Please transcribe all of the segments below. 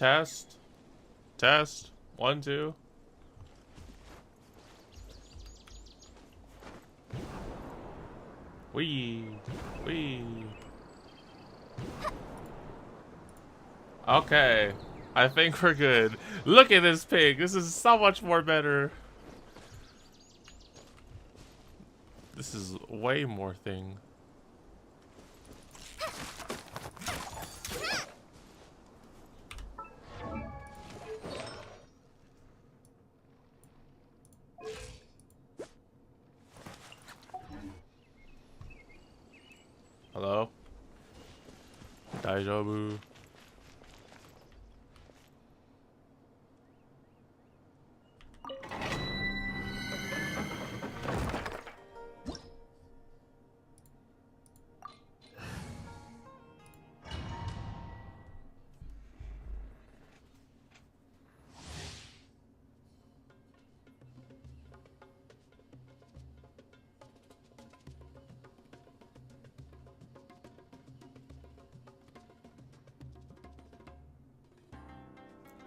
Test. Test. 1, 2. Wee. Wee. Okay. I think we're good. Look at this pig. This is so much more better. This is way more thing. Hello? Daijoubu.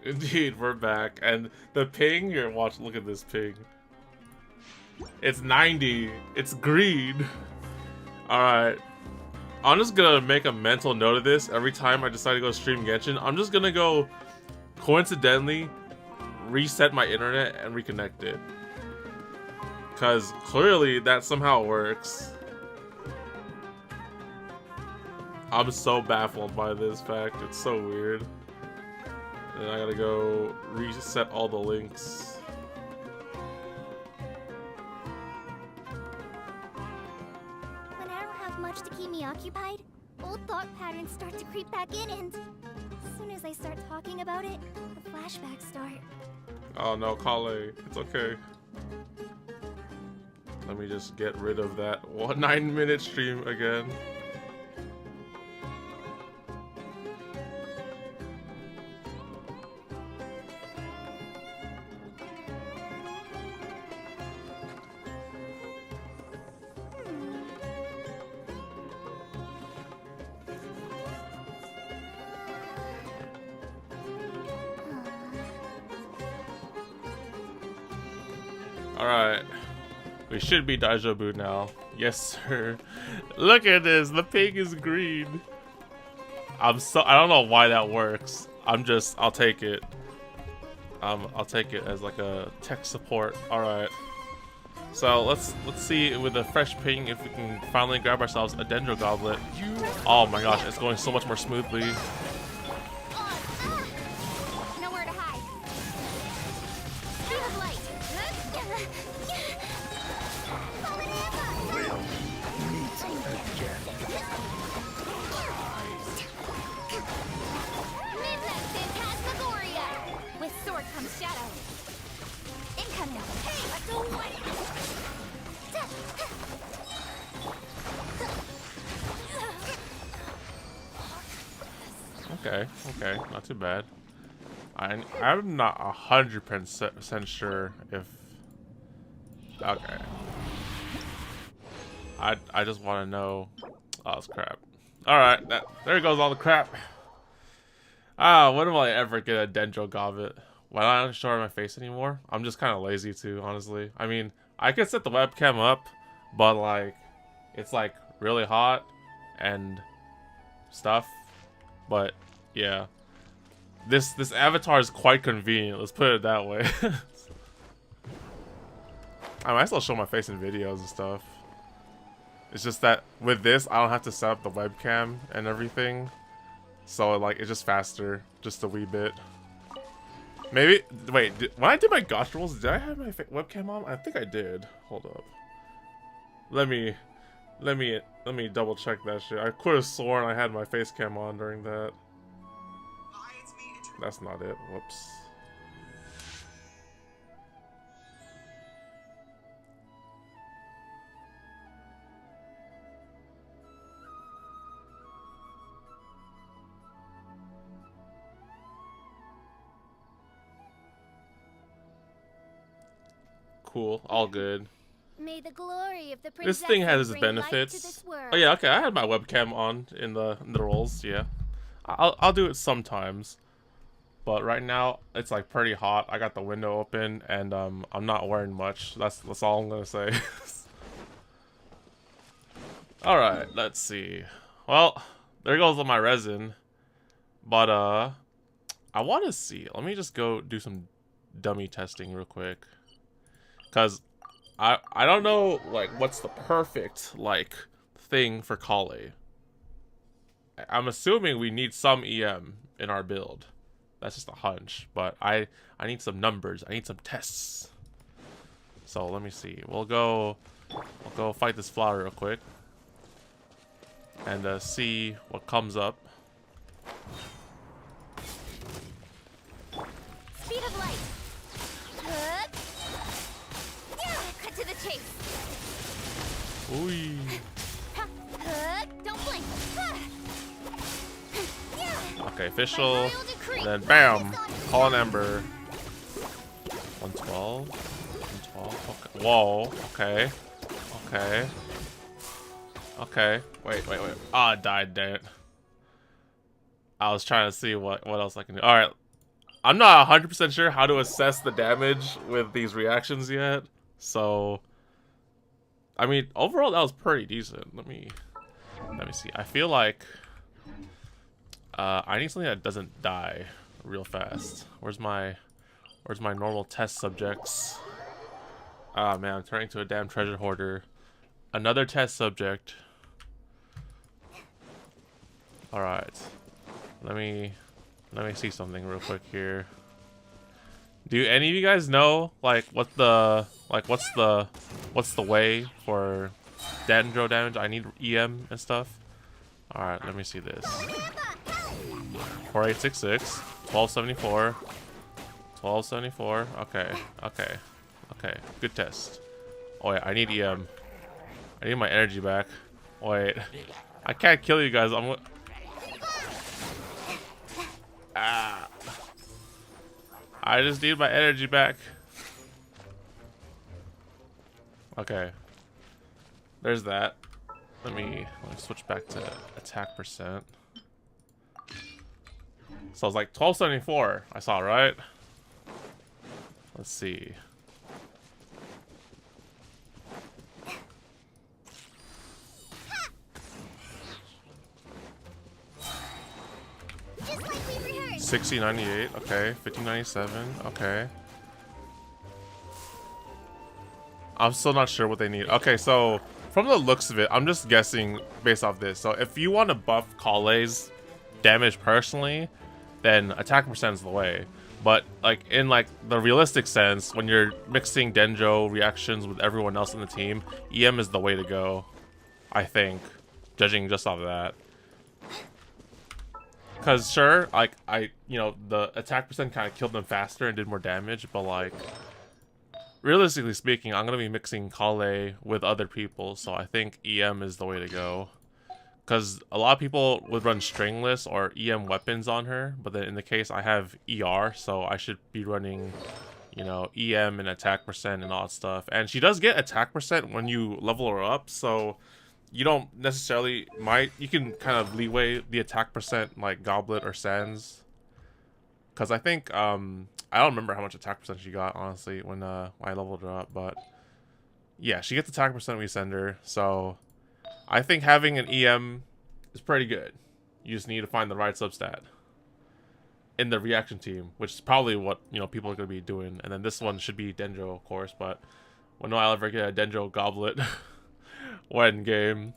Indeed, we're back. And the ping, here, watch, look at this ping. It's 90. It's green. Alright. I'm just gonna make a mental note of this every time I decide to go stream Genshin. I'm just gonna go, coincidentally, reset my internet and reconnect it. Because clearly that somehow works. I'm so baffled by this fact. It's so weird. And I gotta go reset all the links. When I don't have much to keep me occupied, old thought patterns start to creep back in, and as soon as I start talking about it, the flashbacks start. Oh no, Kale. It's okay. Let me just get rid of that 9-minute stream again. Alright. We should be Daijoubu now. Yes, sir. Look at this. The pig is green. I don't know why that works. I'll take it. I'll take it as like a tech support. Alright. So let's see with a fresh ping if we can finally grab ourselves a Dendro Goblet. Oh my gosh, it's going so much more smoothly. Nowhere to hide. Speed of light. Midnight Phantasmagoria. With sword comes shadow. Incoming. Hey, I don't want it. Okay, okay, not too bad. I'm not 100% sure if. Okay. I just want to know. Oh, it's crap. All right, there goes all the crap. Ah, when will I ever get a Dendro Goblet? Why not I don't show my face anymore? I'm just kind of lazy too, honestly. I mean, I could set the webcam up, but like, it's like really hot and stuff. But yeah, this avatar is quite convenient. Let's put it that way. I might still show my face in videos and stuff. It's just that with this, I don't have to set up the webcam and everything, so like it's just faster, just a wee bit. Maybe wait, when I did my gosh rolls, did I have my webcam on? I think I did. Hold up. Let me double check that shit. I could have sworn I had my face cam on during that. That's not it. Whoops. Cool. All good. May the glory of the This thing has its bring light to benefits. this world. Oh yeah, okay. I had my webcam on in the rolls. Yeah, I'll do it sometimes. but right now it's like pretty hot. I got the window open and I'm not wearing much. That's all I'm gonna say. All right, let's see. Well, there goes all my resin. But I want to see. Let me just go do some dummy testing real quick, cause I don't know like what's the perfect like thing for Kale. I'm assuming we need some EM in our build. That's just a hunch, but I need some numbers. I need some tests. So let me see. We'll go fight this flower real quick and see what comes up. Speed of light. Yeah, cut to the chase. Ooh. Don't blink. Okay, official. Then bam, call an ember. 112. 112. Okay. Whoa. Okay. Okay. Okay. Wait. Ah, I died. Damn it. I was trying to see what else I can do. All right. I'm not 100% sure how to assess the damage with these reactions yet. So, I mean, overall that was pretty decent. Let me see. I feel like I need something that doesn't die real fast. Where's my normal test subjects? Ah man, I'm turning into a damn treasure hoarder. Another test subject. All right. Let me see something real quick here. Do any of you guys know like what's the way for dendro damage? I need EM and stuff. All right, let me see this. 4866, 1274, 1274. Okay. Good test. Oh wait, I need EM. I need my energy back. Wait, I can't kill you guys. Ah. I just need my energy back. Okay. There's that. Let me switch back to attack percent. So it's like 1274. I saw, right? Let's see. Just like we rehearsed. 6098. Okay. 5097. Okay. I'm still not sure what they need. Okay, so from the looks of it, I'm just guessing based off this. So if you want to buff Kale's damage personally, then attack percent is the way. But like in like the realistic sense, when you're mixing Denjo reactions with everyone else in the team, EM is the way to go, I think, judging just off of that. Cause sure, like the attack percent kind of killed them faster and did more damage, but like realistically speaking, I'm gonna be mixing Kale with other people, so I think EM is the way to go. Because a lot of people would run stringless or EM weapons on her, but then in the case I have ER, so I should be running, EM and attack percent and all that stuff. And she does get attack percent when you level her up, so you don't necessarily you can kind of leeway the attack percent like Goblet or Sans. Because I think I don't remember how much attack percent she got honestly when I leveled her up, but yeah, she gets attack percent when we send her, so I think having an EM is pretty good. You just need to find the right substat in the reaction team, which is probably what people are going to be doing. And then this one should be Denjo, of course, but when will I ever get a Denjo Goblet when game?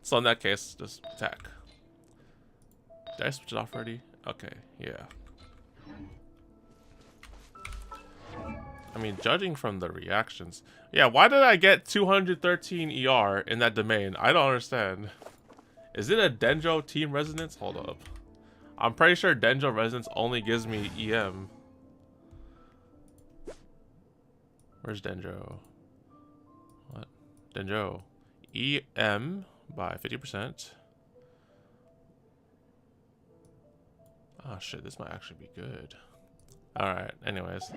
So in that case, just attack. Did I switch it off already? Okay, yeah. I mean, judging from the reactions. Yeah, why did I get 213 ER in that domain? I don't understand. Is it a Denjo team resonance? Hold up. I'm pretty sure Denjo resonance only gives me EM. Where's Denjo? What? Denjo. EM by 50%. Oh shit, this might actually be good. Alright, anyways.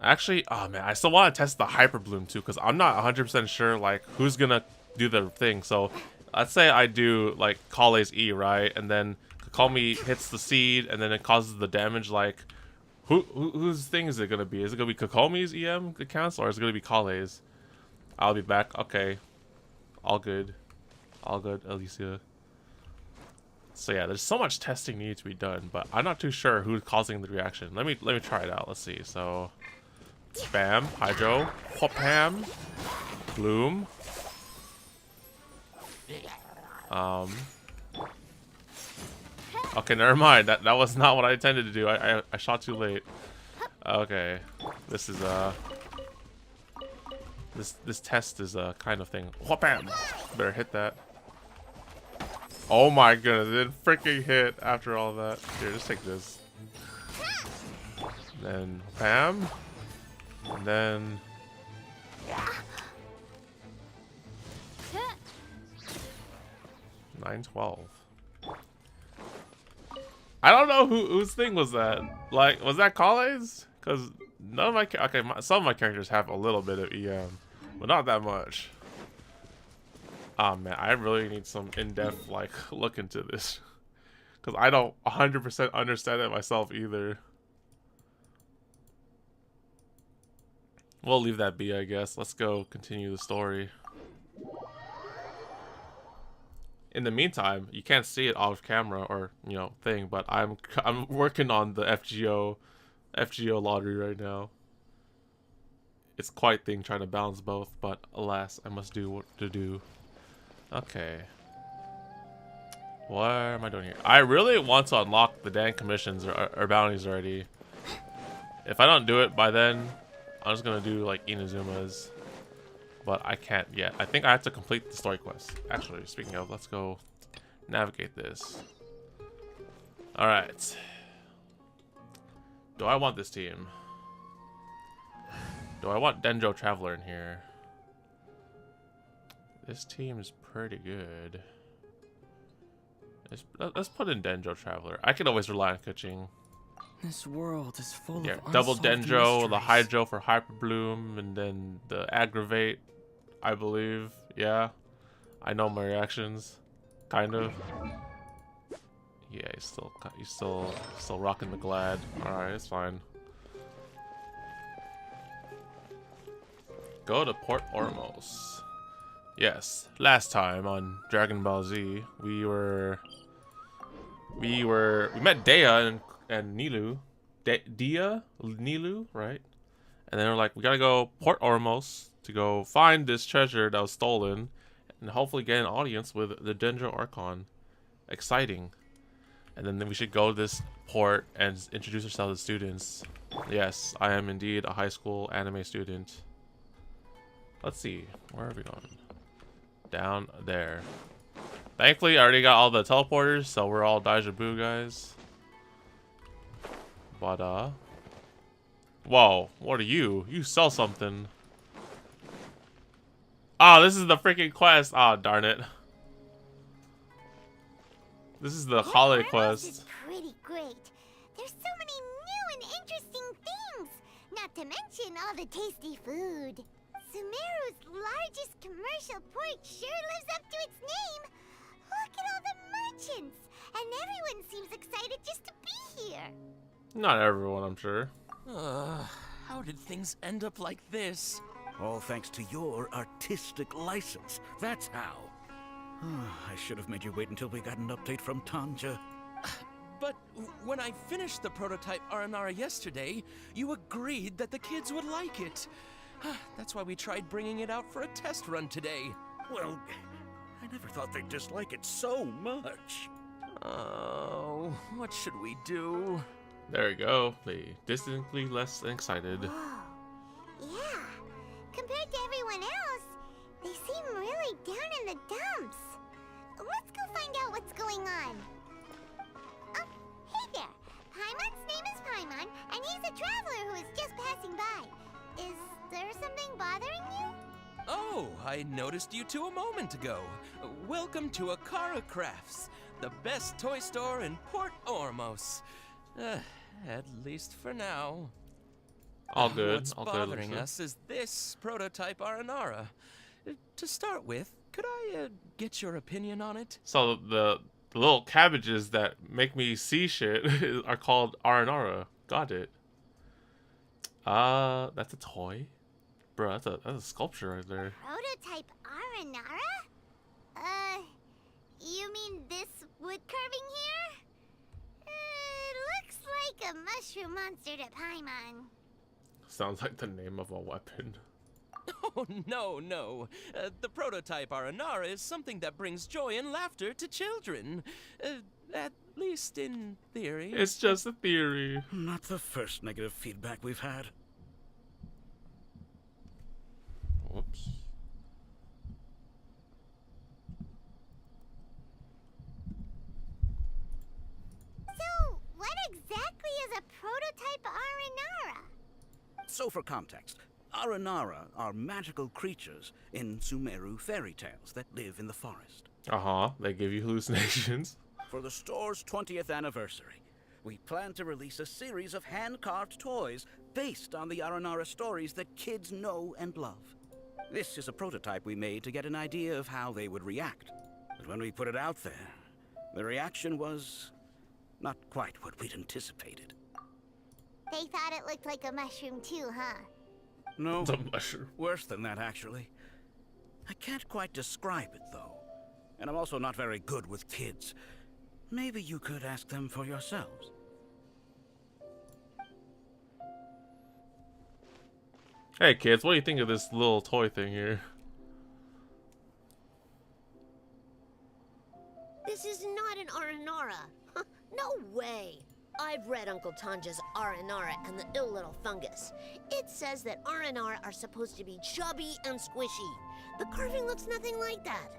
Actually, oh man, I still want to test the Hyper Bloom too, because I'm not 100% sure like who's gonna do the thing. So let's say I do like Kale's E, right? And then Kokomi hits the seed and then it causes the damage. Like, whose thing is it gonna be? Is it gonna be Kokomi's EM that counts, or is it gonna be Kale's? I'll be back. Okay, all good, Alicia. So yeah, there's so much testing needed to be done, but I'm not too sure who's causing the reaction. Let me try it out. Let's see. So, Bam, Hydro, Whoopam, Bloom. Okay, never mind. That was not what I intended to do. I shot too late. Okay, this is this test is a kind of thing. Whoopam! Better hit that. Oh my goodness, it freaking hit after all that. Here, just take this. And then bam. And then 912. I don't know whose thing was that. Like, was that Kale's? Because none of my some of my characters have a little bit of EM, but not that much. Oh man, I really need some in-depth like look into this, because I don't 100% understand it myself either. We'll leave that be, I guess. Let's go continue the story. In the meantime, you can't see it off camera or, you know, thing, but I'm working on the FGO lottery right now. It's quite a thing trying to balance both, but alas, I must do what to do. Okay. What am I doing here? I really want to unlock the dang commissions or bounties already. If I don't do it by then, I'm just gonna do like Inazuma's. But I can't yet. I think I have to complete the story quest. Actually, speaking of, let's go navigate this. Alright. Do I want this team? Do I want Denjo Traveler in here? This team is pretty good. Let's put in Denjo Traveler. I can always rely on Kuching. This world is full of double unsolved Denjo, the mysteries. Hydro for Hyper Bloom, and then the Aggravate, I believe. Yeah, I know my reactions, kind of. Yeah, he's still rocking the Glad. All right, it's fine. Go to Port Ormos. Yes, last time on Dragon Ball Z, we met Dea and Nilu. Dea, Nilu, right? And then we're like, we gotta go Port Ormos to go find this treasure that was stolen, and hopefully get an audience with the Dendro Archon. Exciting. And then we should go to this port and introduce ourselves as students. Yes, I am indeed a high school anime student. Let's see, where are we going? Down there. Thankfully, I already got all the teleporters, so we're all Daijaboo guys. But, whoa, what are you? You sell something. Oh, this is the freaking quest. Oh, darn it. This is the holiday quest. Is pretty great. There's so many new and interesting things. Not to mention all the tasty food. Sumeru's largest commercial port sure lives up to its name. Look at all the merchants. And everyone seems excited just to be here. Not everyone, I'm sure. How did things end up like this? All thanks to your artistic license. That's how. I should have made you wait until we got an update from Tanja. But when I finished the prototype Aranara yesterday, you agreed that the kids would like it. That's why we tried bringing it out for a test run today. Well, I never thought they'd dislike it so much. Oh, what should we do? There we go. They distinctly less excited. Oh, yeah. Compared to everyone else, they seem really down in the dumps. Let's go find out what's going on. Oh, hey there. Paimon's name is Paimon, and he's a traveler who is just passing by. Is there something bothering you? Oh, I noticed you two a moment ago. Welcome to Akara Crafts, the best toy store in Port Ormos. At least for now. All good. What's all good. bothering Lisa. us is this prototype Aranara. To start with, could I get your opinion on it? So the little cabbages that make me see shit are called Aranara. Got it. That's a toy? Bro, that's a sculpture right there. Prototype Aranara? You mean this wood carving here? It looks like a mushroom monster to Paimon. Sounds like the name of a weapon. Oh, no. The prototype Aranara is something that brings joy and laughter to children. At least in theory. It's just a theory. Not the first negative feedback we've had. Whoops. So, what exactly is a prototype Aranara? So for context, Aranara are magical creatures in Sumeru fairy tales that live in the forest. They give you hallucinations. For the store's 20th anniversary, we plan to release a series of hand-carved toys based on the Aranara stories that kids know and love. This is a prototype we made to get an idea of how they would react. But when we put it out there, the reaction was not quite what we'd anticipated. They thought it looked like a mushroom too, huh? No, The mushroom. worse than that, actually. I can't quite describe it, though. And I'm also not very good with kids. Maybe you could ask them for yourselves. Hey kids, what do you think of this little toy thing here? This is not an Aranara. No way. I've read Uncle Tanja's Aranara and the Ill Little Fungus. It says that Aranara are supposed to be chubby and squishy. The carving looks nothing like that.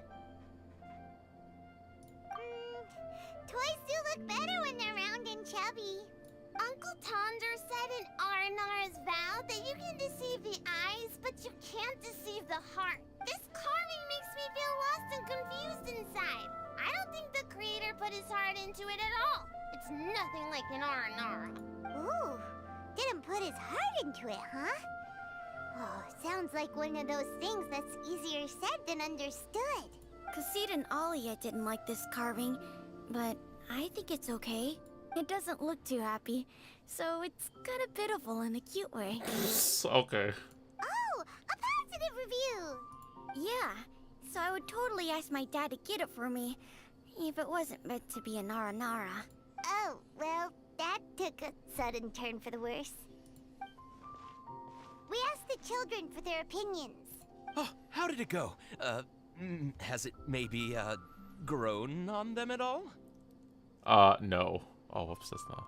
Toys do look better when they're round and chubby. Uncle Tonder said in Aranara's vow that you can deceive the eyes, but you can't deceive the heart. This carving makes me feel lost and confused inside. I don't think the creator put his heart into it at all. It's nothing like an Aranara. Ooh, didn't put his heart into it, huh? Oh, sounds like one of those things that's easier said than understood. Cassid and Alia didn't like this carving, but I think it's okay. It doesn't look too happy, so it's kind of pitiful in a cute way. Okay. Oh, a positive review! Yeah, so I would totally ask my dad to get it for me, if it wasn't meant to be an Aranara. Oh, well, that took a sudden turn for the worse. We asked the children for their opinions. Oh, how did it go? Has it maybe, grown on them at all? No. Oh, whoops, that's not.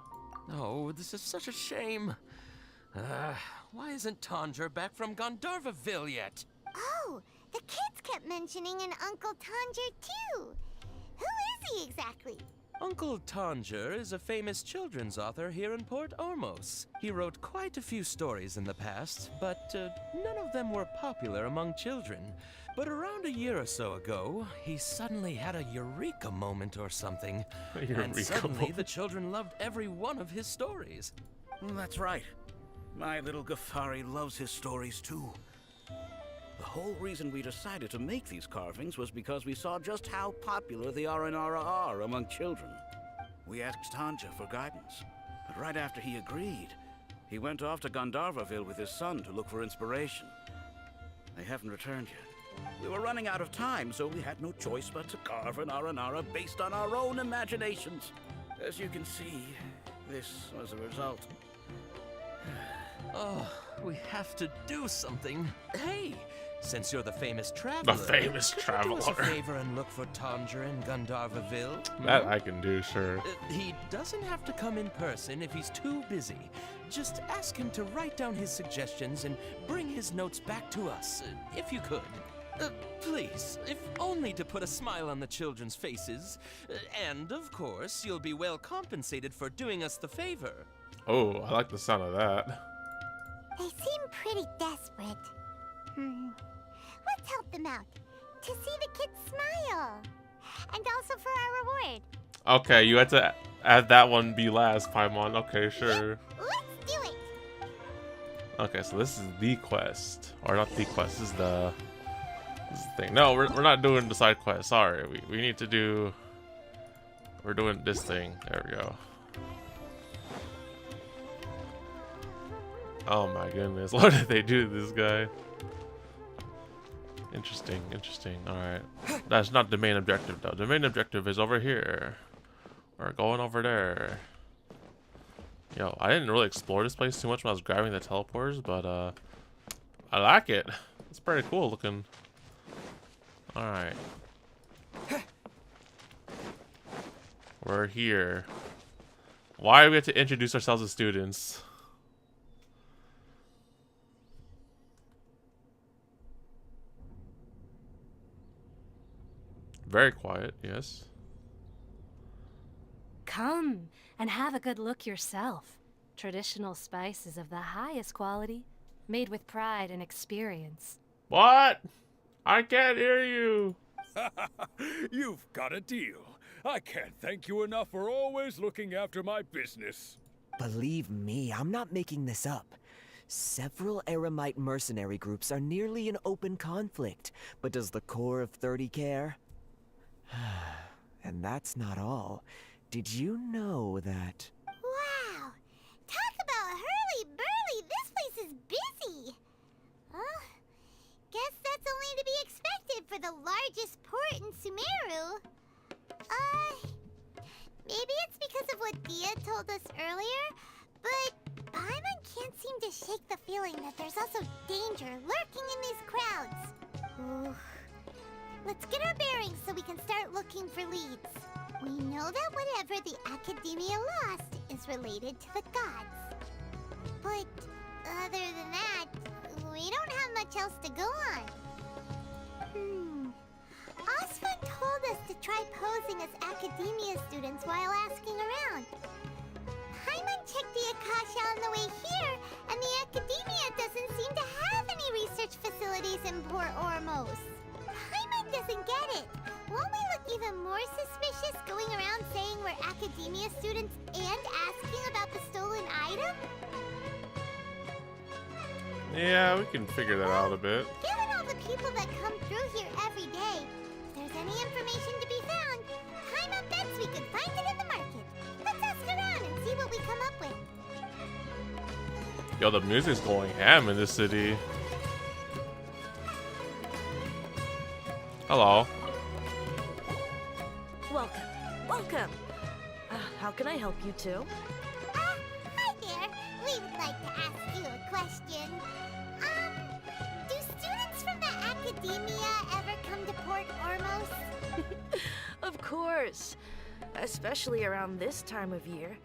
Oh, this is such a shame. Why isn't Tanger back from Gandharvaville yet? Oh, the kids kept mentioning an Uncle Tanger too. Who is he exactly? Uncle Tanger is a famous children's author here in Port Ormos. He wrote quite a few stories in the past, but none of them were popular among children. But around a year or so ago, he suddenly had a eureka moment or something. And suddenly the children loved every one of his stories. That's right. My little Ghaffari loves his stories too. The whole reason we decided to make these carvings was because we saw just how popular the Aranara are among children. We asked Tanja for guidance, but right after he agreed, he went off to Gandharvaville with his son to look for inspiration. They haven't returned yet. We were running out of time, so we had no choice but to carve an Aranara based on our own imaginations. As you can see, this was the result. Oh, we have to do something. Hey, since you're the famous traveler, The famous could you traveler. do us a favor and look for Tanger in Gandharvaville? That I can do, sure. He doesn't have to come in person if he's too busy. Just ask him to write down his suggestions and bring his notes back to us, if you could. Please, if only to put a smile on the children's faces. And, of course, you'll be well compensated for doing us the favor. Oh, I like the sound of that. They seem pretty desperate. Let's help them out. To see the kids smile. And also for our reward. Okay, you had to add that one be last, Paimon. Okay, sure. Let's do it. Okay, so this is the quest. Or not the quest, this is This is the thing. No, we're not doing the side quest. Sorry, we need to do. We're doing this thing. There we go. Oh my goodness, what did they do to this guy? Interesting, interesting. Alright. That's not the main objective though. The main objective is over here. We're going over there. Yo, I didn't really explore this place too much when I was grabbing the teleporters, but I like it. It's pretty cool looking. Alright. We're here. Why do we have to introduce ourselves as students? Very quiet, yes. Come and have a good look yourself. Traditional spices of the highest quality, made with pride and experience. What? I can't hear you. You've got a deal. I can't thank you enough for always looking after my business. Believe me, I'm not making this up. Several Eremite mercenary groups are nearly in open conflict, but does the core of 30 care? And that's not all. Did you know that... Wow! Talk about hurly-burly! This place is busy! Well, guess that's only to be expected for the largest port in Sumeru. Maybe it's because of what Dia told us earlier, but Paimon can't seem to shake the feeling that there's also danger lurking in these crowds. Ooh. Let's get our bearings so we can start looking for leads. We know that whatever the Academia lost is related to the gods. But other than that, we don't have much else to go on. Osfun told us to try posing as Academia students while asking around. Paimon checked the Akasha on the way here, and the Academia doesn't seem to have any research facilities in Port Ormos. Paimon doesn't get it. Won't we look even more suspicious going around saying we're Academia students and asking about the stolen item? Yeah, we can figure that out a bit. Given all the people that come through here every day, if there's any information to be found, Paimon bets we could find it in the market. Let's ask around and see what we come up with. Yo, the music's going ham in this city. Hello. Welcome. Welcome. How can I help you two? Hi there. We would like to ask you a question. Do students from the Academia ever come to Port Ormos? Of course. Especially around this time of year.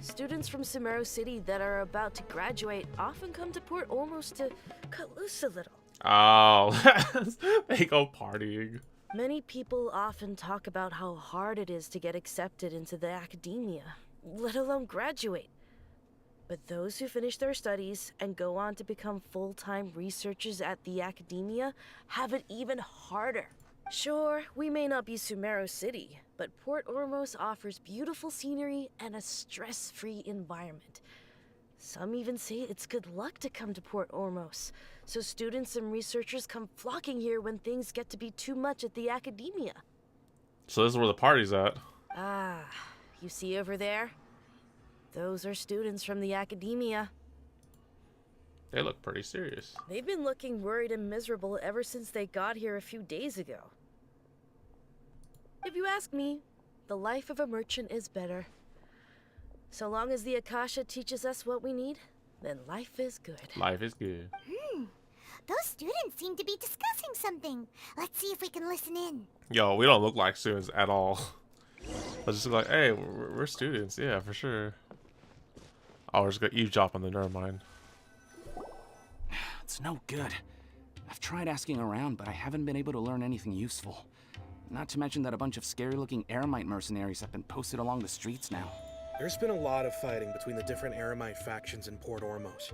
Students from Sumeru City that are about to graduate often come to Port Ormos to cut loose a little. Oh, they go partying. Many people often talk about how hard it is to get accepted into the Academia, let alone graduate. But those who finish their studies and go on to become full-time researchers at the Academia have it even harder. Sure, we may not be Sumeru City, but Port Ormos offers beautiful scenery and a stress-free environment. Some even say it's good luck to come to Port Ormos, so students and researchers come flocking here when things get to be too much at the Academia. So this is where the party's at. Ah, you see over there? Those are students from the Academia. They look pretty serious. They've been looking worried and miserable ever since they got here a few days ago. If you ask me, the life of a merchant is better. So long as the Akasha teaches us what we need, then life is good. Life is good. Those students seem to be discussing something. Let's see if we can listen in. Yo, we don't look like students at all. Let's just look like, hey, we're students. Yeah, for sure. Oh, we're just gonna eavesdrop on the never mind. It's no good. I've tried asking around, but I haven't been able to learn anything useful. Not to mention that a bunch of scary-looking Eremite mercenaries have been posted along the streets now. There's been a lot of fighting between the different Eremite factions in Port Ormos.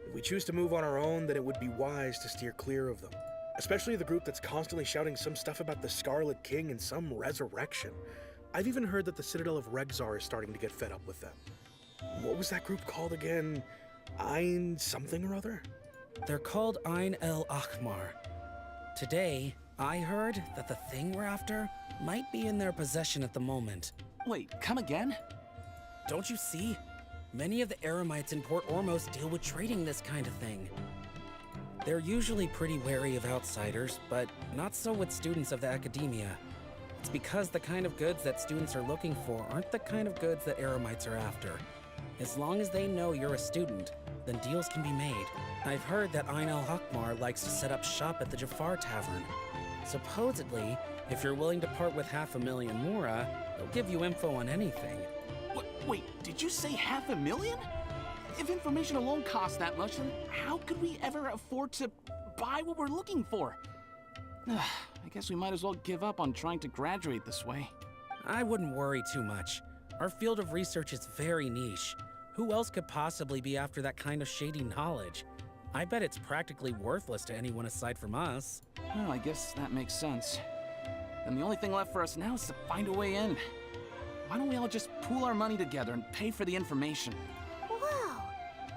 If we choose to move on our own, then it would be wise to steer clear of them. Especially the group that's constantly shouting some stuff about the Scarlet King and some resurrection. I've even heard that the Citadel of Regzar is starting to get fed up with them. What was that group called again? Ein something or other? They're called Ein el Akhmar. Today, I heard that the thing we're after might be in their possession at the moment. Wait, come again? Don't you see? Many of the Eremites in Port Ormos deal with trading this kind of thing. They're usually pretty wary of outsiders, but not so with students of the academia. It's because the kind of goods that students are looking for aren't the kind of goods that Eremites are after. As long as they know you're a student, then deals can be made. I've heard that Ain al-Hakmar likes to set up shop at the Jafar Tavern. Supposedly, if you're willing to part with 500,000 mora, they'll give you info on anything. Wait, did you say 500,000? If information alone costs that much, then how could we ever afford to buy what we're looking for? I guess we might as well give up on trying to graduate this way. I wouldn't worry too much. Our field of research is very niche. Who else could possibly be after that kind of shady knowledge? I bet it's practically worthless to anyone aside from us. Well, I guess that makes sense. And the only thing left for us now is to find a way in. Why don't we all just pool our money together and pay for the information? Whoa!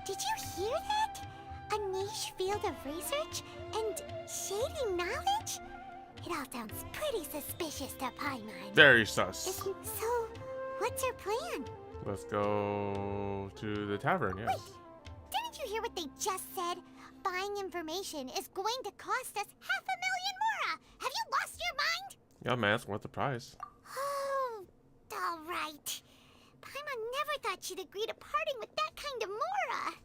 Did you hear that? A niche field of research and shady knowledge? It all sounds pretty suspicious to Paimon. Very sus. So, what's our plan? Let's go to the tavern, yes. Wait, didn't you hear what they just said? Buying information is going to cost us 500,000 mora! Have you lost your mind? Yeah, man, it's worth the price. Oh, all right. Paimon never thought she'd agree to parting with that kind of mora.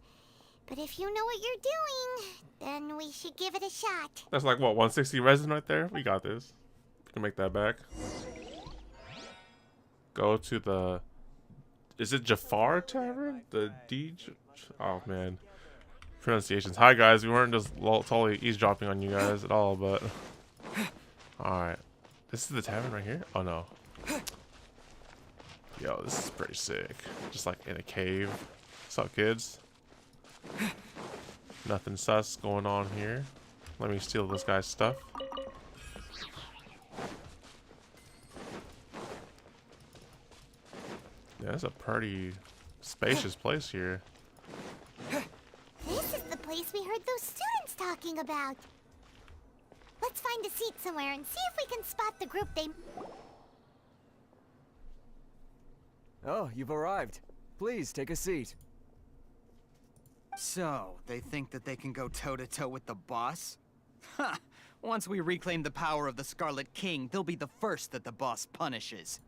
But if you know what you're doing, then we should give it a shot. That's like, what, 160 resin right there? We got this. We can make that back. Go to the... Is it Jafar Tavern? The D... Oh, man. Pronunciations. Hi, guys. We weren't just totally eavesdropping on you guys at all, but... Alright. This is the tavern right here? Oh, no. Yo, this is pretty sick. Just like in a cave. What's up, kids? Nothing sus going on here. Let me steal this guy's stuff. Yeah, it's a pretty spacious place here. This is the place we heard those students talking about. Let's find a seat somewhere and see if we can spot the group they... Oh, you've arrived. Please, take a seat. So, they think that they can go toe-to-toe with the boss? Ha! Once we reclaim the power of the Scarlet King, they'll be the first that the boss punishes.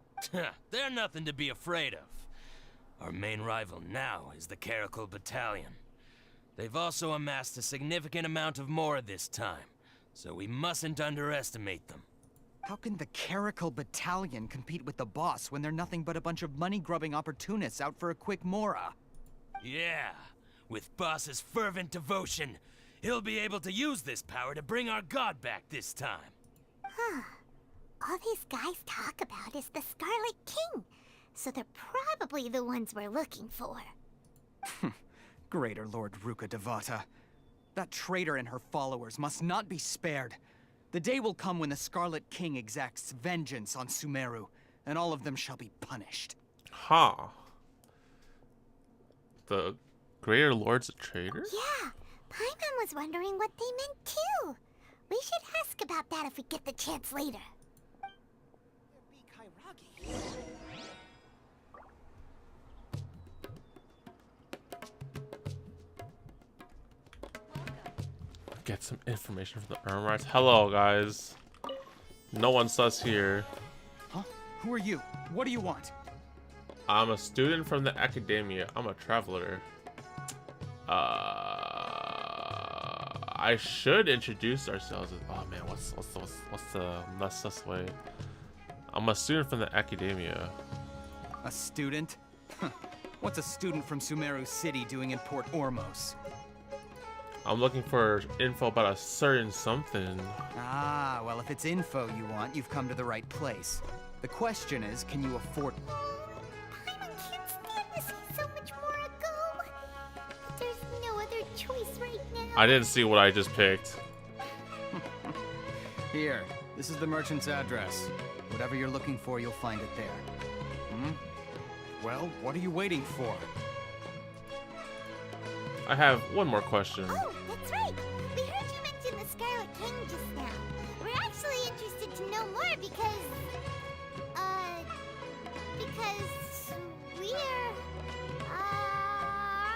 They're nothing to be afraid of. Our main rival now is the Caracal Battalion. They've also amassed a significant amount of mora this time, so we mustn't underestimate them. How can the Caracal Battalion compete with the boss when they're nothing but a bunch of money-grubbing opportunists out for a quick mora? Yeah, with boss's fervent devotion, he'll be able to use this power to bring our god back this time. Huh. All these guys talk about is the Scarlet King, so they're probably the ones we're looking for. Greater Lord Ruka Devata. That traitor and her followers must not be spared. The day will come when the Scarlet King exacts vengeance on Sumeru, and all of them shall be punished. Ha! Huh. The Greater Lord's a traitor? Yeah, Paimon was wondering what they meant too. We should ask about that if we get the chance later. Get some information from the Eremites. Hello, guys. No one sus here. Huh? Who are you? What do you want? I'm a student from the academia. I'm a traveler. I should introduce ourselves. Oh man, what's the less sus way? I'm a student from the academia. A student? What's a student from Sumeru City doing in Port Ormos? I'm looking for info about a certain something. Ah, well, if it's info you want, you've come to the right place. The question is, can you afford... Paimon can't stand to see so much more ago. There's no other choice right now. I didn't see what I just picked. Here, this is the merchant's address. Whatever you're looking for, you'll find it there. Well, what are you waiting for? I have one more question. Oh, that's right. We heard you mention the Scarlet King just now. actually interested to know more because we're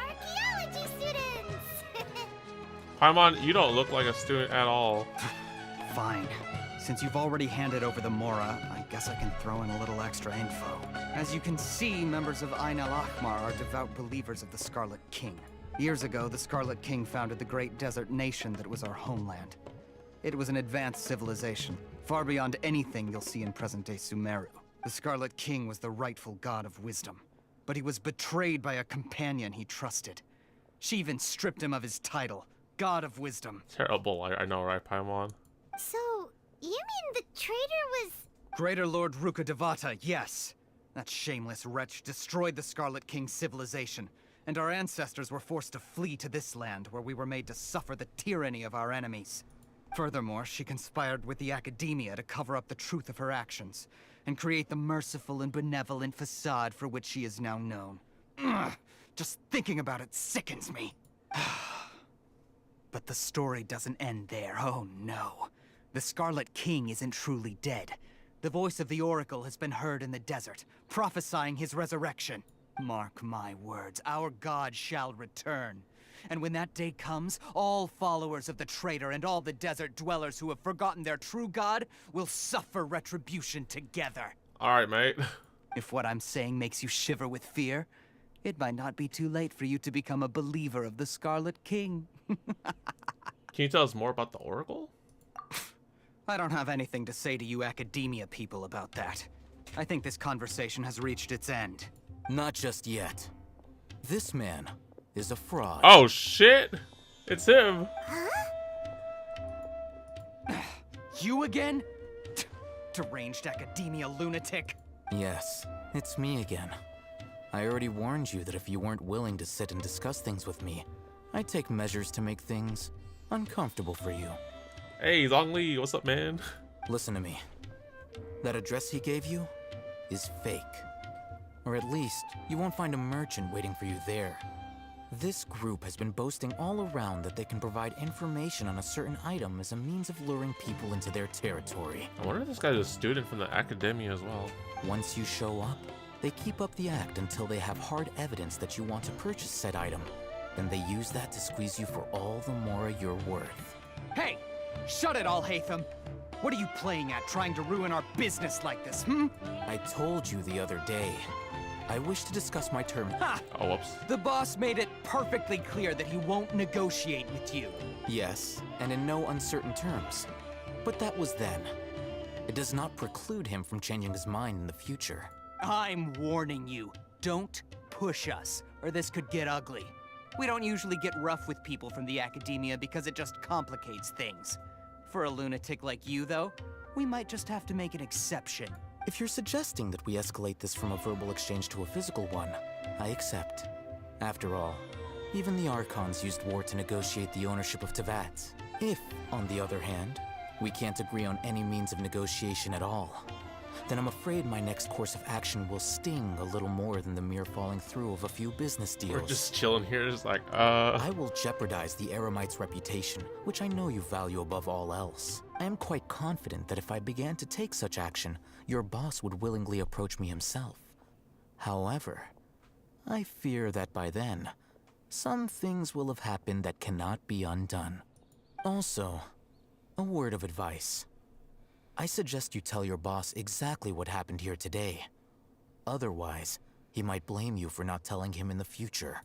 archaeology students. Paimon, you don't look like a student at all. Fine. Since you've already handed over the Mora, I guess I can throw in a little extra info. As you can see, members of Ain al-Ahmar are devout believers of the Scarlet King. Years ago, the Scarlet King founded the great desert nation that was our homeland. It was an advanced civilization, far beyond anything you'll see in present-day Sumeru. The Scarlet King was the rightful god of wisdom, but he was betrayed by a companion he trusted. She even stripped him of his title, God of Wisdom. Terrible, I know, right, Paimon? So, you mean the traitor was... Greater Lord Rukkhadevata, yes. That shameless wretch destroyed the Scarlet King's civilization, and our ancestors were forced to flee to this land where we were made to suffer the tyranny of our enemies. Furthermore, she conspired with the Academia to cover up the truth of her actions, and create the merciful and benevolent facade for which she is now known. Ugh, just thinking about it sickens me. But the story doesn't end there, oh no. The Scarlet King isn't truly dead. The voice of the Oracle has been heard in the desert, prophesying his resurrection. Mark my words, our god shall return. And when that day comes, all followers of the traitor and all the desert dwellers who have forgotten their true god will suffer retribution together. Alright, mate. If what I'm saying makes you shiver with fear, it might not be too late for you to become a believer of the Scarlet King. Can you tell us more about the Oracle? I don't have anything to say to you Academia people about that. I think this conversation has reached its end. Not just yet. This man is a fraud. Oh shit! It's him! You again? Deranged Academia lunatic. Yes, it's me again. I already warned you that if you weren't willing to sit and discuss things with me, I'd take measures to make things uncomfortable for you. Hey, Zhongli, what's up, man? Listen to me. That address he gave you is fake. Or at least, you won't find a merchant waiting for you there. This group has been boasting all around that they can provide information on a certain item as a means of luring people into their territory. I wonder if this guy's a student from the Academia as well. Once you show up, they keep up the act until they have hard evidence that you want to purchase said item. Then they use that to squeeze you for all the more you're worth. Hey! Shut it all, Hatham! What are you playing at, trying to ruin our business like this, hmm? I told you the other day. I wish to discuss my terms. Ha! Oh, whoops. The boss made it perfectly clear that he won't negotiate with you. Yes, and in no uncertain terms. But that was then. It does not preclude him from changing his mind in the future. I'm warning you. Don't push us, or this could get ugly. We don't usually get rough with people from the Academia because it just complicates things. For a lunatic like you, though, we might just have to make an exception. If you're suggesting that we escalate this from a verbal exchange to a physical one, I accept. After all, even the Archons used war to negotiate the ownership of Teyvat. If, on the other hand, we can't agree on any means of negotiation at all, then I'm afraid my next course of action will sting a little more than the mere falling through of a few business deals. We're just chilling here, just like, I will jeopardize the Eremite's reputation, which I know you value above all else. I am quite confident that if I began to take such action, your boss would willingly approach me himself. However, I fear that by then, some things will have happened that cannot be undone. Also, a word of advice. I suggest you tell your boss exactly what happened here today. Otherwise, he might blame you for not telling him in the future.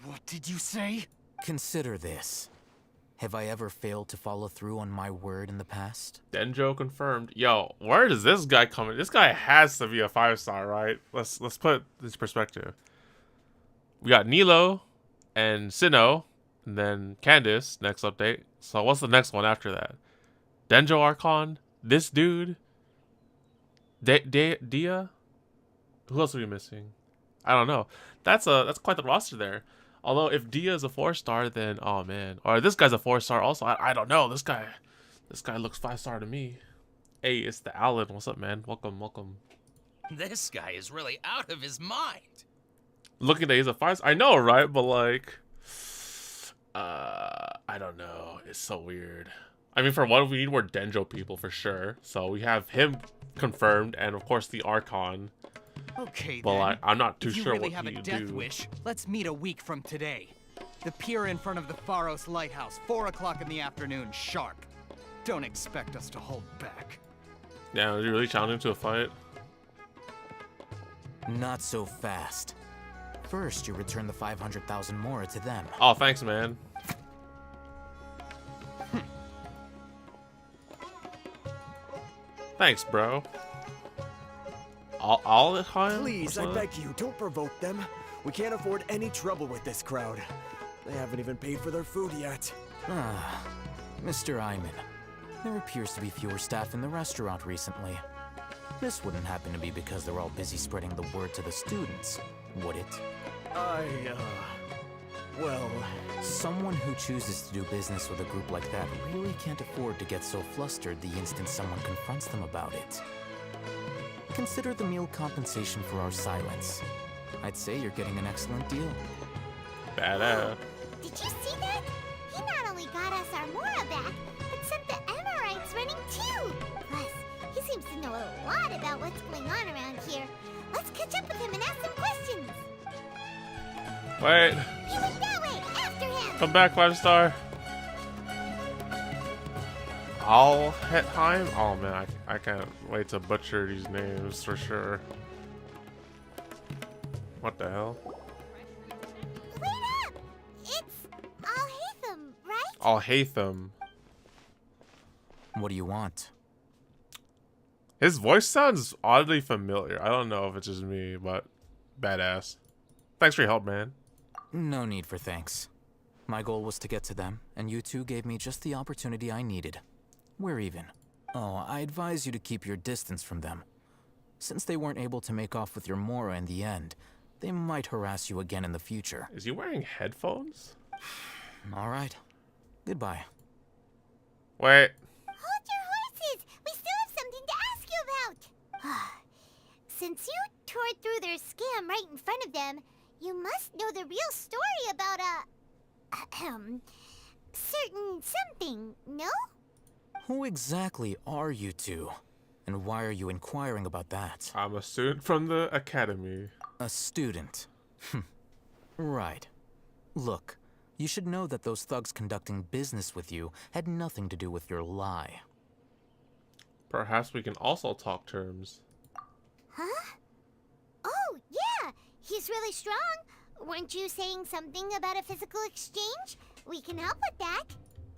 What did you say? Consider this. Have I ever failed to follow through on my word in the past? Denjo confirmed. Yo, where does this guy come in? This guy has to be a 5-star, right? Let's put this perspective. We got Nilo and Sinnoh, and then Candace, next update. So what's the next one after that? Denjo Archon, this dude, Dia. Who else are we missing? I don't know. That's quite the roster there. Although if Dia is a 4-star, then oh man, or this guy's a 4-star also. I don't know. This guy looks 5-star to me. Hey, it's the Alan. What's up, man? Welcome. This guy is really out of his mind. Looking that he's a 5-star, I know, right? But like, I don't know. It's so weird. I mean, for one, we need more Denjo people for sure. So we have him confirmed, and of course the Archon. Okay, Well, then. I'm not too If you sure really what have a you death do. wish, let's meet a week from today. The pier in front of the Pharos Lighthouse, 4 o'clock in the afternoon, sharp. Don't expect us to hold back. Yeah, are you really challenging him to a fight? Not so fast. First, you return the 500,000 mora to them. Oh, thanks, man. Thanks, bro. All the time? Please, I beg you, don't provoke them. We can't afford any trouble with this crowd. They haven't even paid for their food yet. Ah, Mr. Iman. There appears to be fewer staff in the restaurant recently. This wouldn't happen to be because they're all busy spreading the word to the students, would it? Well... Someone who chooses to do business with a group like that really can't afford to get so flustered the instant someone confronts them about it. Consider the meal compensation for our silence. I'd say you're getting an excellent deal. Badass. Did you see that? He not only got us our Mora back, but sent the Emirites running too! Plus, he seems to know a lot about what's going on around here. Let's catch up with him and ask some questions! Wait. He went that way! After him! Come back, 5-star. All hit time? Oh man, I can't wait to butcher these names for sure. What the hell? Wait up! It's Al-Haytham, right? Al-Haytham. What do you want? His voice sounds oddly familiar. I don't know if it's just me, but badass. Thanks for your help, man. No need for thanks. My goal was to get to them, and you two gave me just the opportunity I needed. We're even. Oh, I advise you to keep your distance from them. Since they weren't able to make off with your Mora in the end, they might harass you again in the future. Is he wearing headphones? All right. Goodbye. Wait. Hold your horses! We still have something to ask you about! Since you tore through their scam right in front of them, you must know the real story about certain something, no? Who exactly are you two? And why are you inquiring about that? I'm a student from the academy. A student? Right. Look, you should know that those thugs conducting business with you had nothing to do with your lie. Perhaps we can also talk terms. Huh? Oh, yeah! He's really strong. Weren't you saying something about a physical exchange? We can help with that.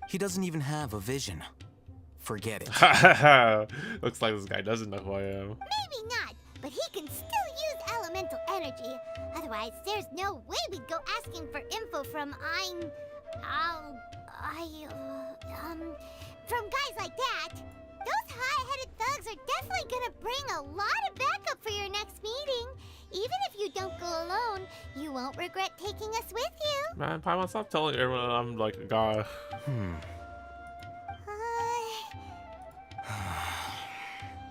He doesn't even have a vision. Forget it. Looks like this guy doesn't know who I am. Maybe not, but he can still use elemental energy. Otherwise, there's no way we'd go asking for info from from guys like that. Those high-headed thugs are definitely gonna bring a lot of backup for your next meeting. Even if you don't go alone, you won't regret taking us with you. Man, Paimon, stop telling everyone I'm like a guy.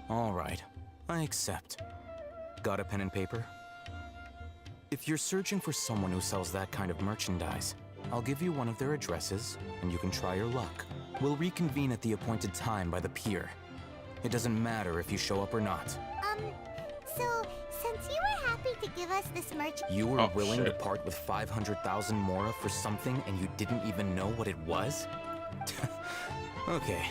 All right, I accept. Got a pen and paper? If you're searching for someone who sells that kind of merchandise, I'll give you one of their addresses, and you can try your luck. We'll reconvene at the appointed time by the pier. It doesn't matter if you show up or not. So, since you were happy to give us this merch... You were willing to part with 500,000 mora for something and you didn't even know what it was? Okay.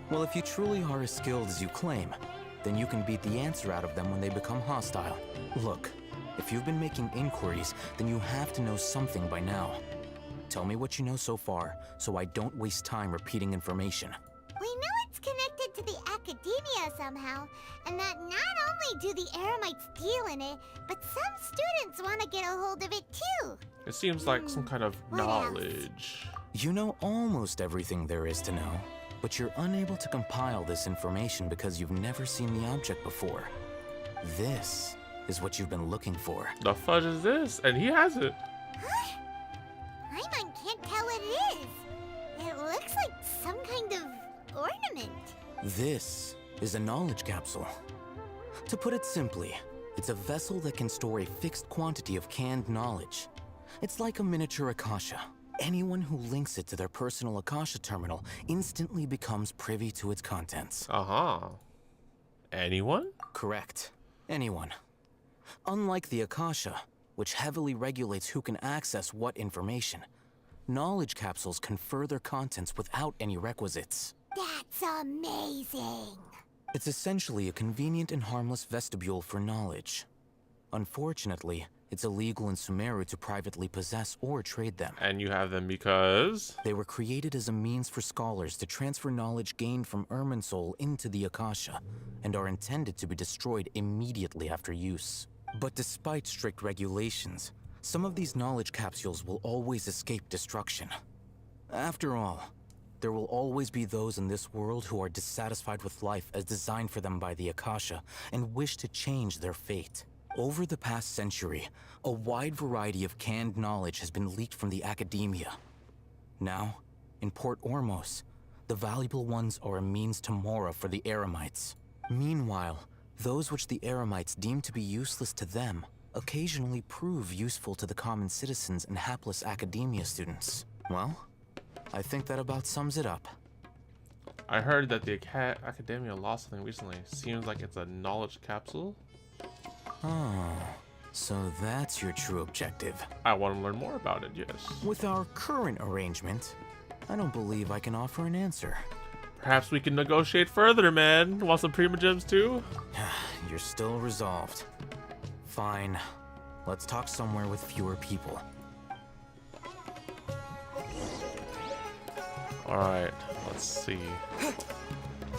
Well, if you truly are as skilled as you claim, then you can beat the answer out of them when they become hostile. Look, if you've been making inquiries, then you have to know something by now. Tell me what you know so far, so I don't waste time repeating information. We know it's connected to the academia somehow, and that not only do the Eremites deal in it, but some students want to get a hold of it too. It seems like some kind of knowledge. You know almost everything there is to know, but you're unable to compile this information because you've never seen the object before. This is what you've been looking for. The fudge is this? And he has it. Huh? Paimon can't tell what it is. It looks like some kind of ornament. This is a knowledge capsule. To put it simply, it's a vessel that can store a fixed quantity of canned knowledge. It's like a miniature Akasha. anyone who links it to their personal Akasha terminal instantly becomes privy to its contents. Anyone? Correct. Anyone. Unlike the Akasha, which heavily regulates who can access what information, knowledge capsules confer their contents without any requisites. That's amazing. It's essentially a convenient and harmless vestibule for knowledge. Unfortunately, it's illegal in Sumeru to privately possess or trade them. And you have them because? They were created as a means for scholars to transfer knowledge gained from Irminsul into the Akasha, and are intended to be destroyed immediately after use. But despite strict regulations, some of these knowledge capsules will always escape destruction. After all, there will always be those in this world who are dissatisfied with life as designed for them by the Akasha and wish to change their fate. Over the past century, a wide variety of canned knowledge has been leaked from the academia. Now, in Port Ormos, the valuable ones are a means to Mora for the Eremites. Meanwhile, those which the Eremites deem to be useless to them occasionally prove useful to the common citizens and hapless academia students. Well, I think that about sums it up. I heard that the academia lost something recently. Seems like it's a knowledge capsule. Oh, so that's your true objective. I want to learn more about it, yes. With our current arrangement, I don't believe I can offer an answer. Perhaps we can negotiate further, man. Want some Primogems too? You're still resolved. Fine. Let's talk somewhere with fewer people. Alright, let's see.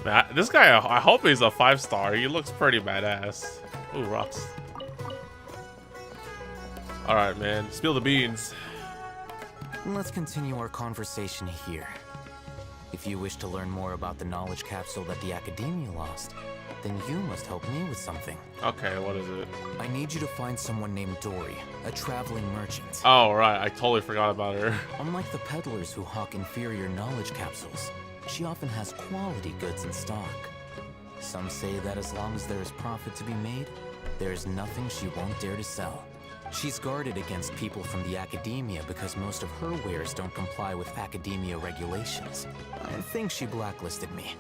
Man, this guy, I hope he's a 5-star. He looks pretty badass. Ooh, rocks. Alright, man. Spill the beans. Let's continue our conversation here. If you wish to learn more about the knowledge capsule that the Academia lost, then you must help me with something. Okay, what is it? I need you to find someone named Dory, a traveling merchant. Oh, right. I totally forgot about her. Unlike the peddlers who hawk inferior knowledge capsules, she often has quality goods in stock. Some say that as long as there is profit to be made, there is nothing she won't dare to sell. She's guarded against people from the Academia because most of her wares don't comply with Academia regulations. I think she blacklisted me.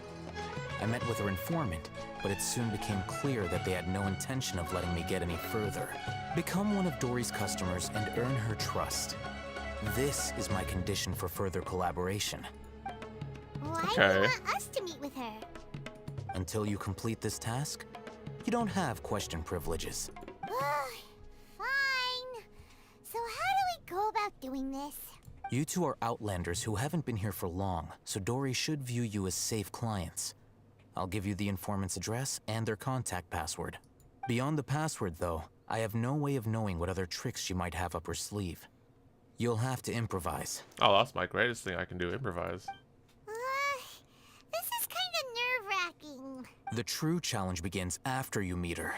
I met with her informant, but it soon became clear that they had no intention of letting me get any further. Become one of Dory's customers and earn her trust. This is my condition for further collaboration. Why do you want us to meet with her? Until you complete this task, you don't have question privileges. Fine. So how do we go about doing this? You two are outlanders who haven't been here for long, so Dory should view you as safe clients. I'll give you the informant's address and their contact password. Beyond the password, though, I have no way of knowing what other tricks she might have up her sleeve. You'll have to improvise. Oh, that's my greatest thing I can do, improvise. This is kind of nerve-wracking. The true challenge begins after you meet her.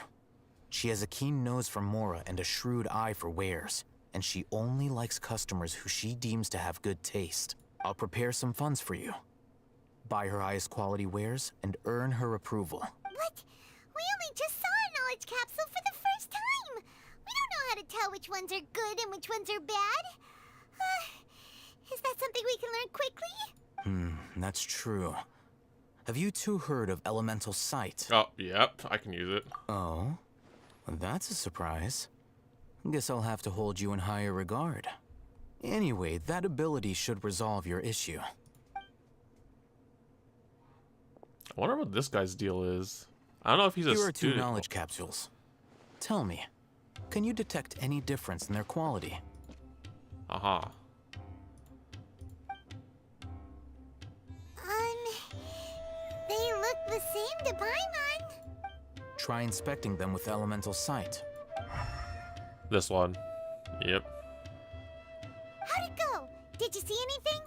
She has a keen nose for Mora and a shrewd eye for wares, and she only likes customers who she deems to have good taste. I'll prepare some funds for you. Buy her highest quality wares and earn her approval. But we only just saw a knowledge capsule for the first time. We don't know how to tell which ones are good and which ones are bad. Is that something we can learn quickly? That's true. Have you two heard of Elemental Sight? Oh, yep, I can use it. Oh? Well, that's a surprise. Guess I'll have to hold you in higher regard. Anyway, that ability should resolve your issue. I wonder what this guy's deal is. I don't know if he's a student. Here are 2 student. knowledge capsules. Tell me, can you detect any difference in their quality? They look the same to Paimon. Try inspecting them with Elemental Sight. This one. Yep. How'd it go? Did you see anything?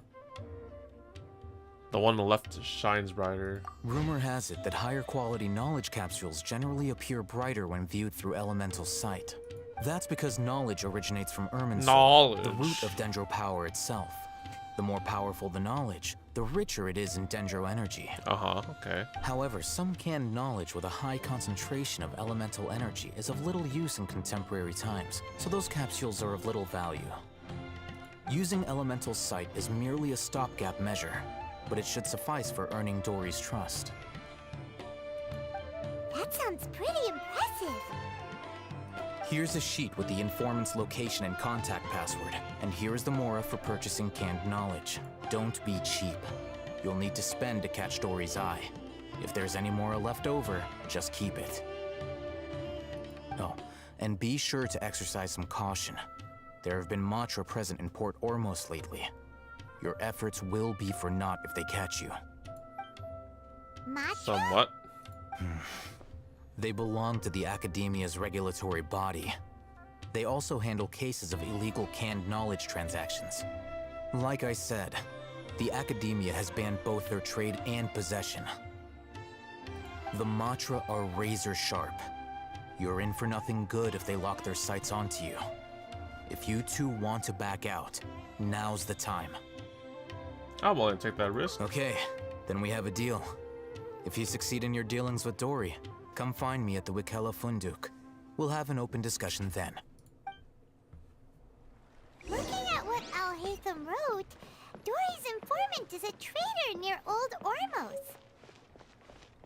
The one on the left shines brighter. Rumor has it that higher quality knowledge capsules generally appear brighter when viewed through Elemental Sight. That's because knowledge originates from Irminsul, the root of Dendro power itself. The more powerful the knowledge, the richer it is in Dendro energy. Okay. However, some canned knowledge with a high concentration of elemental energy is of little use in contemporary times, so those capsules are of little value. Using Elemental's sight is merely a stopgap measure, but it should suffice for earning Dory's trust. That sounds pretty impressive. Here's a sheet with the informant's location and contact password, and here's the Mora for purchasing canned knowledge. Don't be cheap. You'll need to spend to catch Dory's eye. If there's any Mora left over, just keep it. Oh, and be sure to exercise some caution. There have been Matra present in Port Ormos lately. Your efforts will be for naught if they catch you. Matra? Somewhat. They belong to the Academia's regulatory body. They also handle cases of illegal canned knowledge transactions. Like I said, the Academia has banned both their trade and possession. The Matra are razor sharp. You're in for nothing good if they lock their sights onto you. If you two want to back out, now's the time. I'm willing to take that risk. Okay, then we have a deal. If you succeed in your dealings with Dory, come find me at the Wikela Funduk. We'll have an open discussion then. Looking at what Al-Haytham wrote, Dory's informant is a trader near Old Ormos.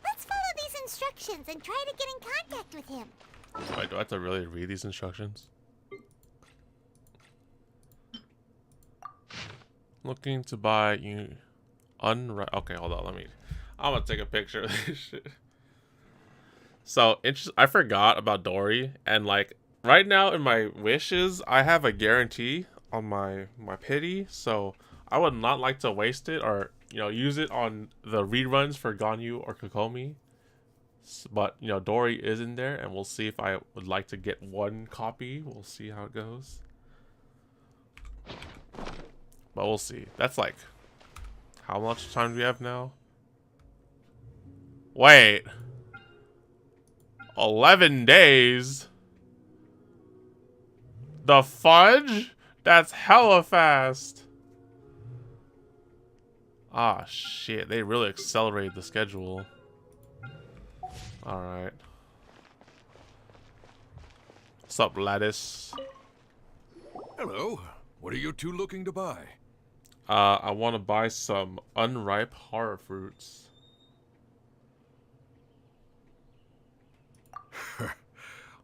Let's follow these instructions and try to get in contact with him. Wait, do I have to really read these instructions? Looking to buy you Okay, hold on, I'm gonna take a picture of this shit. So, I forgot about Dory, and like, right now in my wishes, I have a guarantee on my pity, so I would not like to waste it or, you know, use it on the reruns for Ganyu or Kokomi. But, you know, Dory is in there, and we'll see if I would like to get one copy. We'll see how it goes. But we'll see. That's like, how much time do we have now? Wait. 11 days? The fudge? That's hella fast. Ah, shit. They really accelerated the schedule. Alright. What's up, Lattice? Hello. What are you two looking to buy? I want to buy some unripe horror fruits.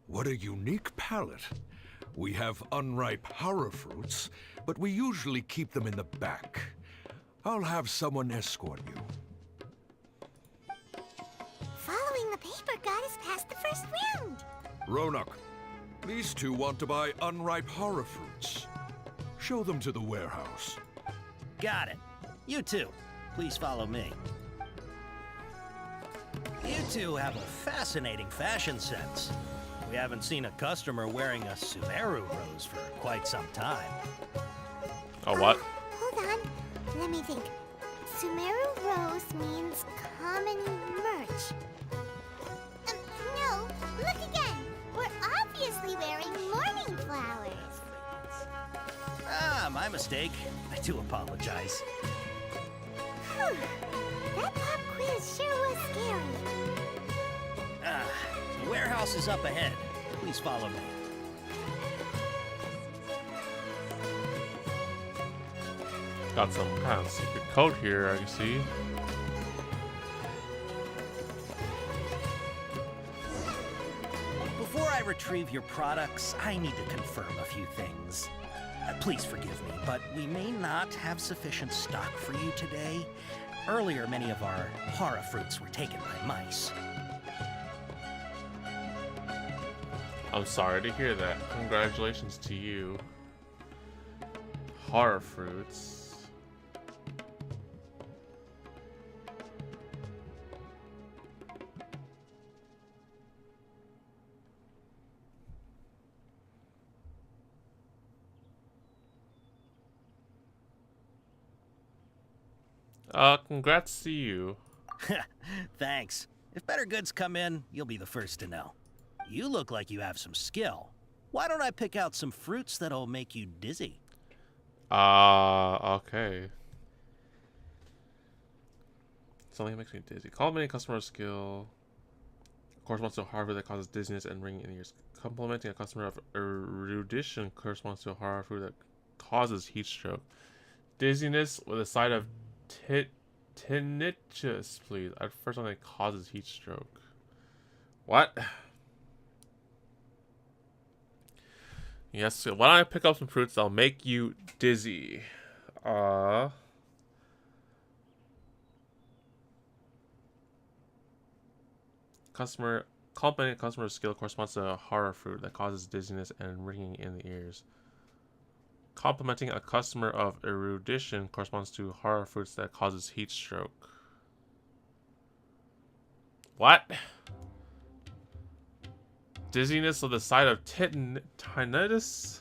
What a unique palate. We have unripe horror fruits, but we usually keep them in the back. I'll have someone escort you. Following the paper got us past the first round. Ronak, these two want to buy unripe horror fruits. Show them to the warehouse. Got it. You two, please follow me. You two have a fascinating fashion sense. We haven't seen a customer wearing a Sumeru rose for quite some time. Oh, what? Hold on. Let me think. Sumeru rose means common merch. No, look again. We're obviously wearing morning flowers. Ah, my mistake. I do apologize. Whew. That pop quiz sure was scary. Ah, the warehouse is up ahead. Please follow me. Got some kind of secret code here, I can see. Before I retrieve your products, I need to confirm a few things. Please forgive me, but we may not have sufficient stock for you today. Earlier, many of our horror fruits were taken by mice. I'm sorry to hear that. Congratulations to you. Horror fruits. Congrats to you. Thanks. If better goods come in, you'll be the first to know. You look like you have some skill. Why don't I pick out some fruits that'll make you dizzy? Okay. Something that makes me dizzy. Culminating customer skill. Corresponds to a horror that causes dizziness and ringing in ears. Complimenting a customer of erudition corresponds to a horror fruit that causes heat stroke. Dizziness with a side of tinnitus, please. I prefer something that causes heat stroke. What? Yes, why don't I pick up some fruits that'll make you dizzy? Complimenting customer skill corresponds to a horror fruit that causes dizziness and ringing in the ears. Complimenting a customer of erudition corresponds to horror fruits that causes heat stroke. What? Dizziness of the side of tinnitus?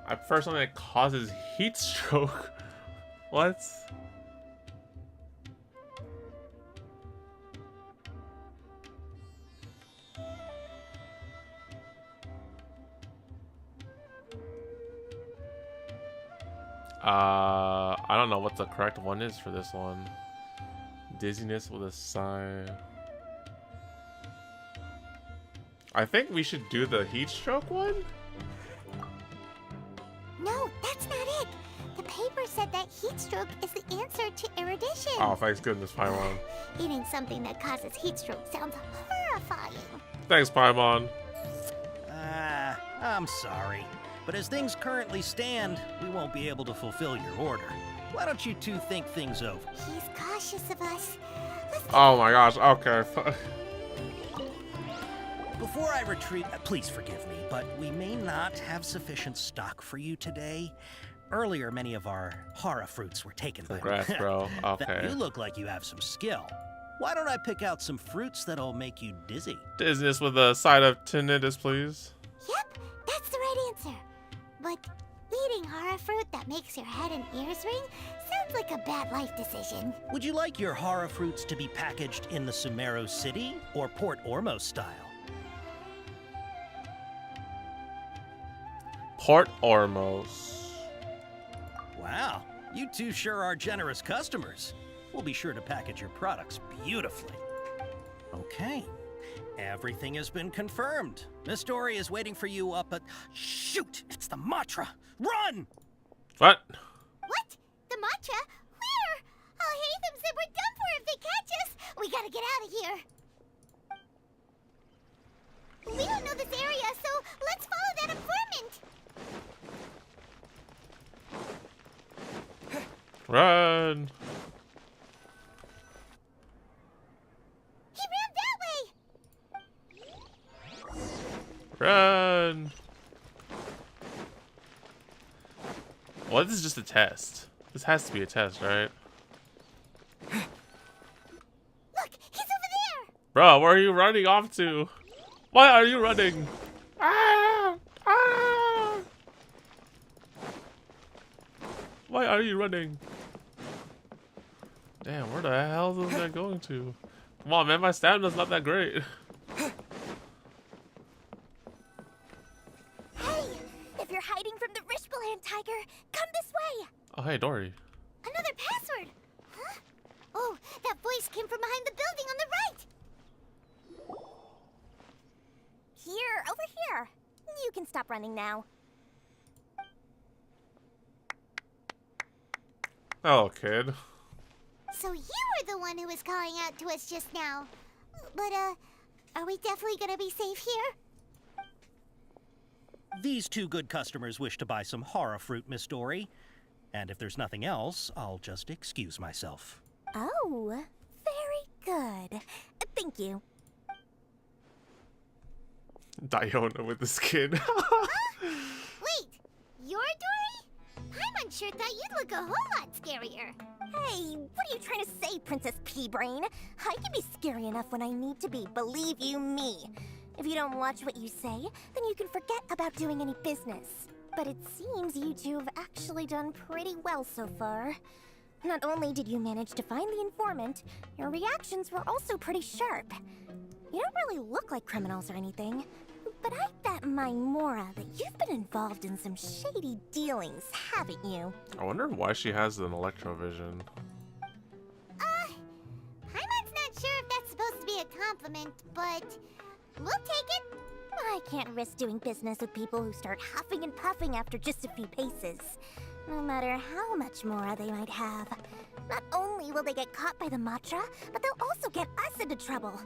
I prefer something that causes heat stroke. What? I don't know what the correct one is for this one. Dizziness with a sigh. I think we should do the heat stroke one. No, that's not it. The paper said that heat stroke is the answer to erudition. Oh, thanks goodness, Paimon. Eating something that causes heat stroke sounds horrifying. Thanks, Paimon. I'm sorry. But as things currently stand, we won't be able to fulfill your order. Why don't you two think things over? He's cautious of us. Oh my gosh, okay. Before I retreat, please forgive me, but we may not have sufficient stock for you today. Earlier, many of our horror fruits were taken by Congrats, bro. Okay. You look like you have some skill. Why don't I pick out some fruits that'll make you dizzy? Dizziness with a side of tinnitus, please. Yep, that's the right answer. But eating horror fruit that makes your head and ears ring sounds like a bad life decision. Would you like your horror fruits to be packaged in the Sumeru City or Port Ormos style? Port Ormos. Wow, you two sure are generous customers. We'll be sure to package your products beautifully. Okay, everything has been confirmed. Miss Dory is waiting for you up at... Shoot, it's the Matra! Run! What? What? The Matra? Where? I'll hate them said we're done for if they catch us. We gotta get out of here. We don't know this area, so let's follow that informant. Run! He ran that way! Run! Well, this is just a test. This has to be a test, right? Look, he's over there! Bro, where are you running off to? Why are you running? Ah! Ah! Why are you running? Damn, where the hell is that going to? Come on, man, my stamina's not that great. Hey, if you're hiding from the Rishbaland tiger, come this way. Oh, hey, Dory. Another password! Huh? Oh, that voice came from behind the building on the right! Here, over here. You can stop running now. Hello, kid. So you were the one who was calling out to us just now. But, are we definitely gonna be safe here? These two good customers wish to buy some horror fruit, Miss Dory. And if there's nothing else, I'll just excuse myself. Oh, very good. Thank you. Diona with the skin. Wait, you're Dory? Paimon sure thought you'd look a whole lot scarier. Hey, what are you trying to say, Princess Pea-Brain? I can be scary enough when I need to be, believe you me. If you don't watch what you say, then you can forget about doing any business. But it seems you two have actually done pretty well so far. Not only did you manage to find the informant, your reactions were also pretty sharp. You don't really look like criminals or anything, but I bet my Mora that you've been involved in some shady dealings, haven't you? I wonder why she has an electrovision. Paimon's not compliment, but we'll take it. I can't risk doing business with people who start huffing and puffing after just a few paces. No matter how much more they might have. Not only will they get caught by the Matra, but they'll also get us into trouble.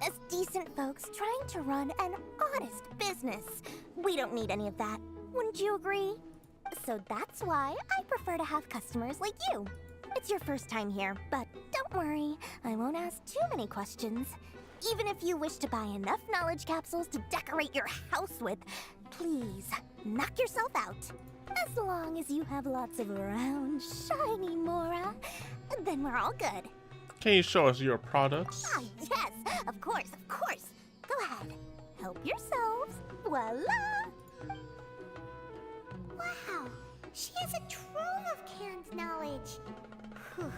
As decent folks trying to run an honest business. We don't need any of that. Wouldn't you agree? So that's why I prefer to have customers like you. It's your first time here, but don't worry, I won't ask too many questions. Even if you wish to buy enough knowledge capsules to decorate your house with, please, knock yourself out. As long as you have lots of round, shiny Mora, then we're all good. Can you show us your products? Ah, yes, of course, of course. Go ahead, help yourselves. Voila! Wow, she has a trove of canned knowledge. Whew.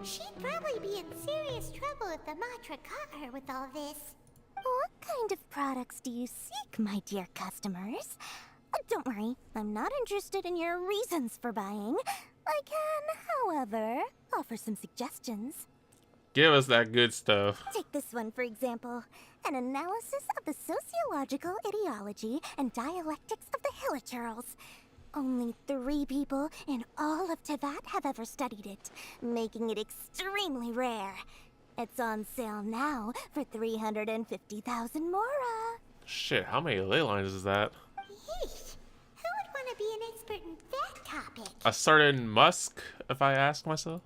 She'd probably be in serious trouble if the Matra caught her with all this. What kind of products do you seek, my dear customers? Don't worry, I'm not interested in your reasons for buying. I can, however, offer some suggestions. Give us that good stuff. Take this one, for example. An analysis of the sociological ideology and dialectics of the Hilichurls. Only 3 people in all of Teyvat have ever studied it, making it extremely rare. It's on sale now for 350,000 Mora. Shit, how many ley lines is that? Yeesh, who would want to be an expert in that topic? A certain Musk, if I ask myself?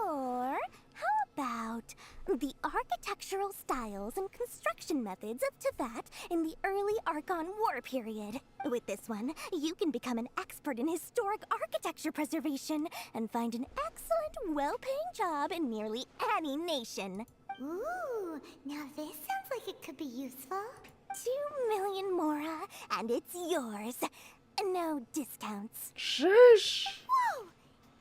Or how about the architectural styles and construction methods of Teyvat in the early Archon War period? With this one, you can become an expert in historic architecture preservation and find an excellent, well-paying job in nearly any nation. Ooh, now this sounds like it could be useful. 2 million Mora, and it's yours. No discounts. Sheesh. Whoa,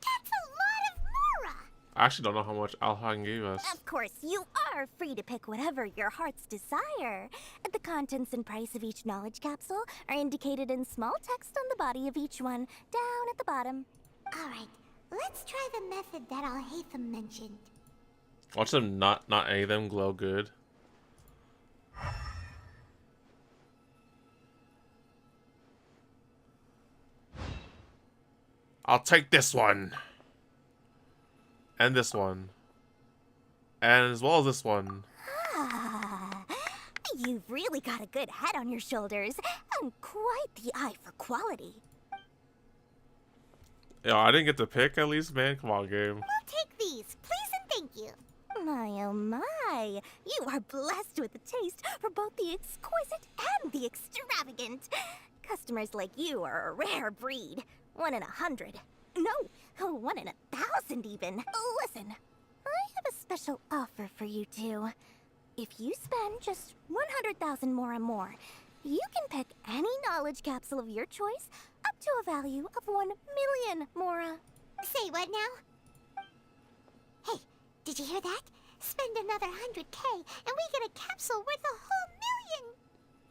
that's a lot of Mora. I actually don't know how much Alhan gave us. Of course, you are free to pick whatever your heart's desire. The contents and price of each knowledge capsule are indicated in small text on the body of each one, down at the bottom. Alright, let's try the method that Al-Haytham mentioned. Watch them not any of them glow good. I'll take this one. And this one. And as well as this one. Ah, you've really got a good head on your shoulders, and quite the eye for quality. Yo, I didn't get to pick at least, man. Come on, game. We'll take these, please and thank you. My oh my, you are blessed with a taste for both the exquisite and the extravagant. Customers like you are a rare breed. 1 in 100. No, 1 in 1,000 even. Listen, I have a special offer for you two. If you spend just 100,000 more and more, you can pick any knowledge capsule of your choice up to a value of 1 million Mora. Say what now? Hey, did you hear that? Spend another 100K and we get a capsule worth a whole million!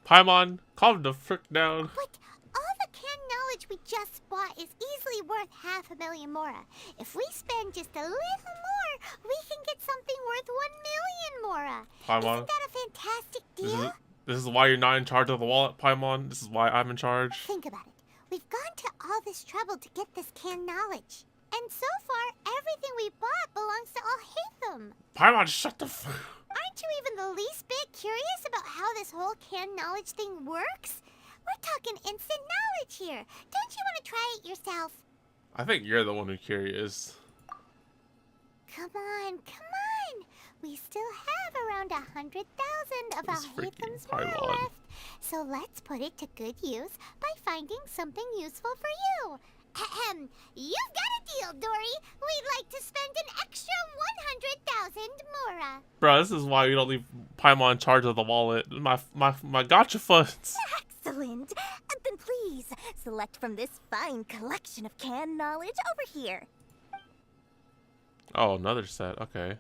Paimon, calm the frick down. But all the canned knowledge we just bought is easily worth 500,000 Mora. If we spend just a little more, we can get something worth 1 million Mora. Paimon, isn't that a fantastic deal? This is why you're not in charge of the wallet, Paimon. This is why I'm in charge. Think about it. We've gone to all this trouble to get this canned knowledge. And so far, everything we bought belongs to Al-Haytham. Paimon, shut the fuck. Aren't you even the least bit curious about how this whole canned knowledge thing works? We're talking instant knowledge here. Don't you want to try it yourself? I think you're the one who's curious. Come on. We still have around 100,000 of Al-Haytham's Mora left. So let's put it to good use by finding something useful for you. Ahem. You've got a deal, Dory. We'd like to spend an extra 100,000 Mora. Bro, this is why we don't leave Paimon in charge of the wallet. My gotcha funds. Excellent. Then please, select from this fine collection of canned knowledge over here. Oh, another set. Okay.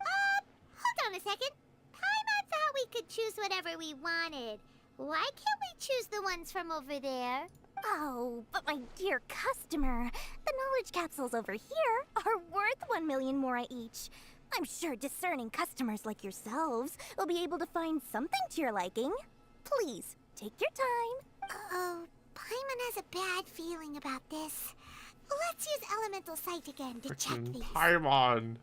Hold on a second. Paimon thought we could choose whatever we wanted. Why can't we choose the ones from over there? Oh, but my dear customer, the knowledge capsules over here are worth 1 million Mora each. I'm sure discerning customers like yourselves will be able to find something to your liking. Please, take your time. Uh-oh, Paimon has a bad feeling about this. Let's use Elemental Sight again to check these. Paimon.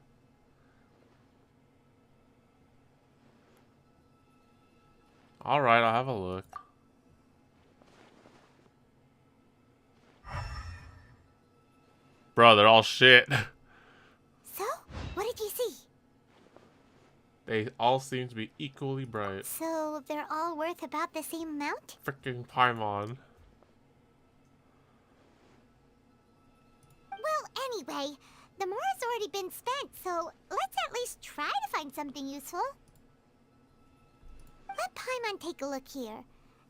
Alright, I'll have a look. Bro, they're all shit. So, what did you see? They all seem to be equally bright. So, they're all worth about the same amount? Freaking Paimon. Well, anyway, the Mora's already been spent, so let's at least try to find something useful. Let Paimon take a look here.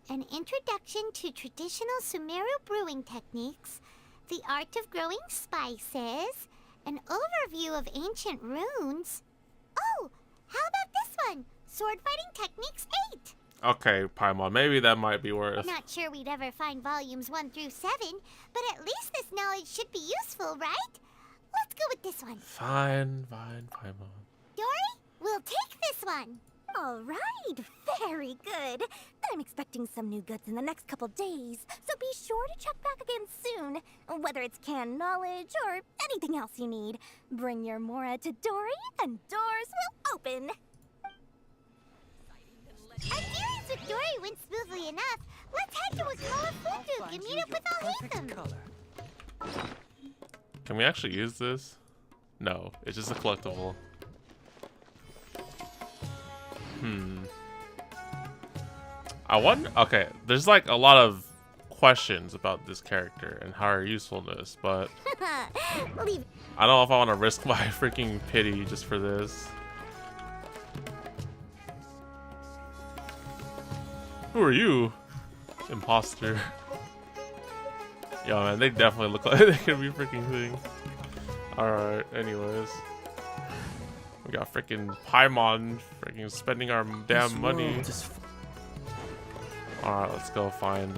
An introduction to traditional Sumeru brewing techniques, the art of growing spices, an overview of ancient runes. Oh, how about this one? Sword fighting techniques 8. Okay, Paimon, maybe that might be worth. Not sure we'd ever find volumes 1 through 7, but at least this knowledge should be useful, right? Let's go with this one. Fine, Paimon. Dory, we'll take this one. All right, very good. I'm expecting some new goods in the next couple days, so be sure to check back again soon. Whether it's canned knowledge or anything else you need, bring your Mora to Dory and doors will open. Our dealings with Dory went smoothly enough. Let's head to Wakala Funduk and meet up with all Hatham. Can we actually use this? No, it's just a collectible. I wonder. Okay, there's like a lot of questions about this character and her usefulness, but I don't know if I want to risk my freaking pity just for this. Who are you? Imposter. Yo, man, they definitely look like they could be freaking things. Alright, anyways. We got freaking Paimon freaking spending our damn money. Alright, let's go find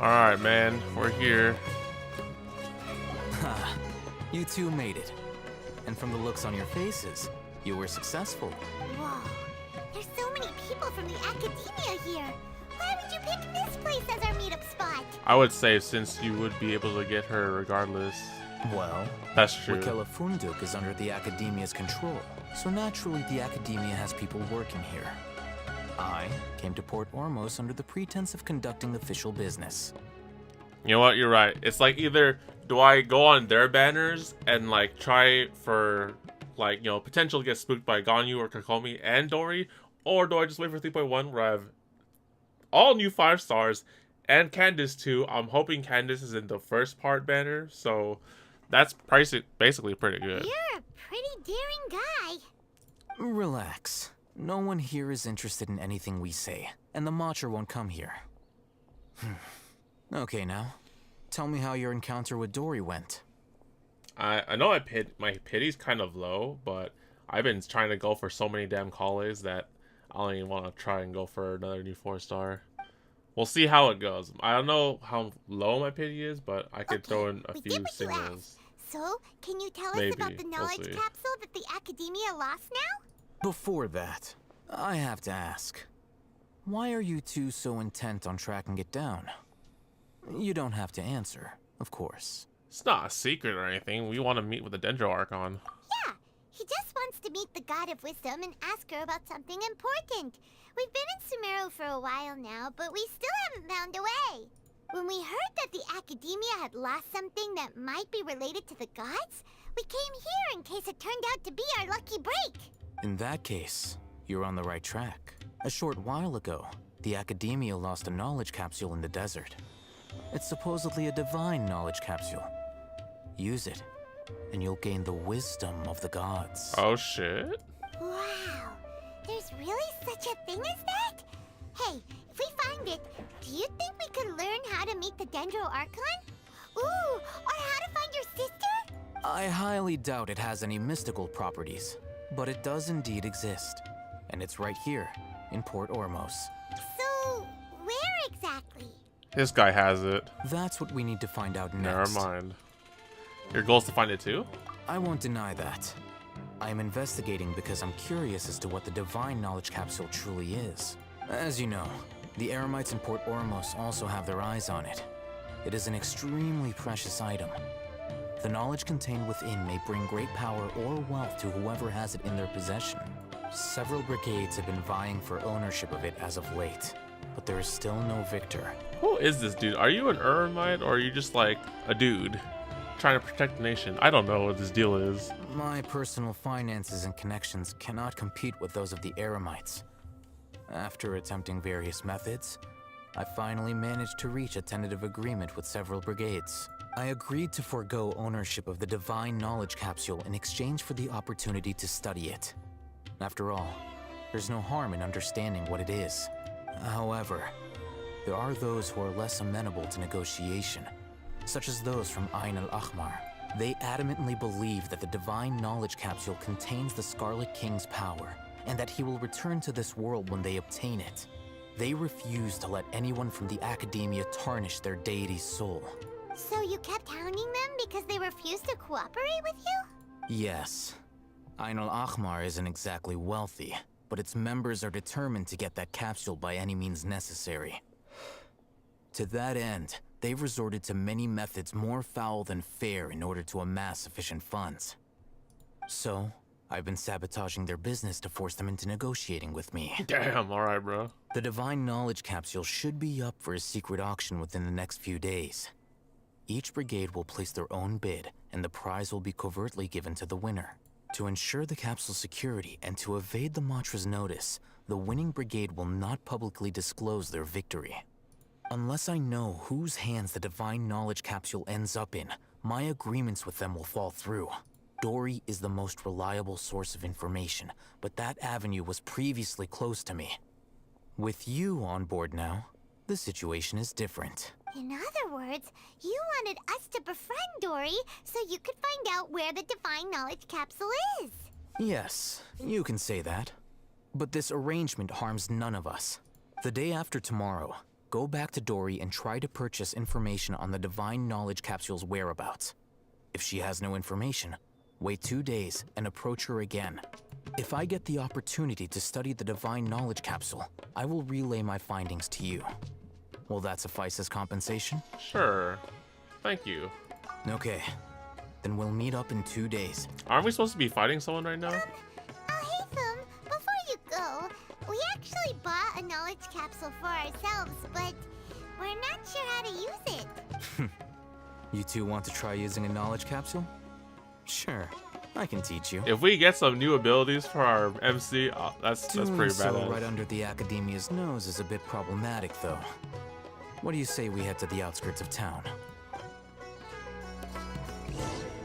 Alright, man, we're here. You two made it. And from the looks on your faces, you were successful. Whoa, there's so many people from the academia here. Why would you pick this place as our meetup spot? I would say since you would be able to get her regardless. Well, that's true. Wakala Funduk is under the academia's control, so naturally the academia has people working here. I came to Port Ormos under the pretense of conducting official business. You know what? You're right. It's like either do I go on their banners and like try for like, you know, potential to get spooked by Ganyu or Kokomi and Dory, or do I just wait for 3.1 where I have all new 5 stars and Candace too. I'm hoping Candace is in the first part banner, so that's basically pretty good. You're a pretty daring guy. Relax. No one here is interested in anything we say, and the Matcher won't come here. Okay, now, tell me how your encounter with Dory went. I know my pity's kind of low, but I've been trying to go for so many damn calls that I don't even want to try and go for another new 4-star. We'll see how it goes. I don't know how low my pity is, but I could throw in a few singles. So, can you tell us about the knowledge capsule that the academia lost now? Before that, I have to ask, why are you two so intent on tracking it down? You don't have to answer, of course. It's not a secret or anything. We want to meet with the Dendro Archon. Yeah, he just wants to meet the God of Wisdom and ask her about something important. We've been in Sumeru for a while now, but we still haven't found a way. When we heard that the academia had lost something that might be related to the gods, we came here in case it turned out to be our lucky break. In that case, you're on the right track. A short while ago, the academia lost a knowledge capsule in the desert. It's supposedly a divine knowledge capsule. Use it, and you'll gain the wisdom of the gods. Oh shit. Wow, there's really such a thing as that? Hey, if we find it, do you think we could learn how to meet the Dendro Archon? Ooh, or how to find your sister? I highly doubt it has any mystical properties, but it does indead exist. And it's right here, in Port Ormos. So, where exactly? This guy has it. That's what we need to find out Never next. mind. Your goal is to find it too? I won't deny that. I am investigating because I'm curious as to what the Divine Knowledge Capsule truly is. As you know, the Eremites in Port Ormos also have their eyes on it. It is an extremely precious item. The knowledge contained within may bring great power or wealth to whoever has it in their possession. Several brigades have been vying for ownership of it as of late, but there is still no victor. Who is this dude? Are you an Eremite or are you just like a dude trying to protect the nation? I don't know what this deal is. My personal finances and connections cannot compete with those of the Eremites. After attempting various methods, I finally managed to reach a tentative agreement with several brigades. I agreed to forego ownership of the Divine Knowledge Capsule in exchange for the opportunity to study it. After all, there's no harm in understanding what it is. However, there are those who are less amenable to negotiation, such as those from Ain al-Ahmar. They adamantly believe that the Divine Knowledge Capsule contains the Scarlet King's power, and that he will return to this world when they obtain it. They refuse to let anyone from the Academia tarnish their deity's soul. So you kept hounding them because they refused to cooperate with you? Yes. Ain al-Ahmar isn't exactly wealthy, but its members are determined to get that capsule by any means necessary. To that end, they've resorted to many methods more foul than fair in order to amass sufficient funds. So, I've been sabotaging their business to force them into negotiating with me. Damn, alright, bro. The Divine Knowledge Capsule should be up for a secret auction within the next few days. Each brigade will place their own bid, and the prize will be covertly given to the winner. To ensure the capsule's security and to evade the Matra's notice, the winning brigade will not publicly disclose their victory. Unless I know whose hands the Divine Knowledge Capsule ends up in, my agreements with them will fall through. Dory is the most reliable source of information, but that avenue was previously closed to me. With you on board now, the situation is different. In other words, you wanted us to befriend Dory so you could find out where the Divine Knowledge Capsule is. Yes, you can say that. But this arrangement harms none of us. The day after tomorrow, go back to Dory and try to purchase information on the Divine Knowledge Capsule's whereabouts. If she has no information, wait 2 days and approach her again. If I get the opportunity to study the Divine Knowledge Capsule, I will relay my findings to you. Will that suffice as compensation? Sure. Thank you. Okay. Then we'll meet up in 2 days. Aren't we supposed to be fighting someone right now? Hey, Thum, before you go, we actually bought a knowledge capsule for ourselves, but we're not sure how to use it. You two want to try using a knowledge capsule? Sure, I can teach you. If we get some new abilities for our MC, that's pretty badass. Right under the Academia's nose is a bit problematic, though. What do you say we head to the outskirts of town?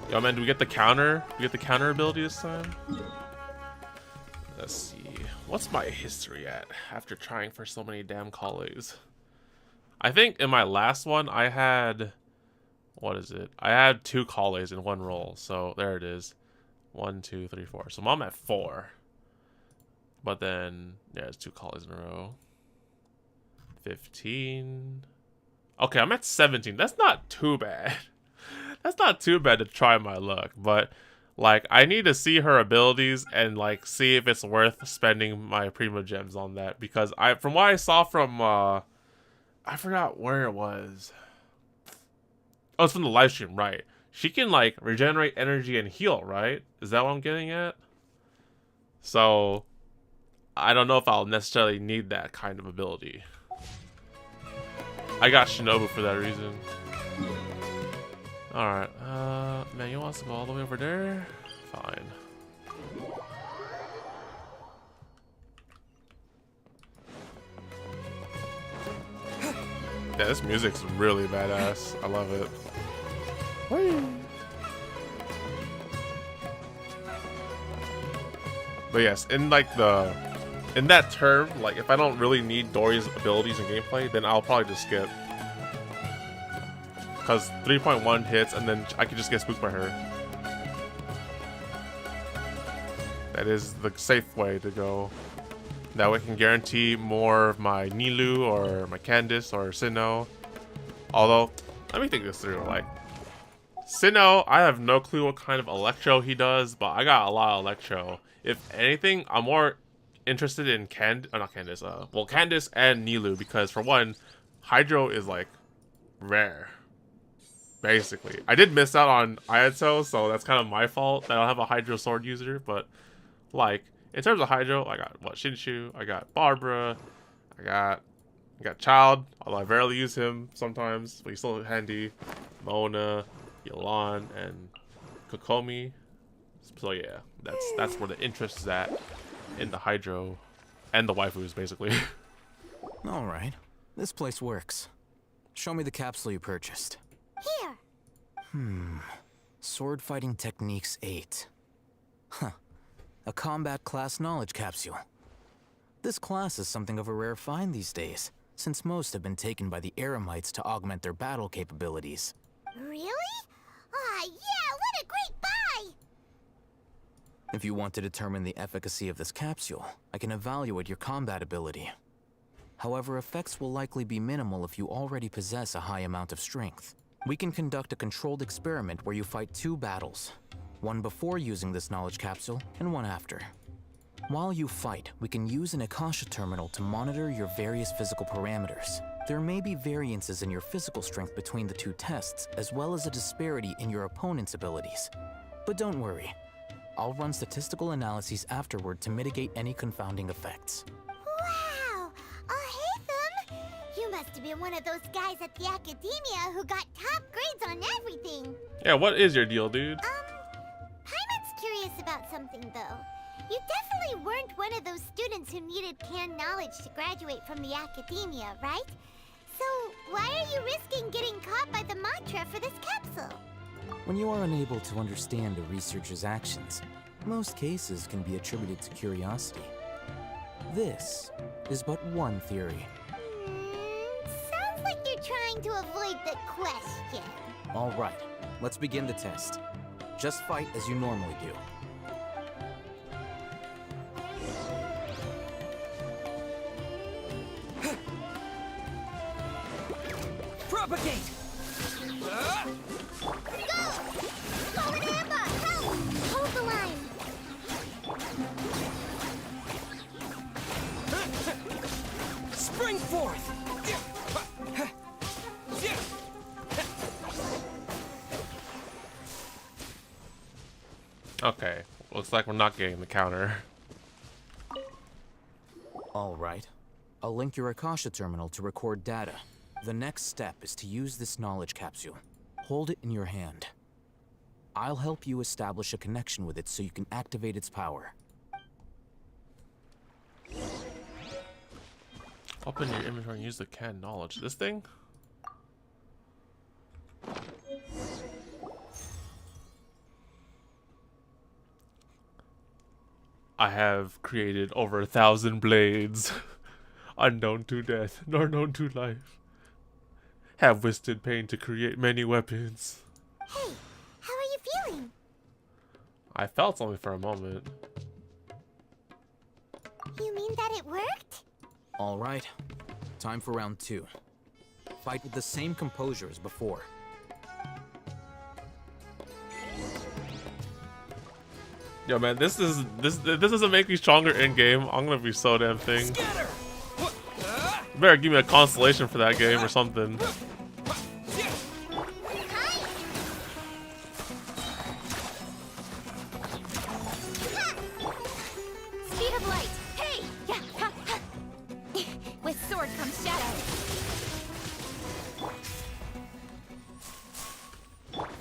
Yo, man, do we get the counter? We get the counter ability this time? Let's see. What's my history at after trying for so many damn colleagues? I think in my last one, I had... What is it? I had 2 colleagues in one roll. So there it is. 1, 2, 3, 4. So I'm at 4. But then, yeah, it's 2 colleagues in a row. 15. Okay, I'm at 17. That's not too bad. That's not too bad to try my luck. But, like, I need to see her abilities and, like, see if it's worth spending my Prima Gems on that. Because from what I saw from, I forgot where it was. Oh, it's from the live stream, right? She can, like, regenerate energy and heal, right? Is that what I'm getting at? So, I don't know if I'll necessarily need that kind of ability. I got Shinobu for that reason. Alright, man, you want us to go all the way over there? Fine. Yeah, this music's really badass. I love it. But yes, in that term, like if I don't really need Dory's abilities in gameplay, then I'll probably just skip. Because 3.1 hits and then I could just get spooked by her. That is the safe way to go. That way I can guarantee more of my Nilou or my Candice or Sinnoh. Although, let me think this through. Like, Sinnoh, I have no clue what kind of Electro he does, but I got a lot of Electro. If anything, I'm more interested in Candice and Nilou, because for one, Hydro is like rare. Basically. I did miss out on Ayato, so that's kind of my fault that I don't have a Hydro sword user, but like, in terms of Hydro, I got Shinshu, I got Barbara, I got Child, although I rarely use him sometimes, but he's still handy. Mona, Yolan, and Kokomi. So yeah, that's where the interest is at in the Hydro and the waifus, basically. Alright, this place works. Show me the capsule you purchased. Here. Sword Fighting Techniques 8. Huh. A combat class knowledge capsule. This class is something of a rare find these days, since most have been taken by the Eremites to augment their battle capabilities. Really? Ah, yeah, what a great buy! If you want to determine the efficacy of this capsule, I can evaluate your combat ability. However, effects will likely be minimal if you already possess a high amount of strength. We can conduct a controlled experiment where you fight 2 battles, one before using this knowledge capsule and one after. While you fight, we can use an Akasha terminal to monitor your various physical parameters. There may be variances in your physical strength between the 2 tests, as well as a disparity in your opponent's abilities. But don't worry, I'll run statistical analyses afterward to mitigate any confounding effects. Wow! Hey, you must have been one of those guys at the academia who got top grades on everything. Yeah, what is your deal, dude? Paimon's curious about something, though. You definitely weren't one of those students who needed canned knowledge to graduate from the academia, right? So, why are you risking getting caught by the mantra for this capsule? When you are unable to understand a researcher's actions, most cases can be attributed to curiosity. This is but one theory. Sounds like you're trying to avoid the question. All right, let's begin the test. Just fight as you normally do. Propagate! Go! Forward Amber! Help! Hold the line! Spring forth! Okay, looks like we're not getting the counter. All right. I'll link your Akasha terminal to record data. The next step is to use this knowledge capsule. Hold it in your hand. I'll help you establish a connection with it so you can activate its power. Open your inventory and use the canned knowledge. This thing? I have created over 1,000 blades, unknown to death, nor known to life. Have wasted pain to create many weapons. Hey, how are you feeling? I felt something for a moment. You mean that it worked? All right. Time for round 2. Fight with the same composure as before. Yo, man, this doesn't make me stronger in game. I'm gonna be so damn thing. You better give me a constellation for that game or something. Speed of light! Hey! With sword comes shadow.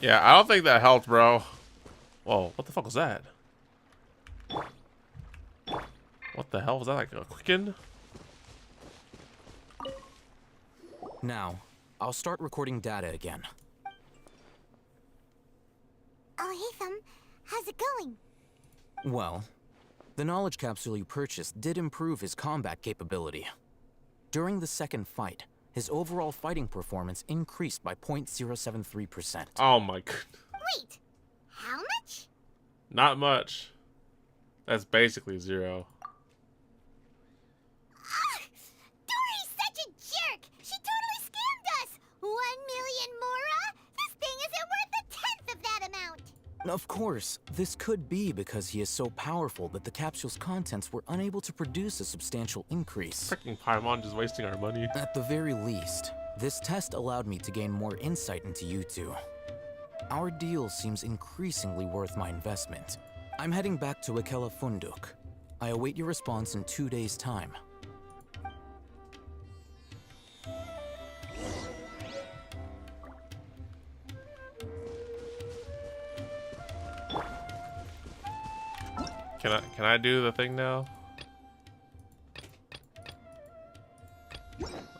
Yeah, I don't think that helped, bro. Whoa, what the fuck was that? What the hell was that, like a quicken? Now, I'll start recording data again. Oh, hey, how's it going? Well, the knowledge capsule you purchased did improve his combat capability. During the second fight, his overall fighting performance increased by 0.073%. Oh my god. Wait, how much? Not much. That's basically 0. Dory's such a jerk! She totally scammed us! 1 million mora? This thing isn't worth a tenth of that amount! Of course, this could be because he is so powerful that the capsule's contents were unable to produce a substantial increase. Freaking Paimon just wasting our money. At the very least, this test allowed me to gain more insight into you two. Our deal seems increasingly worth my investment. I'm heading back to Ikela Funduk. I await your response in 2 days' time. Can I do the thing now?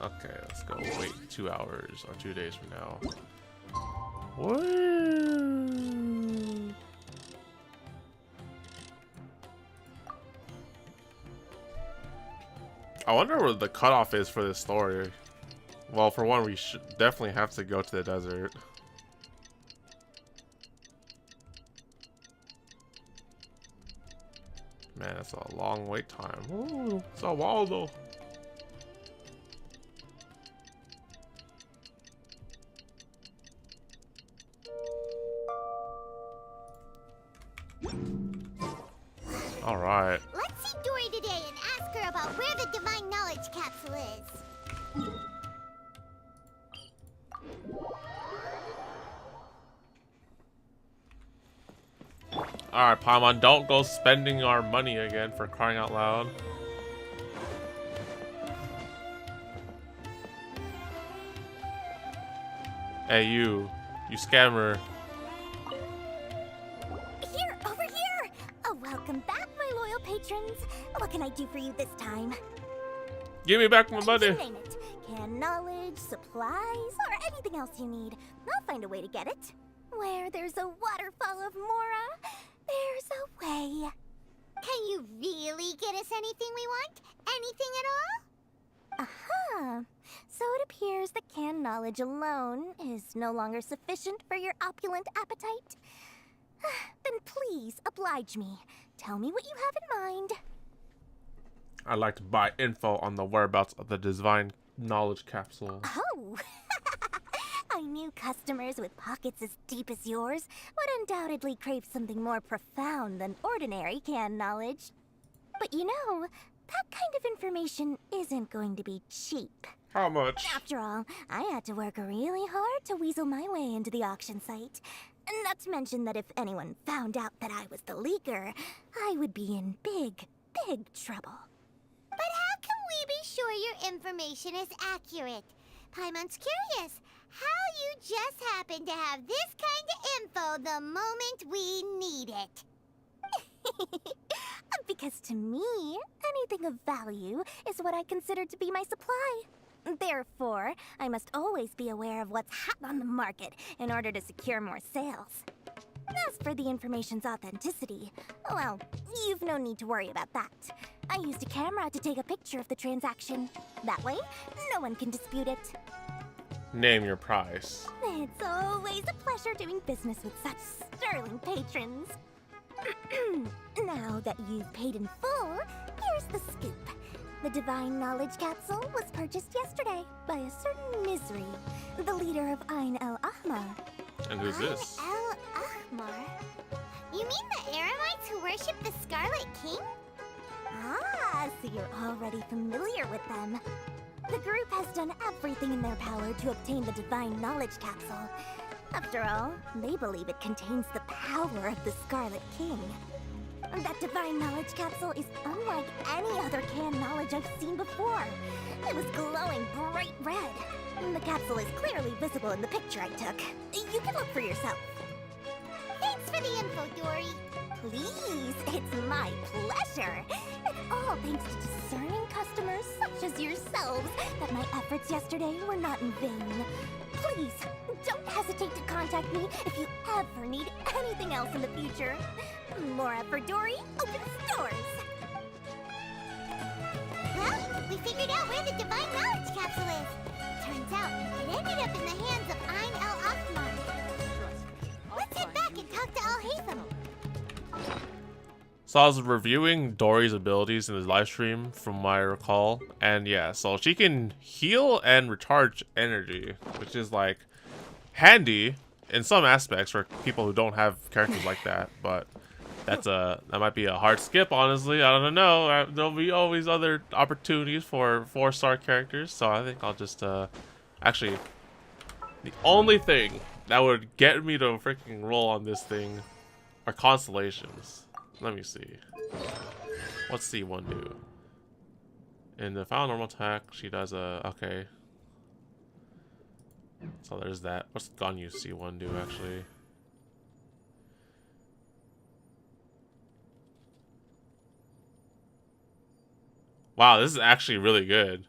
Okay, let's go wait 2 hours or 2 days from now. Woo! I wonder what the cutoff is for this story. Well, for one, we should definitely have to go to the desert. Man, that's a long wait time. Ooh, it's a while though. All right. Let's see Dory today and ask her about where the Divine Knowledge Capsule is. Alright, Paimon, don't go spending our money again, for crying out loud. Hey, you scammer. Here, over here! Oh, welcome back, my loyal patrons. What can I do for you this time? Give me back my money. You name it. Canned knowledge, supplies, or anything else you need. I'll find a way to get it. Where there's a waterfall of mora, there's a way. Can you really get us anything we want? Anything at all? Aha! So it appears that canned knowledge alone is no longer sufficient for your opulent appetite. Then please oblige me. Tell me what you have in mind. I'd like to buy info on the whereabouts of the Divine Knowledge Capsule. Oh! I knew customers with pockets as deep as yours would undoubtedly crave something more profound than ordinary canned knowledge. But you know, that kind of information isn't going to be cheap. How much? After all, I had to work really hard to weasel my way into the auction site. Not to mention that if anyone found out that I was the leaker, I would be in big, big trouble. But how can we be sure your information is accurate? Paimon's curious how you just happen to have this kind of info the moment we need it. Because to me, anything of value is what I consider to be my supply. Therefore, I must always be aware of what's hot on the market in order to secure more sales. As for the information's authenticity, well, you've no need to worry about that. I used a camera to take a picture of the transaction. That way, no one can dispute it. Name your price. It's always a pleasure doing business with such sterling patrons. Now that you've paid in full, here's the scoop. The Divine Knowledge Capsule was purchased yesterday by a certain Misery, the leader of Ain el-Ahmar. And who's this? El-Ahmar? You mean the Eremites who worship the Scarlet King? Ah, so you're already familiar with them. The group has done everything in their power to obtain the Divine Knowledge Capsule. After all, they believe it contains the power of the Scarlet King. That Divine Knowledge Capsule is unlike any other canned knowledge I've seen before. It was glowing bright red. The capsule is clearly visible in the picture I took. You can look for yourself. Thanks for the info, Dory. Please, it's my pleasure. It's all thanks to discerning customers such as yourselves that my efforts yesterday were not in vain. Please, don't hesitate to contact me if you ever need anything else in the future. Mora for Dory opens doors. Well, we figured out where the Divine Knowledge Capsule is. Turns out, it ended up in the hands of Ain el-Ahmar. Let's head back and talk to Al-Haytham. So I was reviewing Dory's abilities in his live stream from what I recall, and yeah, so she can heal and recharge energy, which is like handy in some aspects for people who don't have characters like that, but that might be a hard skip, honestly. I don't know. There'll be always other opportunities for 4-star characters, so I think I'll just actually, the only thing that would get me to freaking roll on this thing are constellations. Let me see. What's C1 do? In the final normal attack, she does a... Okay. So there's that. What's Ganyu C1 do, actually? Wow, this is actually really good.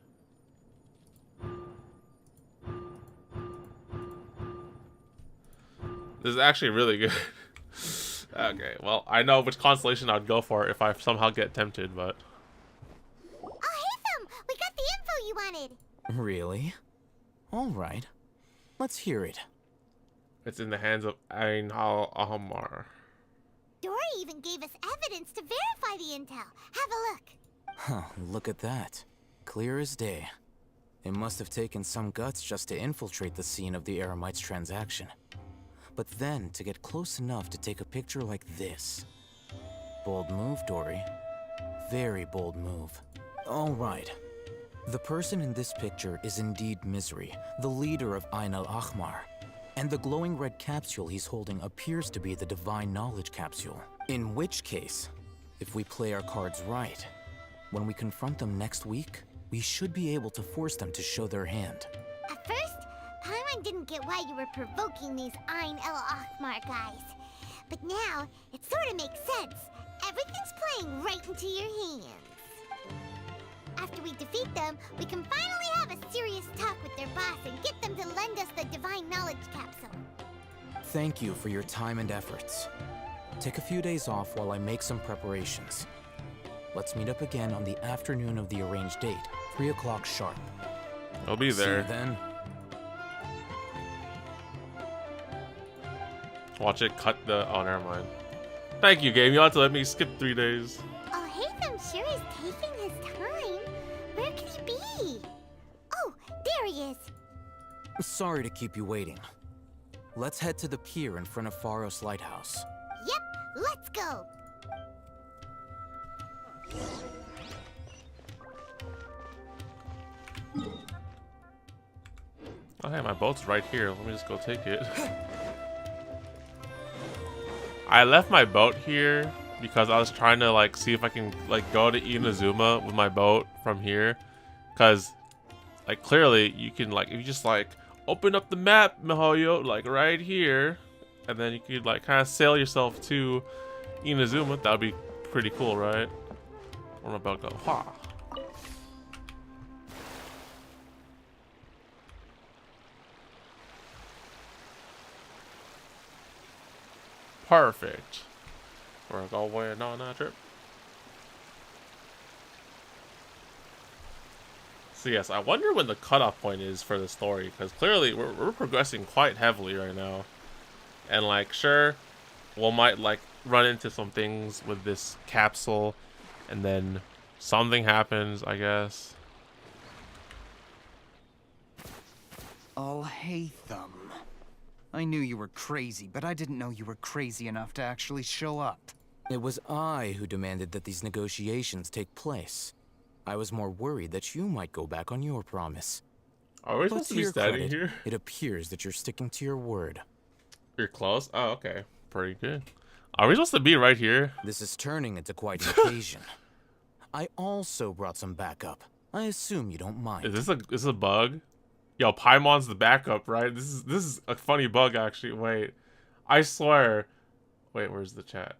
This is actually really good. Okay, well, I know which constellation I'd go for if I somehow get tempted, but... Oh, hey, Thumb! We got the info you wanted! Really? Alright. Let's hear it. It's in the hands of Ahmar. Dory even gave us evidence to verify the intel. Have a look. Huh, look at that. Clear as day. It must have taken some guts just to infiltrate the scene of the Eremites transaction. But then, to get close enough to take a picture like this. Bold move, Dory. Very bold move. Alright. The person in this picture is indeed Misery, the leader of Ain al-Ahmar. And the glowing red capsule he's holding appears to be the Divine Knowledge Capsule. In which case, if we play our cards right, when we confront them next week, we should be able to force them to show their hand. At first, Paimon didn't get why you were provoking these Ain al-Ahmar guys. But now, it sort of makes sense. Everything's playing right into your hands. After we defeat them, we can finally have a serious talk with their boss and get them to lend us the Divine Knowledge Capsule. Thank you for your time and efforts. Take a few days off while I make some preparations. Let's meet up again on the afternoon of the arranged date, 3 o'clock sharp. I'll be there. See you then. Watch it cut the... Oh, never mind. Thank you, game. You'll have to let me skip 3 days. Oh, Haytham sure is taking his time. Where could he be? Oh, there he is. Sorry to keep you waiting. Let's head to the pier in front of Pharos Lighthouse. Yep, let's go. Oh, hey, my boat's right here. Let me just go take it. I left my boat here because I was trying to like see if I can like go to Inazuma with my boat from here, because like clearly you can like, if you just like open up the map, Mihoyo, like right here, and then you could like kind of sail yourself to Inazuma. That would be pretty cool, right? Where my boat go? Ha. Perfect. We're going on a trip. So yes, I wonder when the cutoff point is for the story, because clearly we're progressing quite heavily right now. And like, sure, we might like run into some things with this capsule, and then something happens, I guess. Oh, hey, Thumb. I knew you were crazy, but I didn't know you were crazy enough to actually show up. It was I who demanded that these negotiations take place. I was more worried that you might go back on your promise. Are we supposed to be standing here? It appears that you're sticking to your word. You're close? Oh, okay. Pretty good. Are we supposed to be right here? This is turning into quite an occasion. I also brought some backup. I assume you don't mind. Is this a bug? Yo, Paimon's the backup, right? This is a funny bug, actually. Wait, I swear. Wait, where's the chat?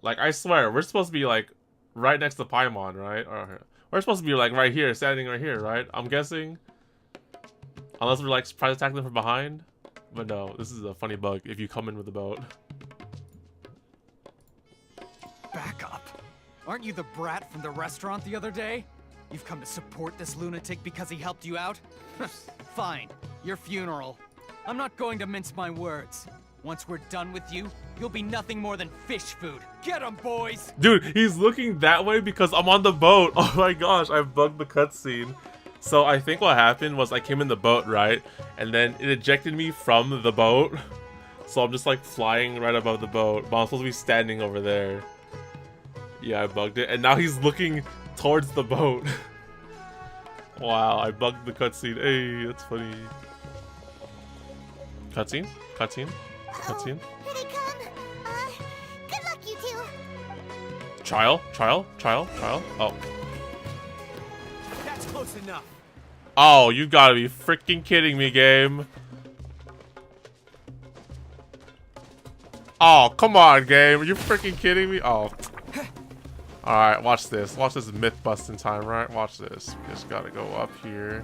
Like, I swear, we're supposed to be like right next to Paimon, right? Or we're supposed to be like right here, standing right here, right? I'm guessing. Unless we're like surprise attacking them from behind. But no, this is a funny bug if you come in with a boat. Backup? Aren't you the brat from the restaurant the other day? You've come to support this lunatic because he helped you out? Fine, your funeral. I'm not going to mince my words. Once we're done with you, you'll be nothing more than fish food. Get 'em, boys! Dude, he's looking that way because I'm on the boat. Oh my gosh, I bugged the cutscene. So I think what happened was I came in the boat, right? And then it ejected me from the boat. So I'm just like flying right above the boat, but I'm supposed to be standing over there. Yeah, I bugged it. And now he's looking towards the boat. Wow, I bugged the cutscene. Hey, that's funny. Cutscene? Cutscene? Cutscene? Here they come. Good luck, you two. Trial? Trial? Trial? Trial? Oh. That's close enough. Oh, you gotta be freaking kidding me, game. Oh, come on, game. Are you freaking kidding me? Oh. Alright, watch this. Watch this myth busting time, right? Watch this. We just gotta go up here.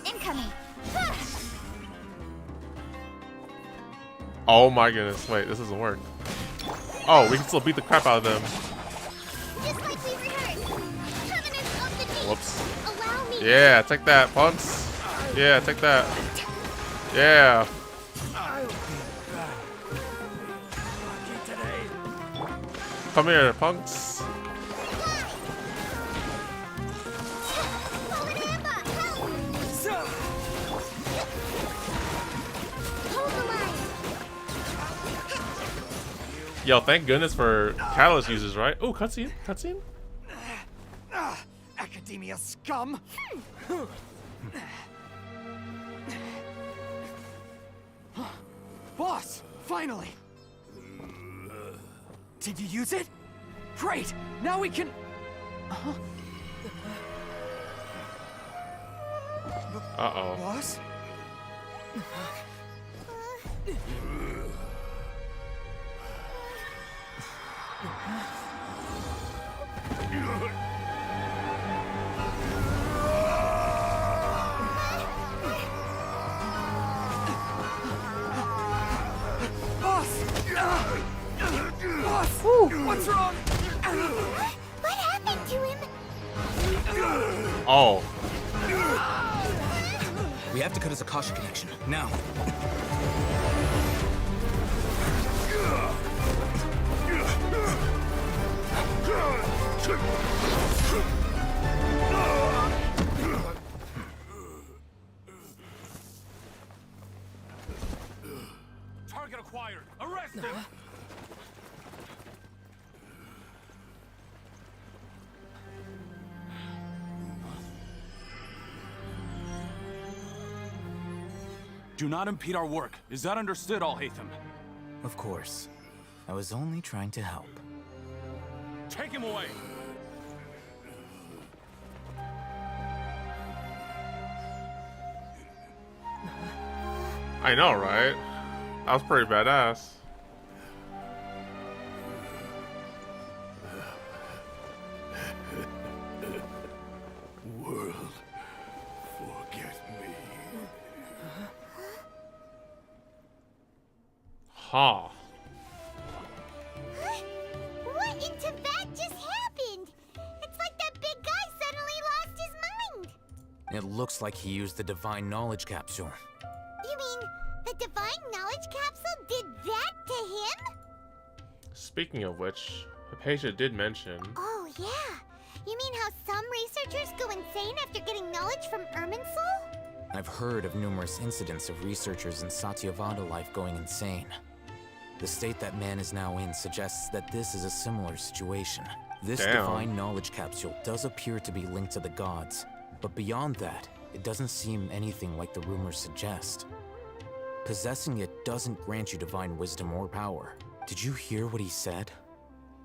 Incoming. Oh my goodness. Wait, this doesn't work. Oh, we can still beat the crap out of them. Just like we rehearsed. Covenant of the Deep. Whoops. Allow me. Yeah, take that, punks. Yeah, take that. Yeah. Come here, punks. Yo, thank goodness for catalyst users, right? Oh, cutscene, cutscene. Academia scum! Boss, finally! Did you use it? Great! Now we can... Uh-oh. Boss? Boss! What's wrong? What happened to him? Oh. We have to cut his Akasha connection, now. Target acquired. Arrest him. Do not impede our work. Is that understood, Al-Haytham? Of course. I was only trying to help. Take him away. I know, right? That was pretty badass. World, forget me. Huh. What in Tibet just happened? It's like that big guy suddenly lost his mind. It looks like he used the Divine Knowledge Capsule. You mean the Divine Knowledge Capsule did that to him? Speaking of which, Hypatia did mention... Oh, yeah. You mean how some researchers go insane after getting knowledge from Irminsul? I've heard of numerous incidents of researchers in Satyavada life going insane. The state that man is now in suggests that this is a similar situation. This Divine Knowledge Capsule does appear to be linked to the gods, but beyond that, it doesn't seem anything like the rumors suggest. Possessing it doesn't grant you divine wisdom or power. Did you hear what he said?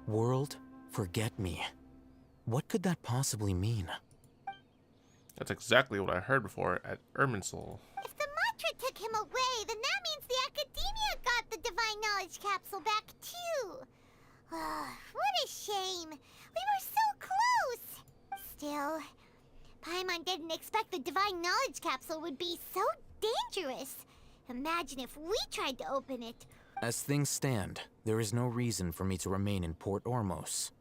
World, forget me. What could that possibly mean? That's exactly what I heard before at Irminsul. If the mantra took him away, then that means the Academia got the Divine Knowledge Capsule back too. What a shame. We were so close. Still, Paimon didn't expect the Divine Knowledge Capsule would be so dangerous. Imagine if we tried to open it. As things stand, there is no reason for me to remain in Port Ormos.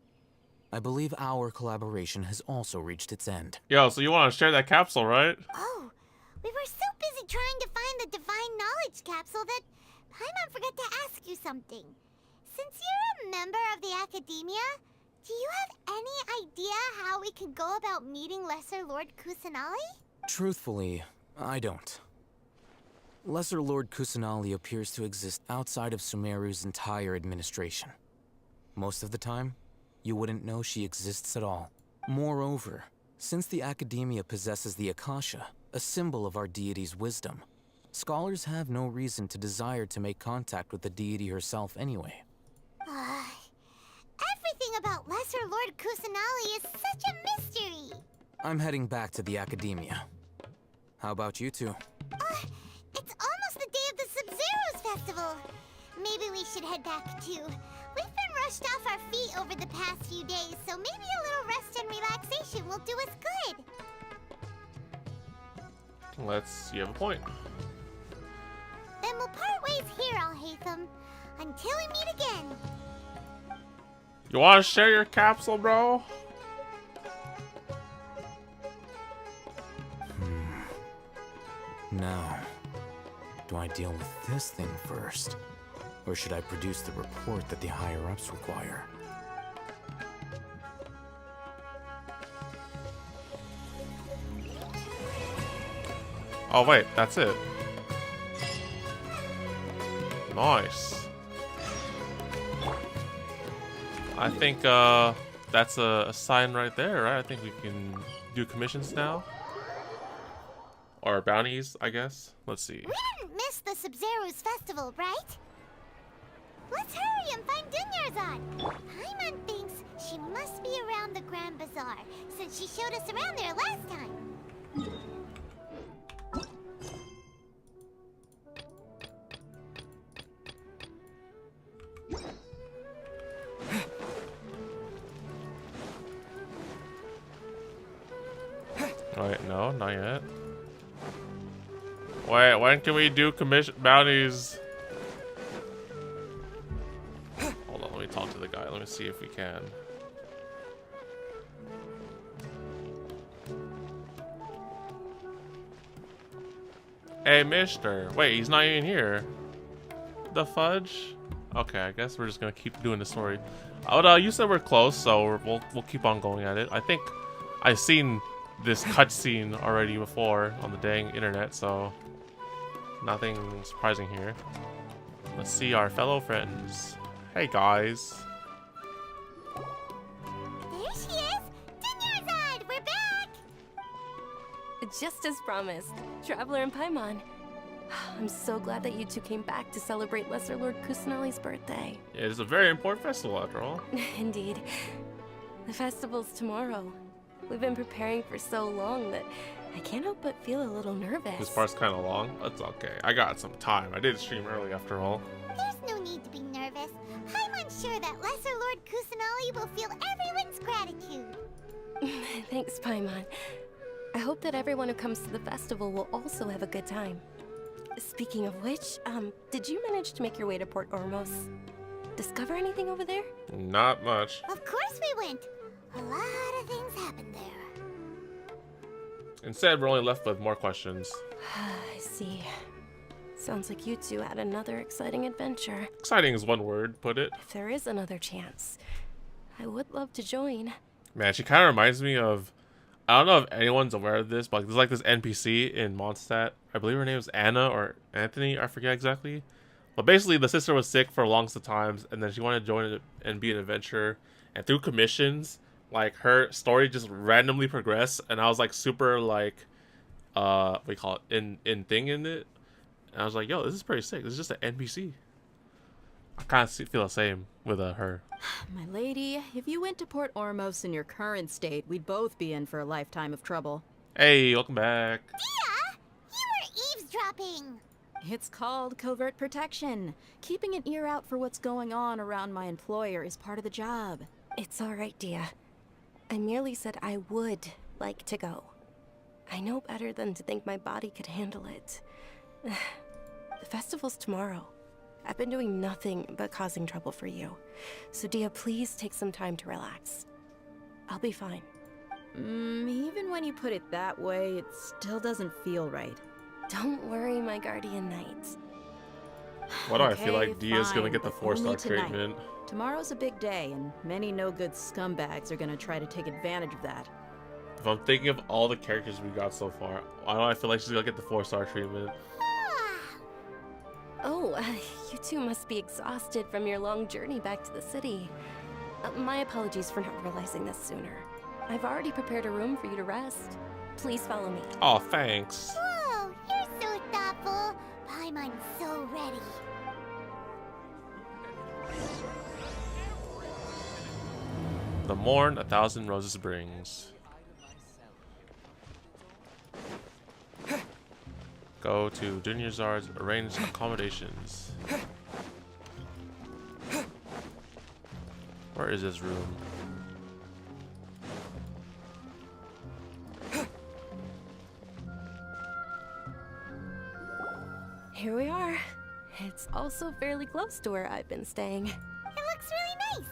I believe our collaboration has also reached its end. Yo, so you want to share that capsule, right? Oh, we were so busy trying to find the Divine Knowledge knowledge capsule that Paimon forgot to ask you something. Since you're a member of the Academia, do you have any idea how we can go about meeting Lesser Lord Kusanali? Truthfully, I don't. Lesser Lord Kusanali appears to exist outside of Sumeru's entire administration. Most of the time, you wouldn't know she exists at all. Moreover, since the Academia possesses the Akasha, a symbol of our deity's wisdom, scholars have no reason to desire to make contact with the deity herself anyway. Everything about Lesser Lord Kusanali is such a mystery! I'm heading back to the Academia. How about you two? It's almost the day of the Sub-Zero's festival. Maybe we should head back too. We've been rushed off our feet over the past few days, so maybe a little rest and relaxation will do us good. You have a point. Then we'll part ways here, Alhaitham, until we meet again. You want to share your capsule, bro? Now, do I deal with this thing first? Or should I produce the report that the higher-ups require? Oh wait, that's it. Nice. I think that's a sign right there, right? I think we can do commissions now. Or bounties, I guess. Let's see. We didn't miss the Sub-Zero's festival, right? Let's hurry and find Dunyarzad. Paimon thinks she must be around the Grand Bazaar, since she showed us around there last time. Wait, no, not yet. Wait, when can we do commission bounties? Hold on, let me talk to the guy. Let me see if we can. Hey, mister. Wait, he's not even here. The fudge? Okay, I guess we're just gonna keep doing the story. Oh, you said we're close, so we'll keep on going at it. I think I've seen this cutscene already before on the dang internet, so nothing surprising here. Let's see our fellow friends. Hey guys. There she is! Dunyarzad! We're back! Just as promised, Traveler and Paimon. I'm so glad that you two came back to celebrate Lesser Lord Kusanali's birthday. Yeah, it's a very important festival after all. Indeed. The festival's tomorrow. We've been preparing for so long that I can't help but feel a little nervous. This part's kind of long. That's okay. I got some time. I did stream early after all. There's no need to be nervous. Paimon's sure that Lesser Lord Kusanali will feel everyone's gratitude. Thanks, Paimon. I hope that everyone who comes to the festival will also have a good time. Speaking of which, did you manage to make your way to Port Ormos? Discover anything over there? Not much. Of course we went. A lot of things happened there. Instead, we're only left with more questions. I see. Sounds like you two had another exciting adventure. Exciting is one word, put it. If there is another chance, I would love to join. Man, she kind of reminds me of... I don't know if anyone's aware of this, but there's like this NPC in Mondstadt. I believe her name is Anna or Anthony. I forget exactly. But basically, the sister was sick for longest of times, and then she wanted to join it and be an adventurer. And through commissions, like, her story just randomly progressed, and I was like super like what do you call it, in it, and I was like, yo, this is pretty sick. This is just an NPC. I kind of feel the same with her. My lady, if you went to Port Ormos in your current state, we'd both be in for a lifetime of trouble. Hey, welcome back. Dia, you were eavesdropping. It's called covert protection. Keeping an ear out for what's going on around my employer is part of the job. It's all right, Dia. I merely said I would like to go. I know better than to think my body could handle it. The festival's tomorrow. I've been doing nothing but causing trouble for you. So Dia, please take some time to relax. I'll be fine. Even when you put it that way, it still doesn't feel right. Don't worry, my guardian knight. Why do I feel Okay, like Dia's gonna fine, get the but 4-star only tonight. treatment? Tomorrow's a big day, and many no-good scumbags are gonna try to take advantage of that. If I'm thinking of all the characters we got so far, why do I feel like she's gonna get the 4-star treatment? Oh, you two must be exhausted from your long journey back to the city. My apologies for not realizing this sooner. I've already prepared a room for you to rest. Please follow me. Oh, thanks. Whoa, you're so thoughtful. Paimon's so ready. The morn 1,000 roses brings. Go to Dunyarzad's arrange accommodations. Where is this room? Here we are. It's also fairly close to where I've been staying. It looks really nice.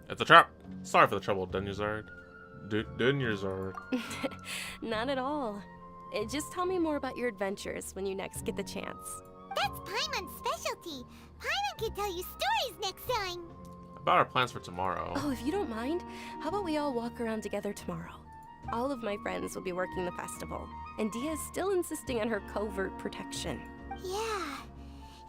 It's a trap. Sorry for the trouble, Dunyarzad. Dunyarzad. Not at all. Just tell me more about your adventures when you next get the chance. That's Paimon's specialty. Paimon can tell you stories next time. About our plans for tomorrow. Oh, if you don't mind, how about we all walk around together tomorrow? All of my friends will be working the festival, and Dia is still insisting on her covert protection. Yeah.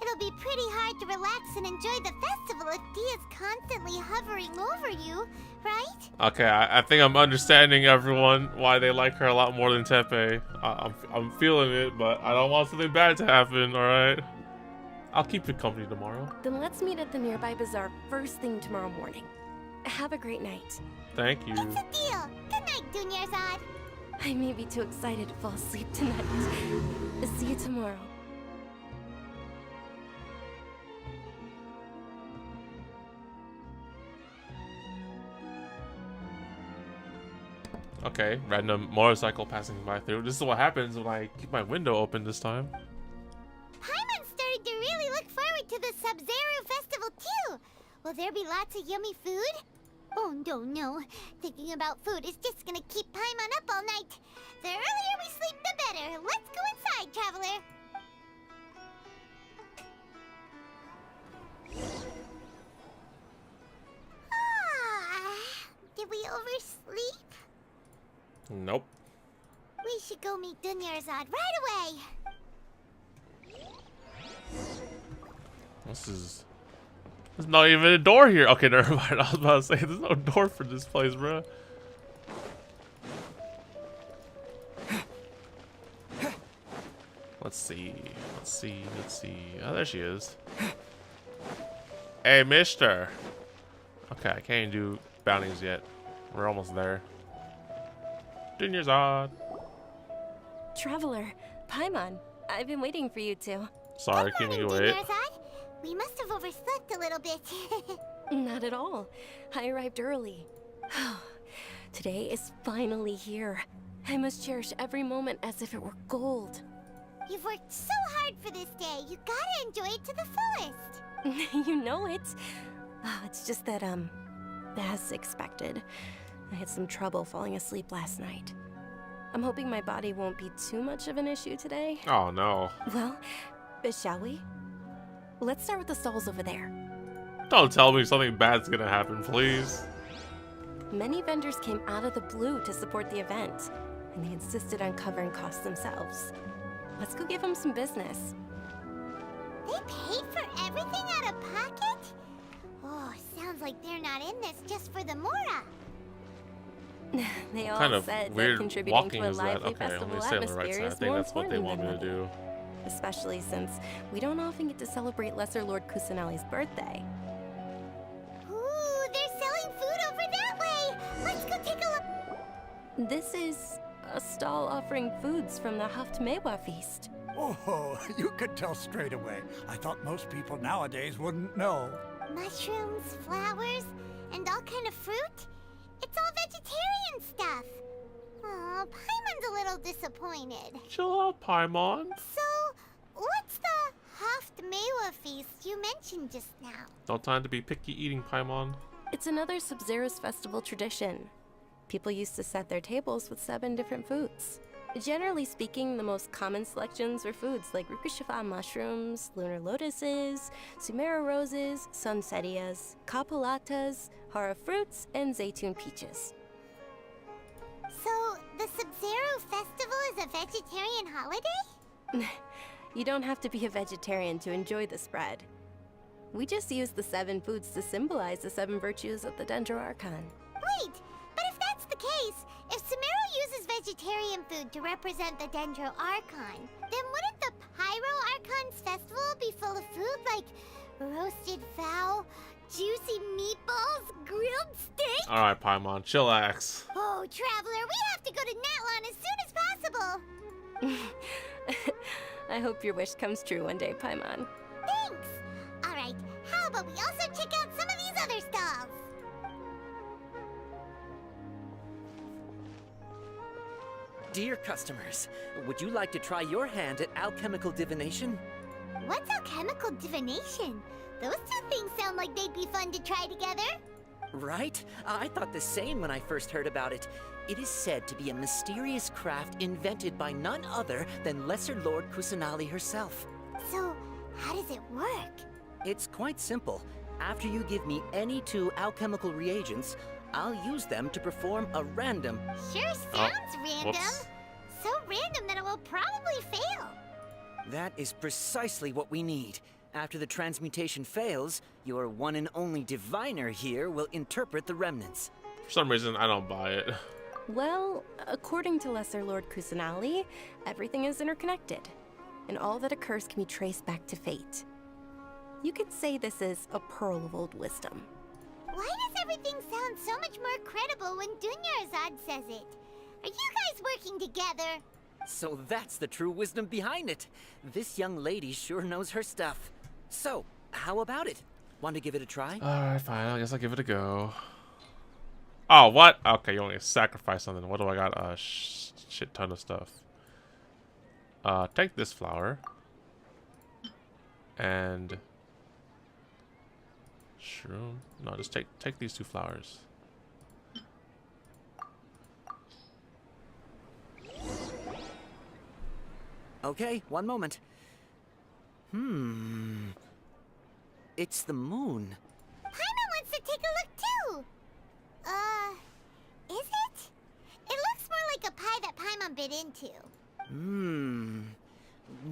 It'll be pretty hard to relax and enjoy the festival if Dia's constantly hovering over you, right? Okay, I think I'm understanding everyone why they like her a lot more than Tepe. I'm feeling it, but I don't want something bad to happen, alright? I'll keep you company tomorrow. Then let's meet at the nearby bazaar first thing tomorrow morning. Have a great night. Thank you. It's a deal. Good night, Dunyarzad. I may be too excited to fall asleep tonight. See you tomorrow. Okay, random motorcycle passing by through. This is what happens when I keep my window open this time. Paimon started to really look forward to the Sub-Zero festival too. Will there be lots of yummy food? Oh no. Thinking about food is just gonna keep Paimon up all night. The earlier we sleep, the better. Let's go inside, traveler. Did we oversleep? Nope. We should go meet Dunyarzad right away. There's not even a door here. Okay, never mind. I was about to say there's no door for this place, bro. Let's see. Oh, there she is. Hey, mister. Okay, I can't do bounties yet. We're almost there. Dunyarzad. Traveler, Paimon, I've been waiting for you two. Sorry, keeping you wait. Dunyarzad. We must have overslept a little bit. Not at all. I arrived early. Today is finally here. I must cherish every moment as if it were gold. You've worked so hard for this day. You gotta enjoy it to the fullest. You know it. It's just that, as expected, I had some trouble falling asleep last night. I'm hoping my body won't be too much of an issue today. Oh, no. Well, shall we? Let's start with the stalls over there. Don't tell me something bad's gonna happen, please. Many vendors came out of the blue to support the event, and they insisted on covering costs themselves. Let's go give them some business. They paid for everything out of pocket? Oh, sounds like they're not in this just for the Mora. They all Kind of said that weird contributing walking to a is that? lively Okay, let festival me stay on the right atmosphere side. I is think more that's what they important want me than to money. do. Especially since we don't often get to celebrate Lesser Lord Kusanali's birthday. Ooh, they're selling food over that way. Let's go take a look. This is a stall offering foods from the Haftmewa feast. Oh, you could tell straight away. I thought most people nowadays wouldn't know. Mushrooms, flowers, and all kind of fruit? It's all vegetarian stuff. Aw, Paimon's a little disappointed. Chill out, Paimon. So, what's the Haftmewa feast you mentioned just now? No time to be picky eating, Paimon. It's another Sub-Zero's festival tradition. People used to set their tables with 7 different foods. Generally speaking, the most common selections are foods like Rikushifan mushrooms, lunar lotuses, Sumeru roses, sunsetias, capulatas, hara fruits, and zaytun peaches. So, the Sub-Zero Festival is a vegetarian holiday? You don't have to be a vegetarian to enjoy the spread. We just use the 7 foods to symbolize the 7 virtues of the Dendro Archon. Wait, but if that's the case, if Sumeru uses vegetarian food to represent the Dendro Archon, then wouldn't the Pyro Archon's festival be full of food like roasted fowl, juicy meatballs, grilled steak? Alright, Paimon, chillax. Oh, Traveler, we have to go to Natlan as soon as possible. I hope your wish comes true one day, Paimon. Thanks. Alright, how about we also check out some of these other stalls? Dear customers, would you like to try your hand at alchemical divination? What's alchemical divination? Those two things sound like they'd be fun to try together. Right? I thought the same when I first heard about it. It is said to be a mysterious craft invented by none other than Lesser Lord Kusanali herself. So, how does it work? It's quite simple. After you give me any 2 alchemical reagents, I'll use them to perform a random... Sure sounds random. Whoops. So random that it will probably fail. That is precisely what we need. After the transmutation fails, your one and only diviner here will interpret the remnants. For some reason, I don't buy it. Well, according to Lesser Lord Kusanali, everything is interconnected, and all that occurs can be traced back to fate. You could say this is a pearl of old wisdom. Why does everything sound so much more credible when Dunyarzad says it? Are you guys working together? So that's the true wisdom behind it. This young lady sure knows her stuff. So, how about it? Want to give it a try? Alright, fine. I guess I'll give it a go. Oh, what? Okay, you want me to sacrifice something. What do I got? A shit ton of stuff. Take this flower. And... shroom? No, just take these 2 flowers. Okay, one moment. It's the moon. Paimon wants to take a look too. Is it? It looks more like a pie that Paimon bit into.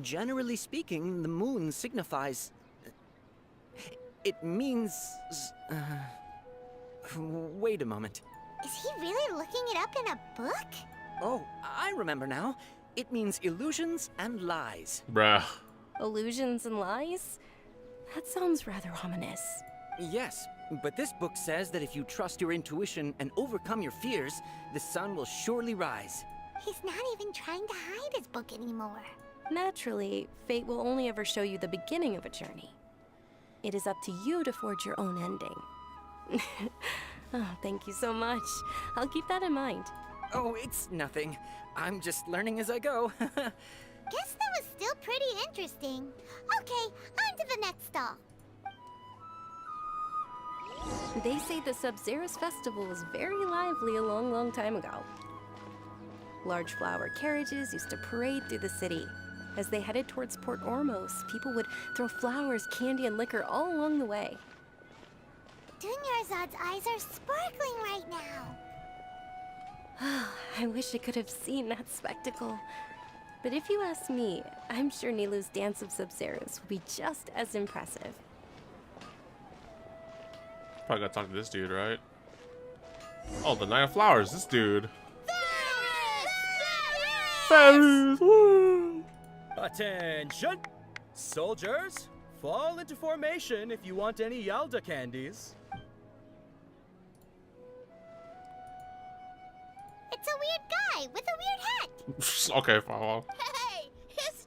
Generally speaking, the moon signifies... It means... Wait a moment. Is he really looking it up in a book? Oh, I remember now. It means illusions and lies. Bruh. Illusions and lies? That sounds rather ominous. Yes, but this book says that if you trust your intuition and overcome your fears, the sun will surely rise. He's not even trying to hide his book anymore. Naturally, fate will only ever show you the beginning of a journey. It is up to you to forge your own ending. Oh, thank you so much. I'll keep that in mind. Oh, it's nothing. I'm just learning as I go. Guess that was still pretty interesting. Okay, on to the next stall. They say the Sub-Zero's festival was very lively a long, long time ago. Large flower carriages used to parade through the city. As they headed towards Port Ormos, people would throw flowers, candy, and liquor all along the way. Dunyarzad's eyes are sparkling right now. I wish I could have seen that spectacle. But if you ask me, I'm sure Nilou's dance of Sub-Zeros will be just as impressive. Probably gotta talk to this dude, right? Oh, the Knight of Flowers, this dude. Ferris! Woo! Attention! Soldiers, fall into formation if you want any Yalda candies. It's a weird guy with a weird hat. Okay, follow. Hey, it's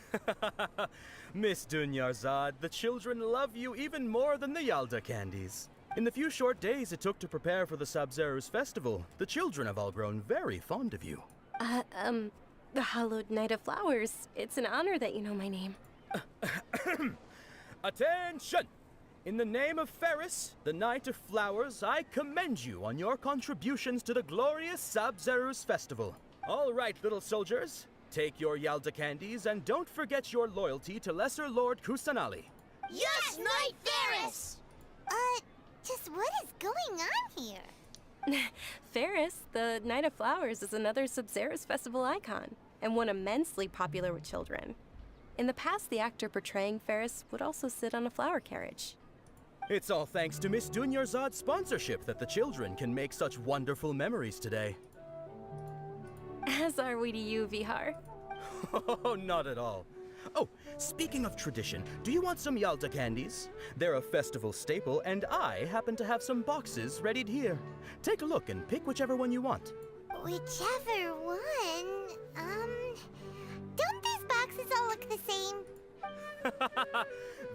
Dunyarzad! Miss Dunyarzad, the children love you even more than the Yalda candies. In the few short days it took to prepare for the Sub-Zero's festival, the children have all grown very fond of you. The Hallowed Knight of Flowers. It's an honor that you know my name. Attention! In the name of Ferris, the Knight of Flowers, I commend you on your contributions to the glorious Sub-Zero's festival. All right, little soldiers. Take your Yalda candies and don't forget your loyalty to Lesser Lord Kusanali. Yes, Knight Ferris! Just what is going on here? Ferris, the Knight of Flowers, is another Sabzeruz festival icon, and one immensely popular with children. In the past, the actor portraying Ferris would also sit on a flower carriage. It's all thanks to Miss Dunyarzad's sponsorship that the children can make such wonderful memories today. As are we to you, Vihar. Oh, not at all. Oh, speaking of tradition, do you want some Yalda candies? They're a festival staple, and I happen to have some boxes readied here. Take a look and pick whichever one you want. Whichever one? Don't these boxes all look the same?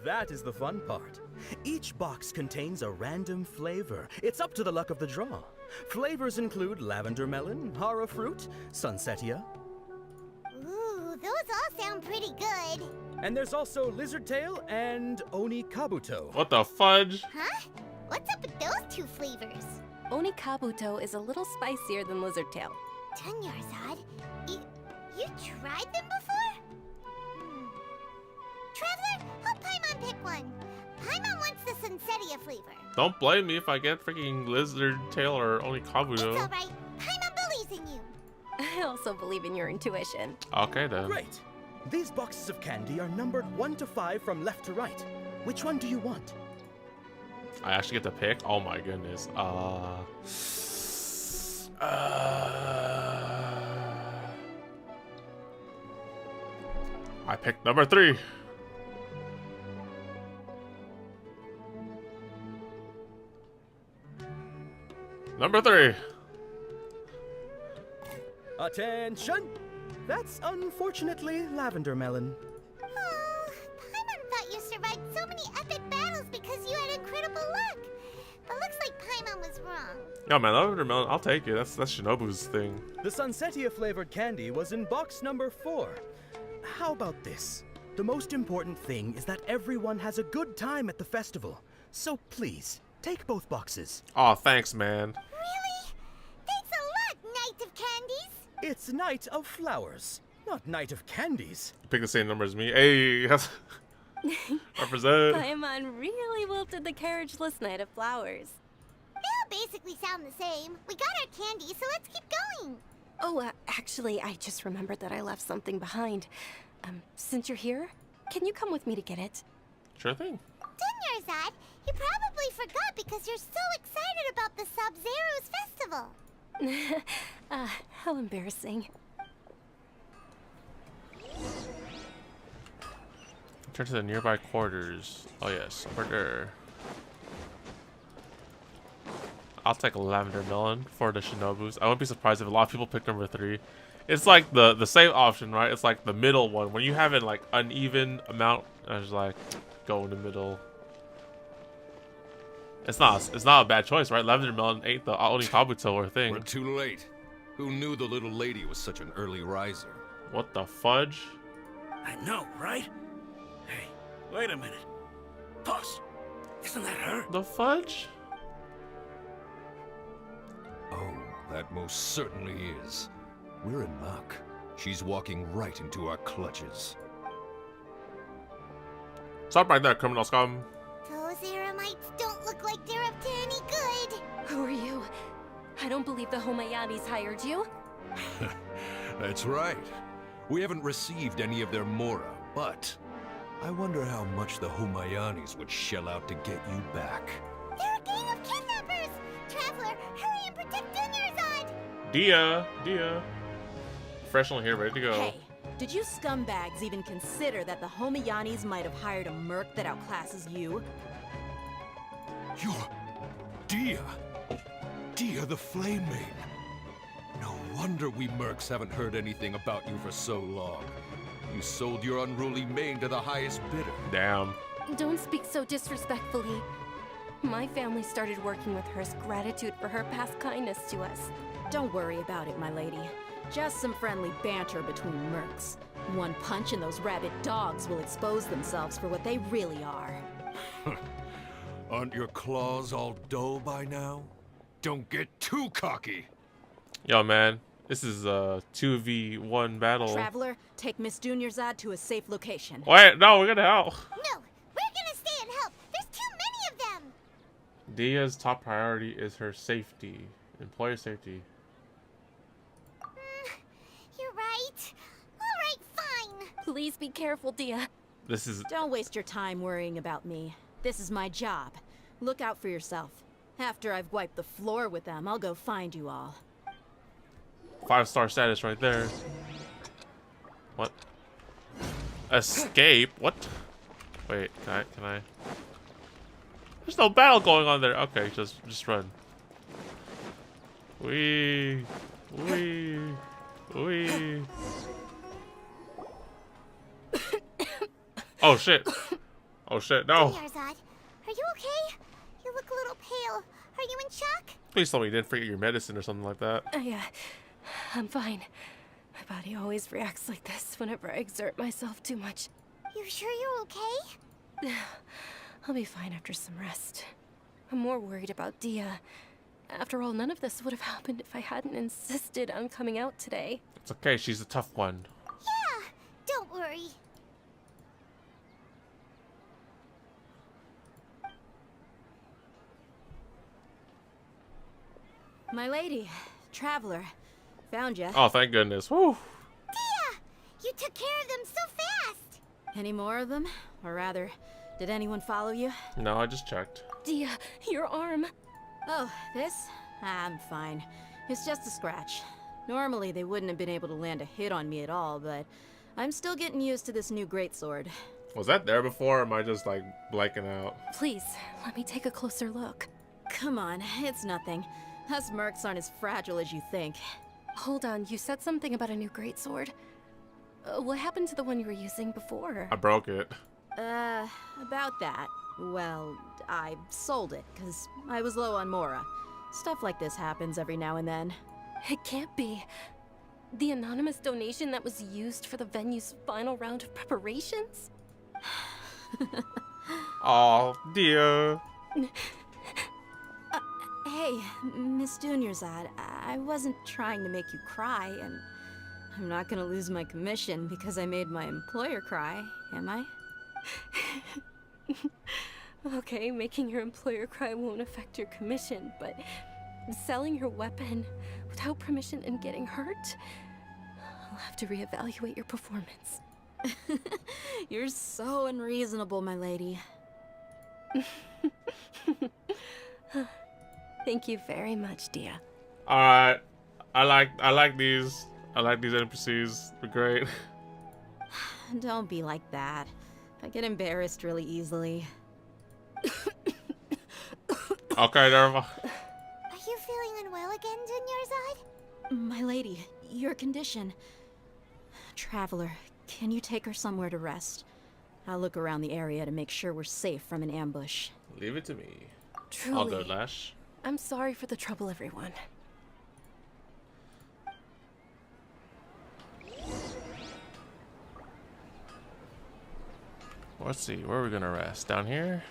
That is the fun part. Each box contains a random flavor. It's up to the luck of the draw. Flavors include lavender melon, hara fruit, sunsetia. Ooh, those all sound pretty good. And there's also lizard tail and oni kabuto. What the fudge? Huh? What's up with those two flavors? Oni kabuto is a little spicier than lizard tail. Dunyarzad, you tried them before? Traveler, help Paimon pick one. Paimon wants the sunsetia flavor. Don't blame me if I get freaking lizard tail or only kabuto. It's alright. Paimon believes in you. I also believe in your intuition. Okay then. Great. These boxes of candy are numbered 1 to 5 from left to right. Which one do you want? I actually get to pick? Oh my goodness. I picked number 3. Number 3. Attention! That's unfortunately lavender melon. Oh, Paimon thought you survived so many epic battles because you had incredible luck. But looks like Paimon was wrong. Yo man, lavender melon, I'll take it. That's Shinobu's thing. The sunsetia flavored candy was in box number 4. How about this? The most important thing is that everyone has a good time at the festival. So please, take both boxes. Aw, thanks, man. Really? Thanks a lot, Knight of Candies. It's Knight of Flowers, not Knight of Candies. You pick the same number as me. Hey, that's... represent. Paimon really wilted the carriageless Knight of Flowers. They all basically sound the same. We got our candy, so let's keep going. Oh, actually, I just remembered that I left something behind. Since you're here, can you come with me to get it? Sure thing. Dunyarzad, you probably forgot because you're so excited about the Sabzeruz festival. How embarrassing. Turn to the nearby quarters. Oh yes, over there. I'll take a lavender melon for the Shinobus. I wouldn't be surprised if a lot of people pick number 3. It's like the same option, right? It's like the middle one. When you have an like uneven amount, I was like, go in the middle. It's not a bad choice, right? Lavender melon ain't the only kabuto or thing. We're too late. Who knew the little lady was such an early riser? What the fudge? I know, right? Hey, wait a minute. Pause. Isn't that her? The fudge? Oh, that most certainly is. We're in luck. She's walking right into our clutches. Stop right there, criminal scum. Those Eremites don't look like they're up to any good. Who are you? I don't believe the Homayanis hired you. That's right. We haven't received any of their mora, but I wonder how much the Humayanis would shell out to get you back. They're a gang of kidnappers! Traveler, hurry and protect Dunyarzad! Dia. Professional here, ready to go. Hey, did you scumbags even consider that the Homayanis might have hired a merc that outclasses you? You're Dia. Dia the Flame Maid. No wonder we mercs haven't heard anything about you for so long. You sold your unruly mane to the highest bidder. Damn. Don't speak so disrespectfully. My family started working with her as gratitude for her past kindness to us. Don't worry about it, my lady. Just some friendly banter between mercs. One punch and those rabid dogs will expose themselves for what they really are. Aren't your claws all dull by now? Don't get too cocky. Yo, man. This is a 2v1 battle. Traveler, take Miss Dunyarzad to a safe location. Wait, no, we're gonna help. No, we're gonna stay and help. There's too many of them. Dia's top priority is her safety. Employer safety. You're right. All right, fine. Please be careful, Dia. This is... Don't waste your time worrying about me. This is my job. Look out for yourself. After I've wiped the floor with them, I'll go find you all. 5-star status right there. What? Escape? What? Wait, can I? There's no battle going on there. Okay, just run. Wee. Oh shit. Oh shit, no. Dunyarzad, are you okay? You look a little pale. Are you in shock? Please tell me you didn't forget your medicine or something like that. Yeah, I'm fine. My body always reacts like this whenever I exert myself too much. You sure you're okay? I'll be fine after some rest. I'm more worried about Dia. After all, none of this would have happened if I hadn't insisted on coming out today. It's okay, she's a tough one. Yeah, don't worry. My lady, Traveler, found ya. Oh, thank goodness. Woo. Dia, you took care of them so fast. Any more of them? Or rather, did anyone follow you? No, I just checked. Dia, your arm. Oh, this? I'm fine. It's just a scratch. Normally, they wouldn't have been able to land a hit on me at all, but I'm still getting used to this new greatsword. Was that there before, or am I just like blanking out? Please, let me take a closer look. Come on, it's nothing. Us mercs aren't as fragile as you think. Hold on, you said something about a new greatsword. What happened to the one you were using before? I broke it. About that. Well, I sold it, because I was low on Mora. Stuff like this happens every now and then. It can't be. The anonymous donation that was used for the venue's final round of preparations? Oh, dear. Hey, Miss Dunyarzad, I wasn't trying to make you cry, and I'm not gonna lose my commission because I made my employer cry, am I? Okay, making your employer cry won't affect your commission, but selling your weapon without permission and getting hurt? I'll have to reevaluate your performance. You're so unreasonable, my lady. Thank you very much, Dia. Alright. I like these. I like these NPCs. They're great. Don't be like that. I get embarrassed really easily. Okay, never mind. Are you feeling unwell again, Dunyarzad? My lady, your condition. Traveler, can you take her somewhere to rest? I'll look around the area to make sure we're safe from an ambush. Leave it to me. Truly. All good, Lash. I'm sorry for the trouble, everyone. Let's see, where are we gonna rest? Down here?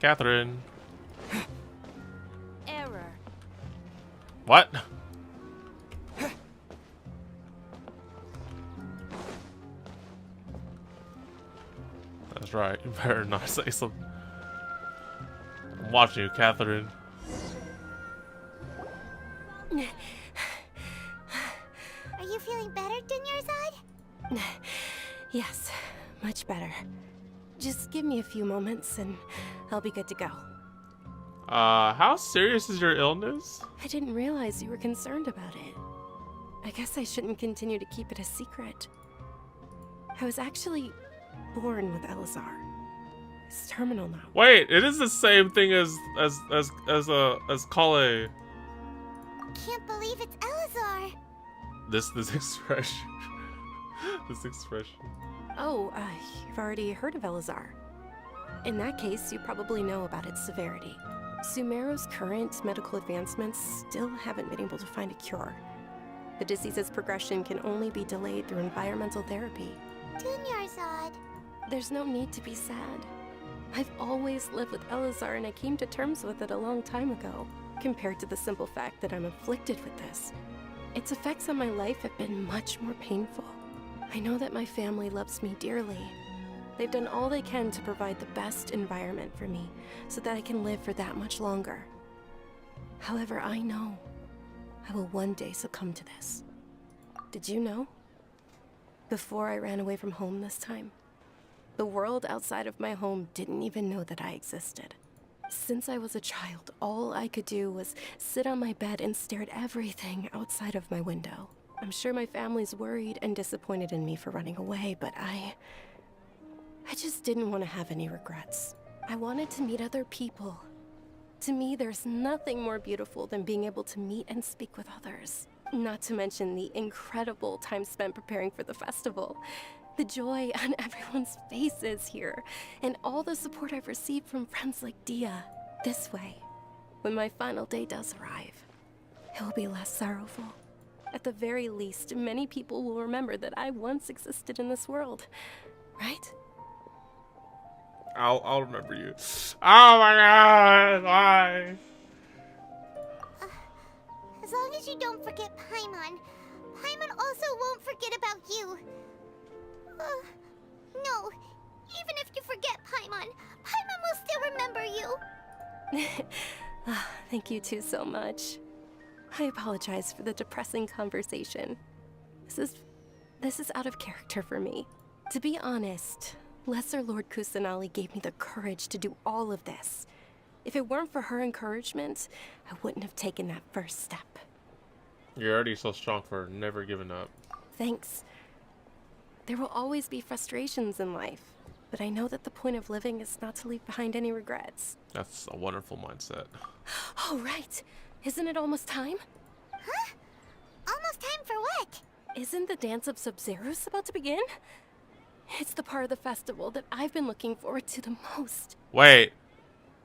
Catherine. Error. What? That's right, you better not say something. I'm watching you, Catherine. Are you feeling better, Dunyarzad? Yes, much better. Just give me a few moments and I'll be good to go. How serious is your illness? I didn't realize you were concerned about it. I guess I shouldn't continue to keep it a secret. I was actually born with Elazar. It's terminal now. Wait, it is the same thing as Kale. Can't believe it's Elazar. This expression. This expression. Oh, you've already heard of Elazar. In that case, you probably know about its severity. Sumeru's current medical advancements still haven't been able to find a cure. The disease's progression can only be delayed through environmental therapy. Dunyarzad. There's no need to be sad. I've always lived with Elazar and I came to terms with it a long time ago. compared to the simple fact that I'm afflicted with this. Its effects on my life have been much more painful. I know that my family loves me dearly. They've done all they can to provide the best environment for me so that I can live for that much longer. However, I know I will one day succumb to this. Did you know? Before I ran away from home this time, the world outside of my home didn't even know that I existed. Since I was a child, all I could do was sit on my bed and stare at everything outside of my window. I'm sure my family's worried and disappointed in me for running away, but I just didn't want to have any regrets. I wanted to meet other people. To me, there's nothing more beautiful than being able to meet and speak with others. Not to mention the incredible time spent preparing for the festival. The joy on everyone's faces here, and all the support I've received from friends like Dia. This way, when my final day does arrive, it will be less sorrowful. At the very least, many people will remember that I once existed in this world, right? I'll remember you. Oh my god, why? As long as you don't forget Paimon, Paimon also won't forget about you. No, even if you forget Paimon, Paimon will still remember you. Thank you two so much. I apologize for the depressing conversation. This is out of character for me. To be honest, Lesser Lord Kusanali gave me the courage to do all of this. If it weren't for her encouragement, I wouldn't have taken that first step. You're already so strong for never giving up. Thanks. There will always be frustrations in life, but I know that the point of living is not to leave behind any regrets. That's a wonderful mindset. Oh, right. Isn't it almost time? Huh? Almost time for what? Isn't the Dance of Sub-Zeros about to begin? It's the part of the festival that I've been looking forward to the most. Wait.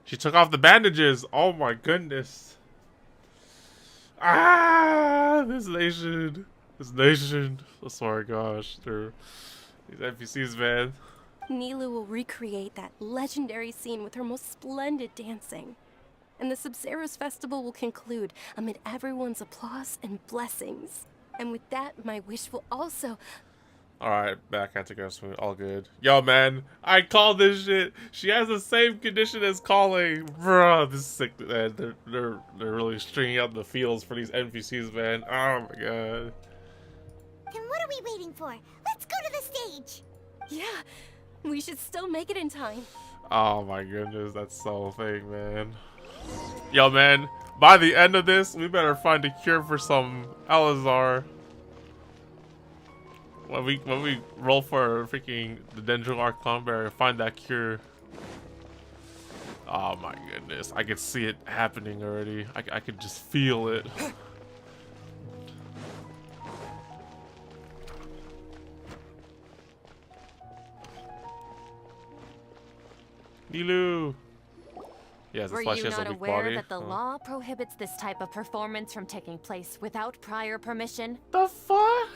She took off the bandages. Oh my goodness. Ah, this nation. Oh sorry, gosh. These NPCs, man. Nilu will recreate that legendary scene with her most splendid dancing. And the Sub-Zeros festival will conclude amid everyone's applause and blessings. And with that, my wish will also... Alright, back at the girls, all good. Yo, man, I called this shit. She has the same condition as calling. Bro, this is sick, man. They're really stringing out the fields for these NPCs, man. Oh my god. Then what are we waiting for? Let's go to the stage. Yeah, we should still make it in time. Oh my goodness, that's the whole thing, man. Yo, man, by the end of this, we better find a cure for some Elazar. When we roll for freaking the Dendro Archon and find that cure. Oh my goodness, I could see it happening already. I could just feel it. Nilu. Yes, Were that's why you she has a not weak aware body. that the law prohibits this type of performance from taking place without prior permission? The fuck?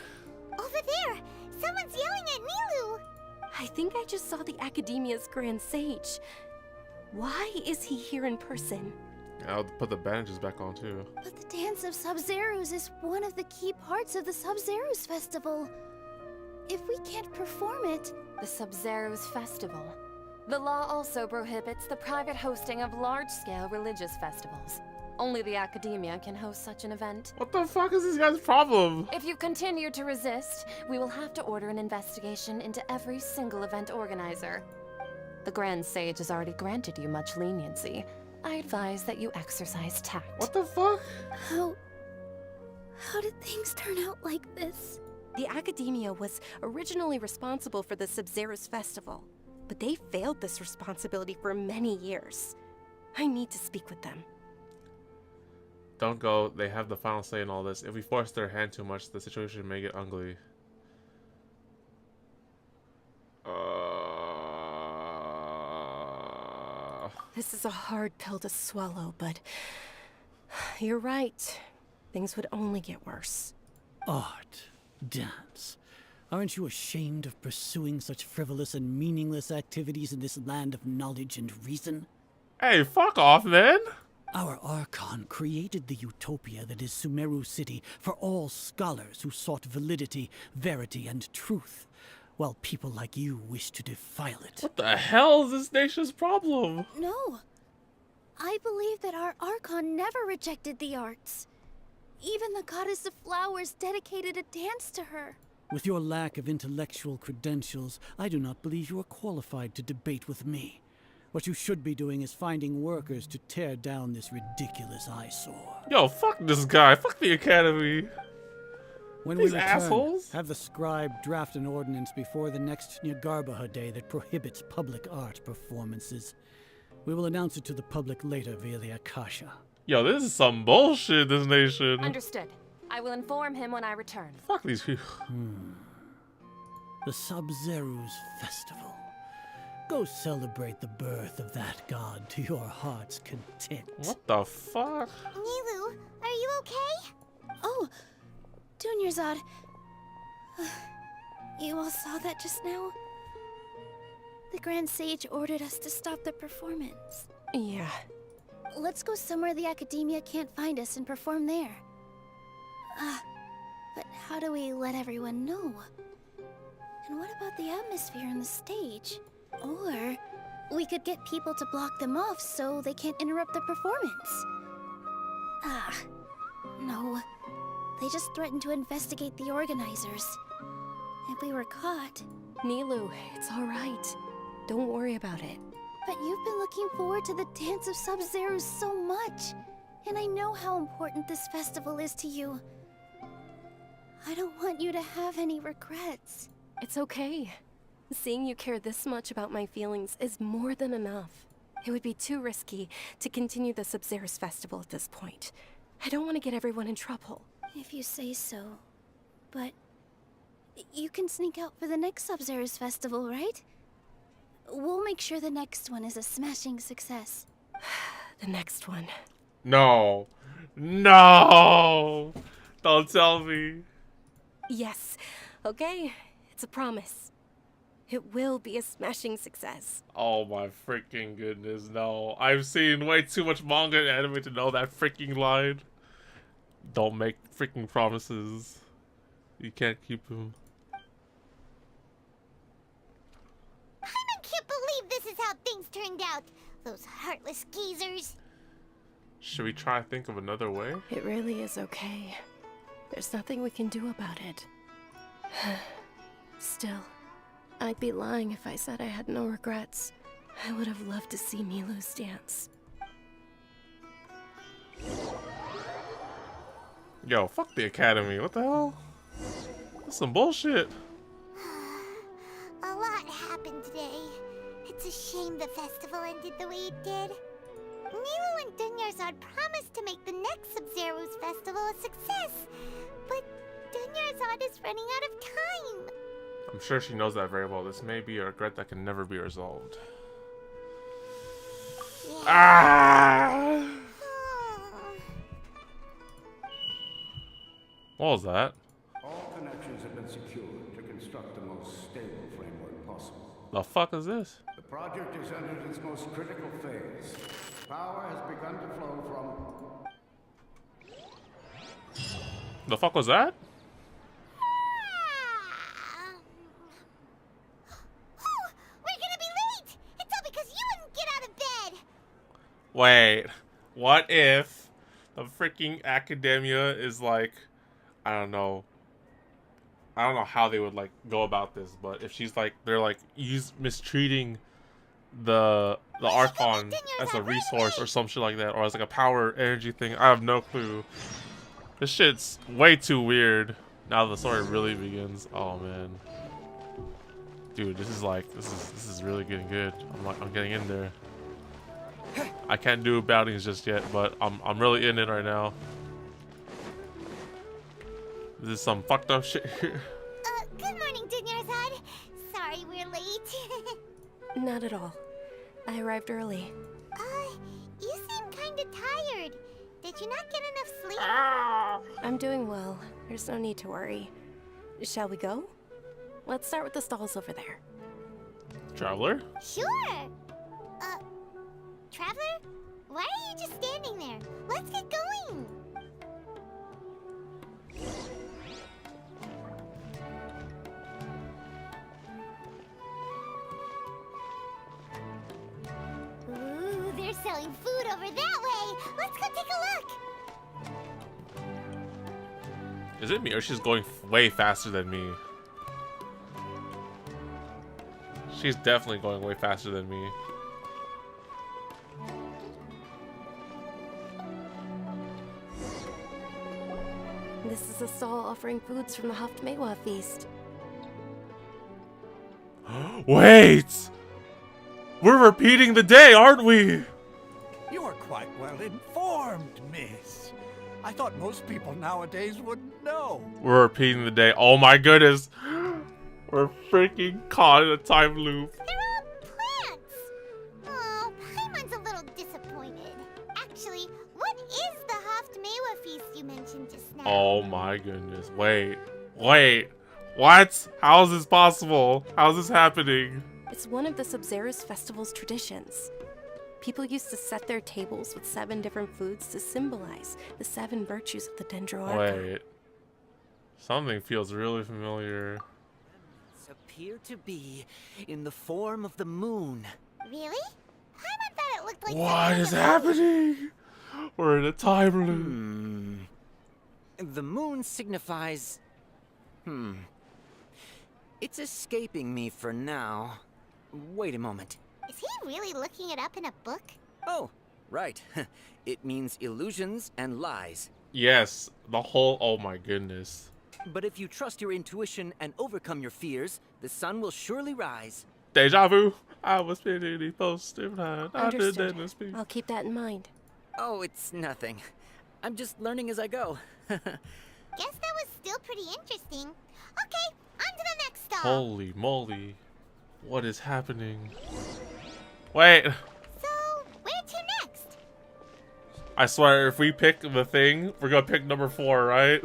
Over there! Someone's yelling at Nilu! I think I just saw the Academia's Grand Sage. Why is he here in person? I'll put the bandages back on too. But the Dance of Sub-Zeros is one of the key parts of the Sub-Zeros Festival. If we can't perform it... The Sub-Zeros Festival. The law also prohibits the private hosting of large-scale religious festivals. Only the Academia can host such an event. What the fuck is this guy's problem? If you continue to resist, we will have to order an investigation into every single event organizer. The Grand Sage has already granted you much leniency. I advise that you exercise tact. What the fuck? How did things turn out like this? The Academia was originally responsible for the Sub-Zeros Festival, but they failed this responsibility for many years. I need to speak with them. Don't go. They have the final say in all this. If we force their hand too much, the situation may get ugly. This is a hard pill to swallow, but you're right. Things would only get worse. Art. Dance. Aren't you ashamed of pursuing such frivolous and meaningless activities in this land of knowledge and reason? Hey, fuck off, man. Our Archon created the utopia that is Sumeru City for all scholars who sought validity, verity, and truth, while people like you wish to defile it. What the hell is this nation's problem? No. I believe that our Archon never rejected the arts. Even the goddess of flowers dedicated a dance to her. With your lack of intellectual credentials, I do not believe you are qualified to debate with me. What you should be doing is finding workers to tear down this ridiculous eyesore. Yo, fuck this guy. Fuck the academy. When These we return, assholes. have the scribe draft an ordinance before the next Nyargarbaha Day that prohibits public art performances. We will announce it to the public later via the Akasha. Yo, this is some bullshit, this nation. Understood. I will inform him when I return. Fuck these people. The Sub-Zeru's festival. Go celebrate the birth of that god to your heart's content. What the fuck? Nilu, are you okay? Oh, Dunyarzad. You all saw that just now? The Grand Sage ordered us to stop the performance. Yeah. Let's go somewhere the Academia can't find us and perform there. But how do we let everyone know? And what about the atmosphere on the stage? Or we could get people to block them off so they can't interrupt the performance. No. They just threatened to investigate the organizers. If we were caught... Nilu, it's alright. Don't worry about it. But you've been looking forward to the Dance of Sub-Zero so much. And I know how important this festival is to you. I don't want you to have any regrets. It's okay. Seeing you care this much about my feelings is more than enough. It would be too risky to continue the Sub-Zero's festival at this point. I don't want to get everyone in trouble. If you say so. But you can sneak out for the next Sub-Zero's festival, right? We'll make sure the next one is a smashing success. The next one. No. No. Don't tell me. Yes. Okay. It's a promise. It will be a smashing success. Oh my freaking goodness, no. I've seen way too much manga and anime to know that freaking line. Don't make freaking promises. You can't keep them. I can't believe this is how things turned out. Those heartless geezers. Should we try to think of another way? It really is okay. There's nothing we can do about it. Still, I'd be lying if I said I had no regrets. I would have loved to see Nilu's dance. Yo, fuck the academy. What the hell? That's some bullshit. A lot happened today. It's a shame the festival ended the way it did. Nilu and Dunyarzad promised to make the next Sub-Zero's festival a success, but Dunyarzad is running out of time. I'm sure she knows that very well. This may be a regret that can never be resolved. Yeah. Ah! What was that? All connections have been secured to construct the most stable framework possible. The fuck is this? The project has entered its most critical phase. Power has begun to flow from... The fuck was that? Wait, what if the freaking academia is like, I don't know how they would like go about this, but if she's like, they're like mistreating the Archon as a resource or some shit like that, or as like a power energy thing. I have no clue. This shit's way too weird. Now the story really begins. Oh man, dude, this is really getting good. I'm getting in there. I can't do boutings just yet, but I'm really in it right now. This is some fucked up shit here. Good morning, Dunyarzad. Sorry we're late. Not at all. I arrived early. You seem kinda tired. Did you not get enough sleep? I'm doing well. There's no need to worry. Shall we go? Let's start with the stalls over there. Traveler? Sure. Traveler? Why are you just standing there? Let's get going! Ooh, they're selling food over that way! Let's go take a look! Is it me or she's going way faster than me? She's definitely going way faster than me. This is a stall offering foods from the Haftmewa feast. Wait! We're repeating the day, aren't we? You are quite well informed, miss. I thought most people nowadays would know. We're repeating the day. Oh my goodness. We're freaking caught in a time loop. They're all plants! Oh, Paimon's a little disappointed. Actually, what is the Haftmewa feast you mentioned just now? Oh my goodness. Wait. What? How is this possible? How is this happening? It's one of the Sub-Zerus festival's traditions. People used to set their tables with 7 different foods to symbolize the 7 virtues of the Dendro Archon. Wait. Something feels really familiar. Appear to be in the form of the moon. Really? Paimon thought it looked like What is happening? We're in a time loop. The moon signifies... It's escaping me for now. Wait a moment. Is he really looking it up in a book? Oh, right. It means illusions and lies. Yes, the whole... Oh my goodness. But if you trust your intuition and overcome your fears, the sun will surely rise. Deja vu. I was spinning poster behind. Understood. I'll keep that in mind. Oh, it's nothing. I'm just learning as I go. Guess that was still pretty interesting. Okay, on to the next stop. Holy moly. What is happening? Wait. So, where to next? I swear, if we pick the thing, we're gonna pick number 4, right?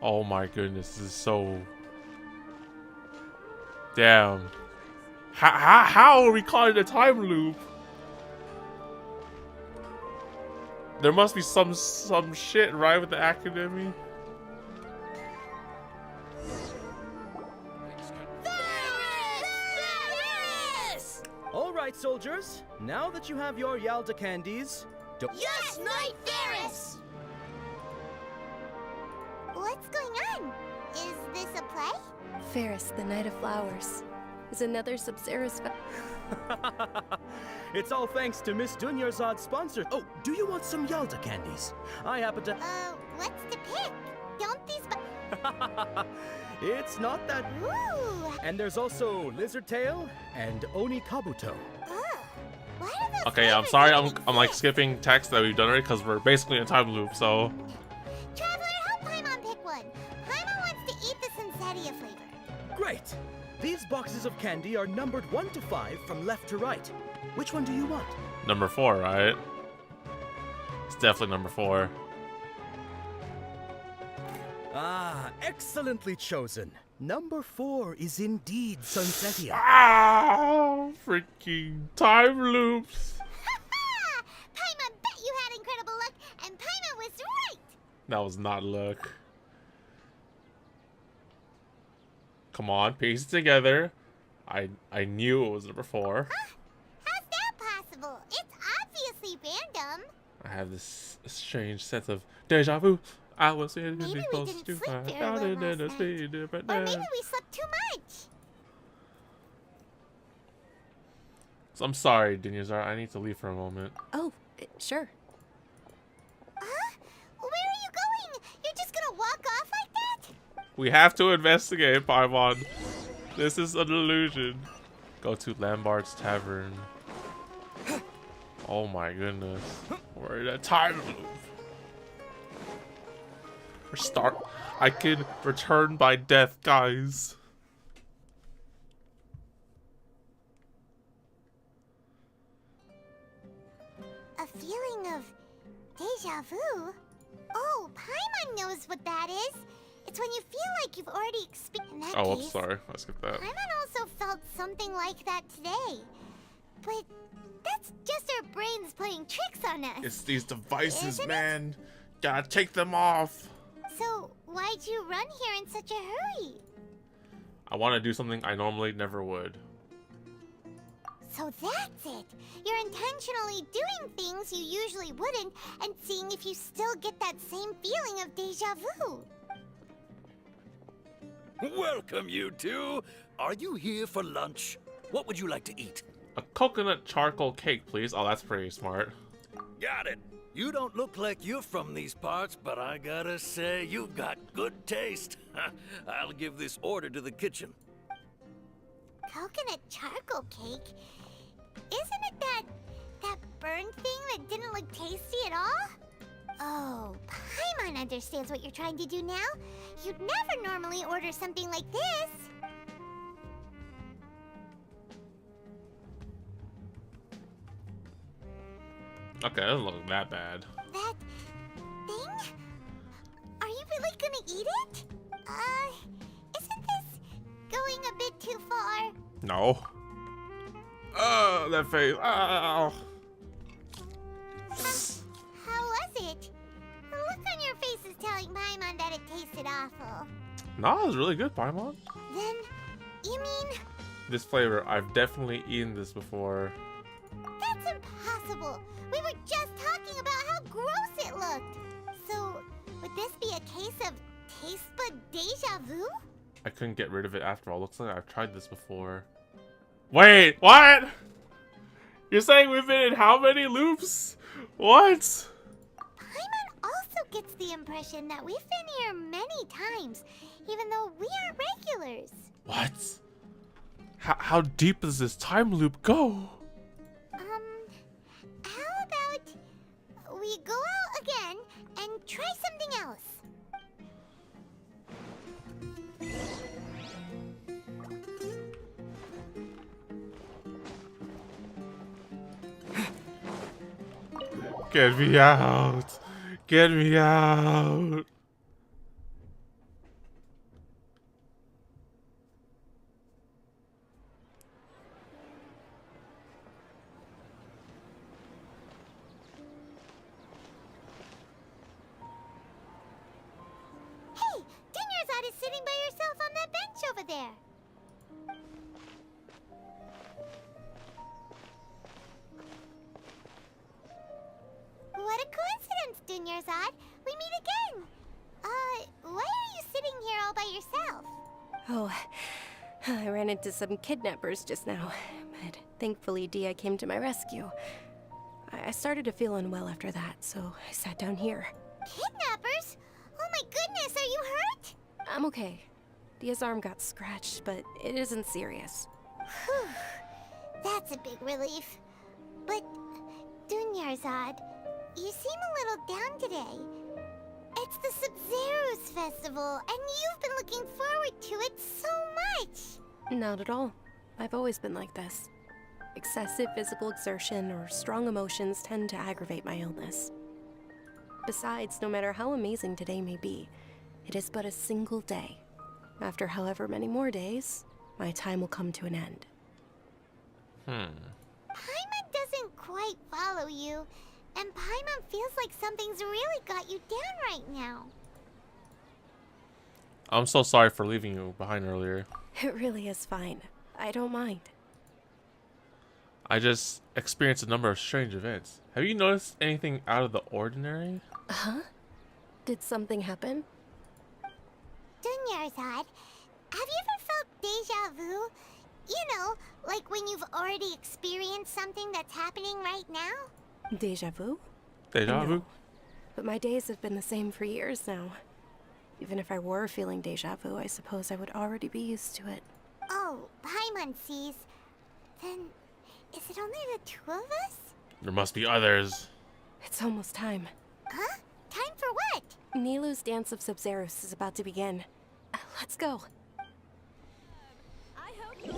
Oh my goodness, this is so... Damn. How are we caught in a time loop? There must be some shit right with the academy. All right, soldiers. Now that you have your Yalda candies, don't... Yes, Knight Ferris! What's going on? Is this a play? Ferris, the Knight of Flowers, is another Sub-Zerus It's all thanks to Miss Dunyarzad's sponsor. Oh, do you want some Yalda candies? I happen to... What's to pick? Don't these... It's not that... Ooh! And there's also Lizard Tail and Oni Kabuto. Okay, I'm sorry, I'm like skipping text that we've done already because we're basically in a time loop, so... Traveler, help Paimon pick one. Paimon wants to eat the Sensatia flavor. Great! These boxes of candy are numbered 1 to 5 from left to right. Which one do you want? Number 4, right? It's definitely number 4. Ah, excellently chosen. Number 4 is indeed Sunsetia. Ah, freaking time loops. Paimon bet you had incredible luck, and Paimon was right. That was not luck. Come on, piece it together. I knew it was number 4. How's that possible? It's obviously random. I have this strange sense of deja vu. I was in Maybe we supposed didn't to sleep find very out well and then last it's been different Or now. maybe we slept too much. So I'm sorry, Dinyazar. I need to leave for a moment. Oh, sure. Where are you going? You're just gonna walk off like that? We have to investigate, Paimon. This is an illusion. Go to Lambard's Tavern. Oh my goodness. We're in a time loop. I can return by death, guys. A feeling of deja vu? Oh, Paimon knows what that is. It's when you feel like you've already experienced. In that Oh, case, oops, sorry. Let's get that. Paimon also felt so something like that today. But that's just our brains playing tricks on us. It's these devices, Isn't man. Gotta take them off. So, why'd you run here in such a hurry? I want to do something I normally never would. So that's it. You're intentionally doing things you usually wouldn't and seeing if you still get that same feeling of deja vu. Welcome, you two. Are you here for lunch? What would you like to eat? A coconut charcoal cake, please. Oh, that's pretty smart. Got it. You don't look like you're from these parts, but I gotta say, you've got good taste. I'll give this order to the kitchen. Coconut charcoal cake? Isn't it that burned thing that didn't look tasty at all? Oh, Paimon understands what you're trying to do now. You'd never normally order something like this. Okay, it doesn't look that bad. That thing? Are you really gonna eat it? Isn't this going a bit too far? No. Oh, that face. Oh. How was it? The look on your face is telling Paimon that it tasted awful. No, it was really good, Paimon. Then, you mean... This flavor, I've definitely eaten this before. That's impossible! We were just talking about how gross it looked! So, would this be a case of taste bud deja vu? I couldn't get rid of it after all. Looks like I've tried this before. Wait, what? You're saying we've been in how many loops? What? Paimon also gets the impression that we've been here many times, even though we aren't regulars. What? How deep does this time loop go? How about we go out again and try something else? Get me out! Get me out! Hey, Dunyarzad is sitting by herself on that bench over there. What a coincidence, Dunyarzad. We meet again. Why are you sitting here all by yourself? Oh, I ran into some kidnappers just now, but thankfully Dia came to my rescue. I started to feel unwell after that, so I sat down here. Kidnappers? Oh my goodness, are you hurt? I'm okay. Dia's arm got scratched, but it isn't serious. Whew. That's a big relief. But, Dunyarzad, you seem a little down today. It's the Sub-Zero's festival, and you've been looking forward to it so much. Not at all. I've always been like this. Excessive physical exertion or strong emotions tend to aggravate my illness. Besides, no matter how amazing today may be, it is but a single day. After however many more days, my time will come to an end. Paimon doesn't quite follow you, and Paimon feels like something's really got you down right now. I'm so sorry for leaving you behind earlier. It really is fine. I don't mind. I just experienced a number of strange events. Have you noticed anything out of the ordinary? Huh? Did something happen? Dunyarzad, have you ever felt deja vu? You know, like when you've already experienced something that's happening right now? Deja vu? Deja vu? No. But my days have been the same for years now. Even if I were feeling deja vu, I suppose I would already be used to it. Oh, Paimon sees. Then, is it only the two of us? There must be others. It's almost time. Huh? Time for what? Nilou's Dance of Sub-Zeros is about to begin. Let's go. I hope you...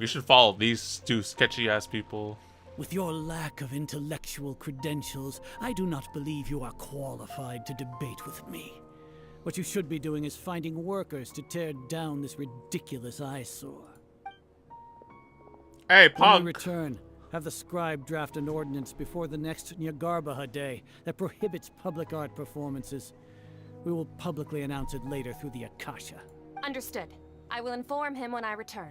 We should follow these two sketchy ass people. With your lack of intellectual credentials, I do not believe you are qualified to debate with me. What you should be doing is finding workers to tear down this ridiculous eyesore. Hey, When punk! we return, have the scribe draft an ordinance before the next Nyagarbaha Day that prohibits public art performances. We will publicly announce it later through the Akasha. Understood. I will inform him when I return.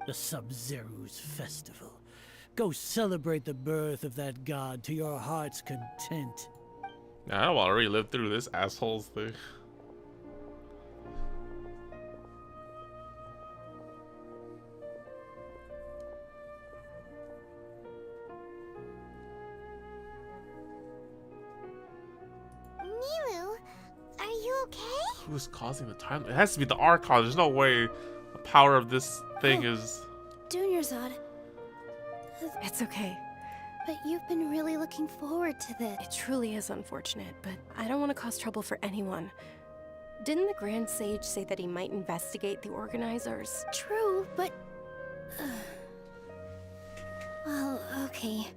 The Sub-Zeru's festival. Go celebrate the birth of that god to your heart's content. Nah, I don't want to relive through this asshole's thing. Nilu, are you okay? Who's causing the time? It has to be the Archon. There's no way the power of this thing is... Dunyarzad. It's okay. But you've been really looking forward to this. It truly is unfortunate, but I don't want to cause trouble for anyone. Didn't the Grand Sage say that he might investigate the organizers? True, but... well, okay.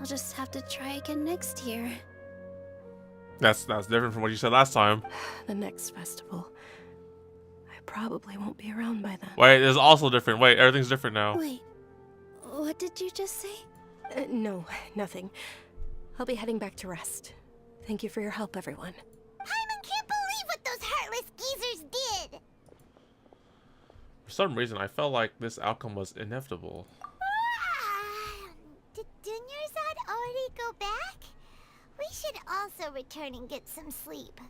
I'll just have to try again next year. That's different from what you said last time. The next festival. I probably won't be around by then. Wait, it's also different. Wait, everything's different now. Wait, what did you just say? No, nothing. I'll be heading back to rest. Thank you for your help, everyone. Paimon can't believe what those heartless geezers did! For some reason, I felt like this outcome was inevitable. Did Dunyarzad already go back? We should also return and get some sleep.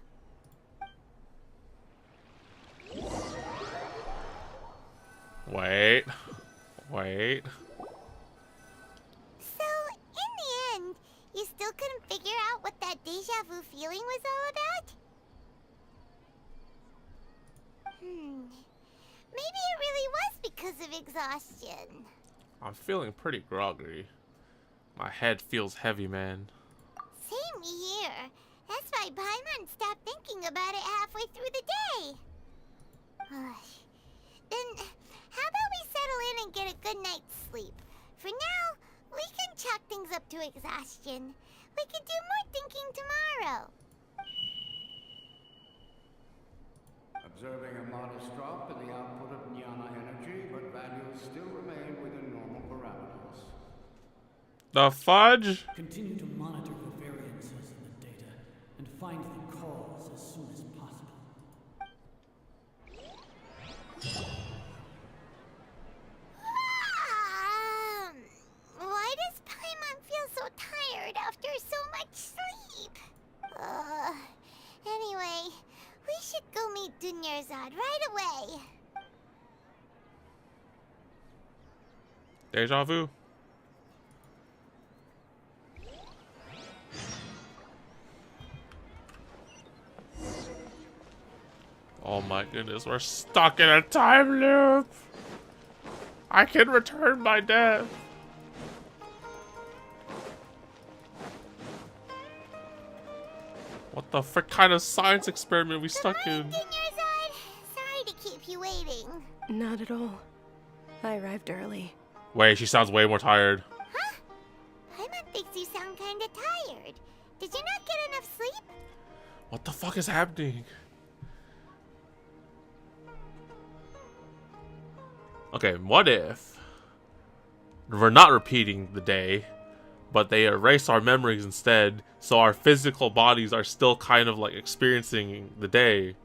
Wait. So, in the end, you still couldn't figure out what that deja vu feeling was all about? Maybe it really was because of exhaustion. I'm feeling pretty groggy. My head feels heavy, man. Same here. That's why Paimon stopped thinking about it halfway through the day. Then, how about we settle in and get a good night's sleep? For now, we can chalk things up to exhaustion. We can do more thinking tomorrow. Observing a modest drop in the output of Jnana energy, but values still remain within normal parameters. The fudge? Continue to monitor for variances in the data and find the cause as soon as possible. Why does Paimon feel so tired after so much sleep? Anyway, we should go meet Dunyarzad right away. Deja vu. Oh my goodness, we're stuck in a time loop. I can return my death. What the frick kind of science experiment we stuck in? Dunyarzad, sorry to keep you waiting. Not at all. I arrived early. Wait, she sounds way more tired. Huh? Paimon thinks you sound kinda tired. Did you not get enough sleep? What the fuck is happening? Okay, what if we're not repeating the day, but they erase our memories instead, so our physical bodies are still kind of like experiencing the day?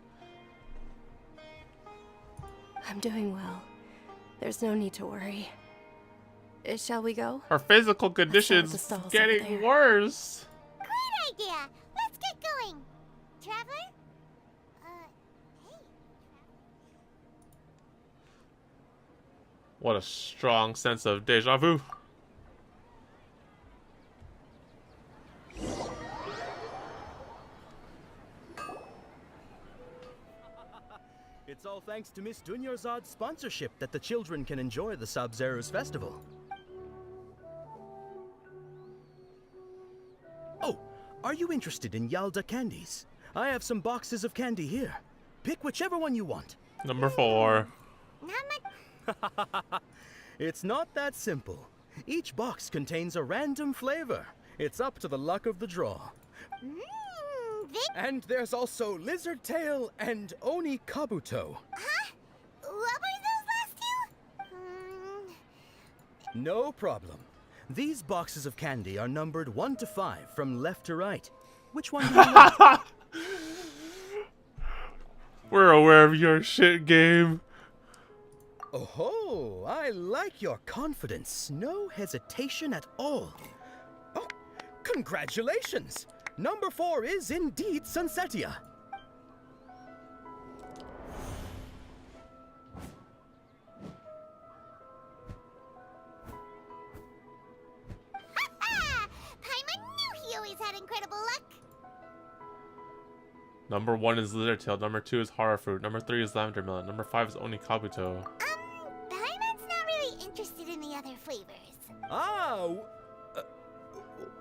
I'm doing well. There's no need to worry. Shall we go? Our physical condition's getting worse. Great idea! Let's get going! Traveler? Hey. What a strong sense of deja vu. It's all thanks to Miss Dunyarzad's sponsorship that the children can enjoy the Sub-Zeru's festival. Oh, are you interested in Yalda candies? I have some boxes of candy here. Pick whichever one you want. Number 4. Not much. It's not that simple. Each box contains a random flavor. It's up to the luck of the draw. And there's also Lizard Tail and Oni Kabuto. Huh? What were those last two? No problem. These boxes of candy are numbered 1 to 5 from left to right. Which one do you want? We're aware of your shit game. Oh, I like your confidence. No hesitation at all. Oh, congratulations! Number 4 is indeed Sunsetia. Paimon knew he always had incredible luck. Number 1 is Lizard Tail. Number 2 is Horror Fruit. Number 3 is Lavender Melon. Number 5 is Oni Kabuto. Paimon's not really interested in the other flavors. Ah,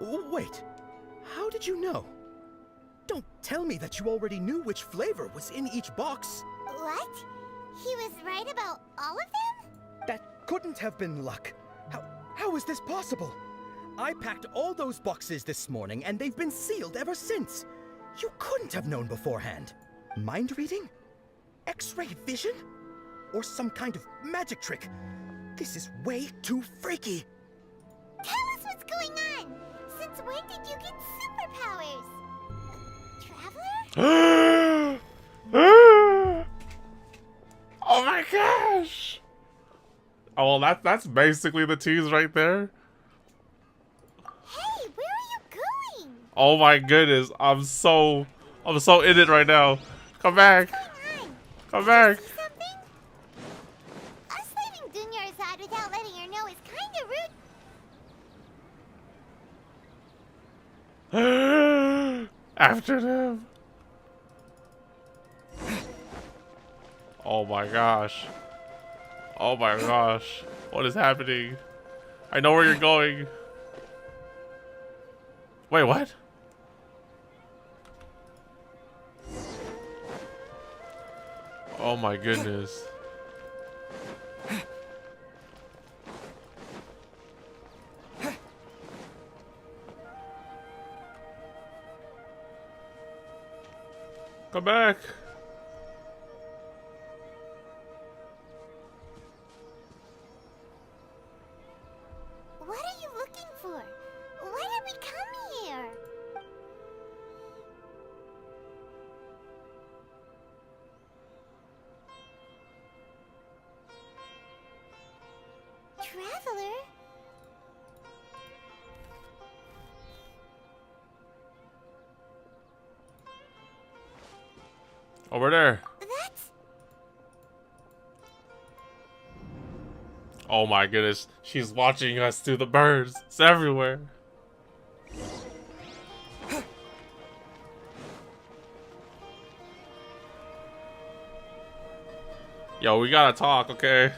wait. How did you know? Don't tell me that you already knew which flavor was in each box. What? He was right about all of them? That couldn't have been luck. How is this possible? I packed all those boxes this morning and they've been sealed ever since. You couldn't have known beforehand. Mind reading? X-ray vision? Or some kind of magic trick? This is way too freaky. Tell us what's going on. Since when did you get superpowers? Traveler? Oh my gosh! Oh, well, that's basically the tease right there. Hey, where are you going? Oh my goodness, I'm so in it right now. Come back. Come back. See something? Us leaving Dunya aside without letting her know is kinda rude. After them. Oh my gosh. Oh my gosh. What is happening? I know where you're going. Wait, what? Oh my goodness. Come back. What are you looking for? Why did we come here? Traveler? Over there. That's... Oh my goodness. She's watching us through the birds. It's everywhere. Yo, we gotta talk, okay?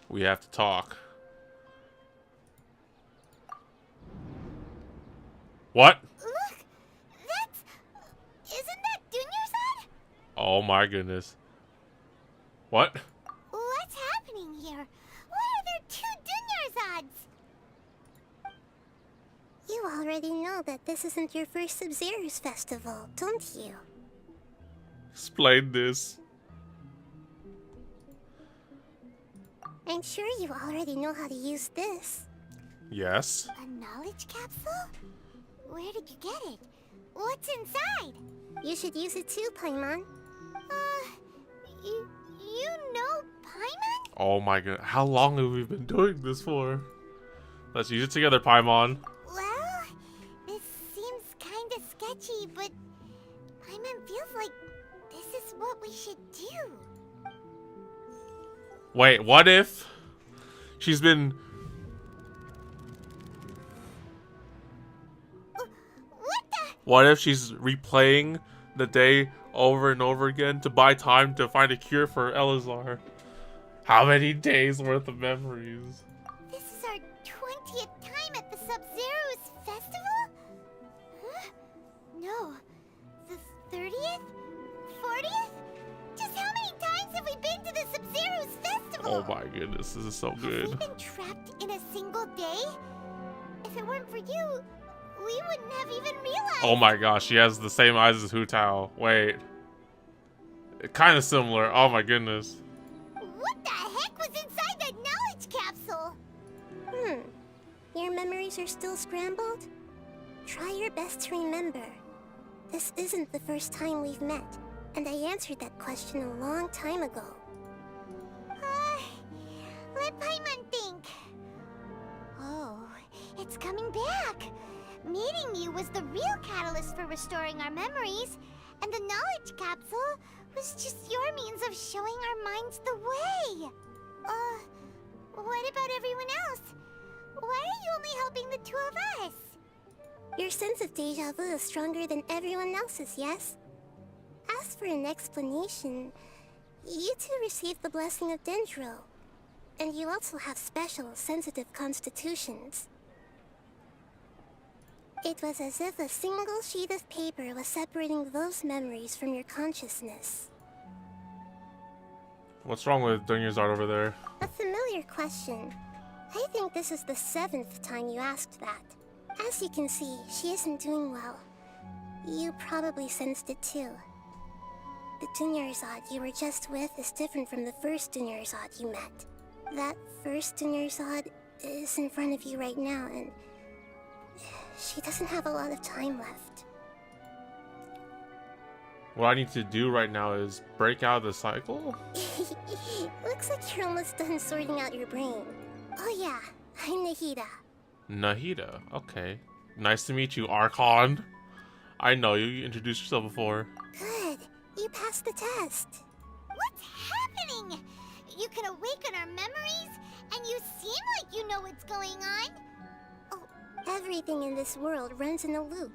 We have to talk. What? Look! That's... Isn't that Dunyarzad? Oh my goodness. What? What's happening here? Why are there 2 Dunyarzads? You already know that this isn't your first Sub-Zero's festival, don't you? Explain this. I'm sure you already know how to use this. Yes. A knowledge capsule? Where did you get it? What's inside? You should use it too, Paimon. You know Paimon? Oh my god. How long have we been doing this for? Let's use it together, Paimon. Well, this seems kinda sketchy, but Paimon feels like this is what we should do. Wait, what if she's been... What if she's replaying the day over and over again to buy time to find a cure for Elazar? How many days worth of memories? This is our 20th time at the Sub-Zero's festival? Huh? No. The 30th? 40th? Just how many times have we been to the Sub-Zero's festival? Oh my goodness, this is so good. Have we been trapped in a single day? If it weren't for you, we wouldn't have even realized. Oh my gosh, she has the same eyes as Hu Tao. Wait. Kind of similar. Oh my goodness. What the heck was inside that knowledge capsule? Your memories are still scrambled? Try your best to remember. This isn't the first time we've met, and I answered that question a long time ago. Let Paimon think. Oh, it's coming back. Meeting you was the real catalyst for restoring our memories, and the knowledge capsule was just your means of showing our minds the way. What about everyone else? Why are you only helping the two of us? Your sense of deja vu is stronger than everyone else's, yes? As for an explanation, you two received the blessing of Dendro, and you also have special, sensitive constitutions. It was as if a single sheet of paper was separating those memories from your consciousness. What's wrong with Dunya's art over there? A familiar question. I think this is the 7th time you asked that. As you can see, she isn't doing well. You probably sensed it too. The Dunyarzad you were just with is different from the first Dunyarzad you met. That first Dunyarzad is in front of you right now, and she doesn't have a lot of time left. What I need to do right now is break out of the cycle? Looks like you're almost done sorting out your brain. Oh yeah, I'm Nahida. Nahida, okay. Nice to meet you, Archon. I know you. You introduced yourself before. Good. You passed the test. What's happening? You can awaken our memories, and you seem like you know what's going on. Oh, everything in this world runs in a loop.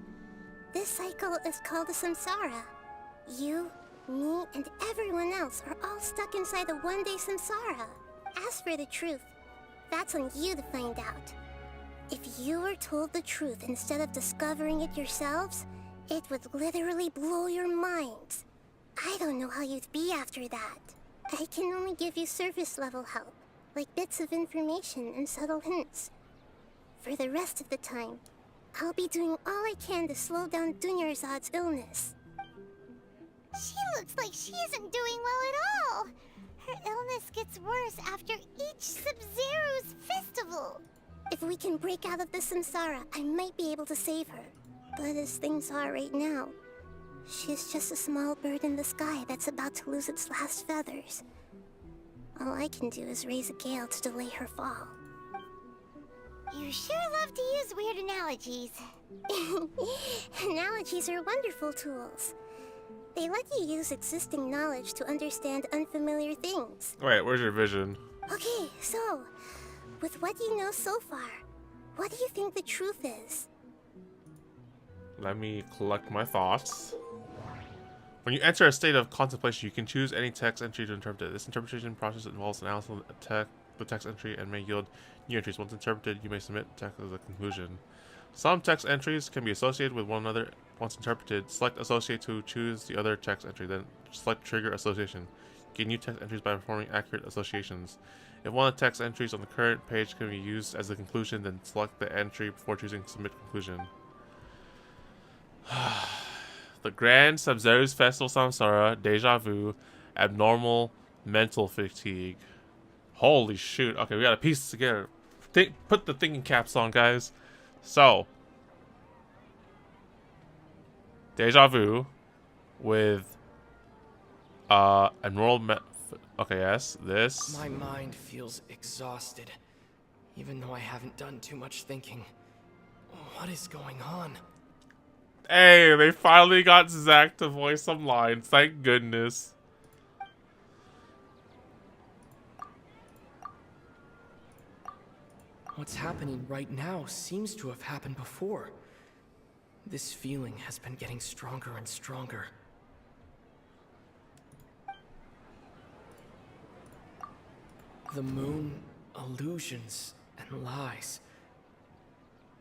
This cycle is called the samsara. You, me, and everyone else are all stuck inside the one-day samsara. As for the truth, that's on you to find out. If you were told the truth instead of discovering it yourselves, it would literally blow your minds. I don't know how you'd be after that. I can only give you surface-level help, like bits of information and subtle hints. For the rest of the time, I'll be doing all I can to slow down Dunyarzad's illness. She looks like she isn't doing well at all. Her illness gets worse after each Sub-Zero's festival. If we can break out of the samsara, I might be able to save her. But as things are right now, she's just a small bird in the sky that's about to lose its last feathers. All I can do is raise a gale to delay her fall. You sure love to use weird analogies. Analogies are wonderful tools. They let you use existing knowledge to understand unfamiliar things. Wait, where's your vision? Okay, so, with what you know so far, what do you think the truth is? Let me collect my thoughts. When you enter a state of contemplation, you can choose any text entry to interpret it. This interpretation process involves analysis of the text entry and may yield new entries. Once interpreted, you may submit text as a conclusion. Some text entries can be associated with one another. Once interpreted, select associate to choose the other text entry, then select trigger association. Gain new text entries by performing accurate associations. If one of the text entries on the current page can be used as the conclusion, then select the entry before choosing submit conclusion. The Grand Sub-Zero's Festival Samsara, Deja Vu, Abnormal Mental Fatigue. Holy shoot. Okay, we gotta piece this together. Put the thinking caps on, guys. So, Deja Vu with Abnormal okay, yes, this. My mind feels exhausted, even though I haven't done too much thinking. What is going on? Hey, they finally got Zach to voice some lines. Thank goodness. What's happening right now seems to have happened before. This feeling has been getting stronger and stronger. The moon, illusions, and lies.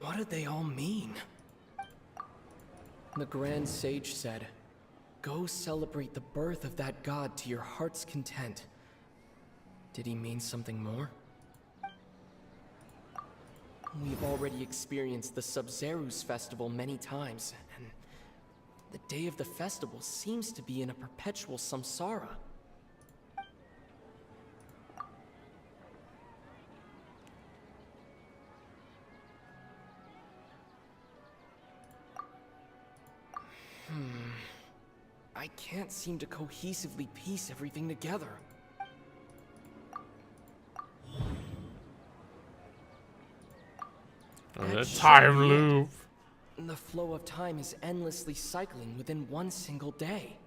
What do they all mean? The Grand Sage said, "Go celebrate the birth of that god to your heart's content." Did he mean something more? We've already experienced the Sub-Zeru's festival many times, and the day of the festival seems to be in a perpetual samsara. I can't seem to cohesively piece everything together. The time loop. The flow of time is endlessly cycling within one single day.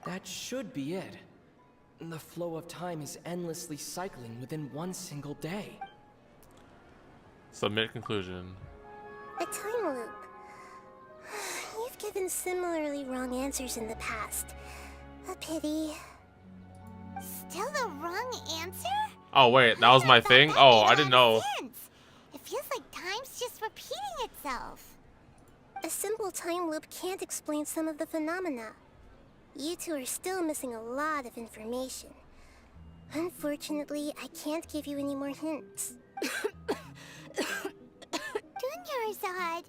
That should be it. The flow of time is endlessly cycling within one single day. Submit conclusion. A time loop. You've given similarly wrong answers in the past. A pity. Still the wrong answer? Oh wait, that was my thing? Oh, I didn't know. It feels like time's just repeating itself. A simple time loop can't explain some of the phenomena. You two are still missing a lot of information. Unfortunately, I can't give you any more hints. Dunyarzad.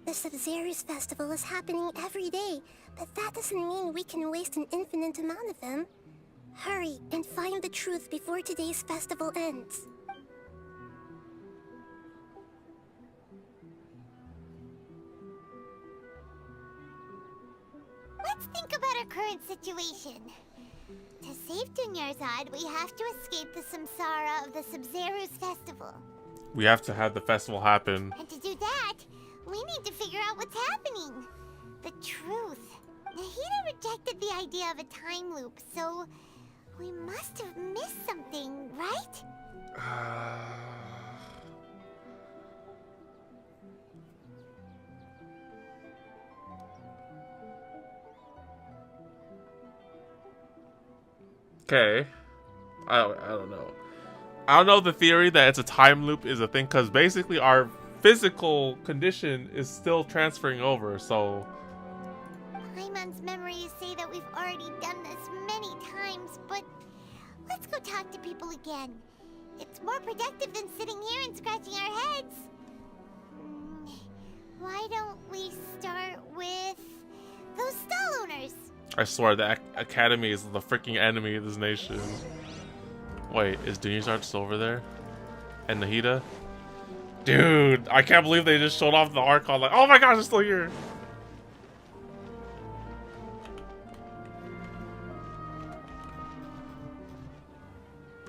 The Sub-Zeru's festival is happening every day, but that doesn't mean we can waste an infinite amount of them. Hurry and find the truth before today's festival ends. Let's think about our current situation. To save Dunyarzad, we have to escape the samsara of the Sub-Zeru's festival. We have to have the festival happen. And to do that, we need to figure out what's happening. The truth. Nahida rejected the idea of a time loop, so we must have missed something, right? Okay. I don't know. I don't know if the theory that it's a time loop is a thing, because basically our physical condition is still transferring over, so... Paimon's memories say that we've already done this many times, but let's go talk to people again. It's more productive than sitting here and scratching our heads. Why don't we start with those stall owners? I swear, the Academy is the freaking enemy of this nation. Wait, is Dunyarzad still over there? And Nahida? Dude, I can't believe they just showed off the Archon. Like, oh my gosh, it's still here.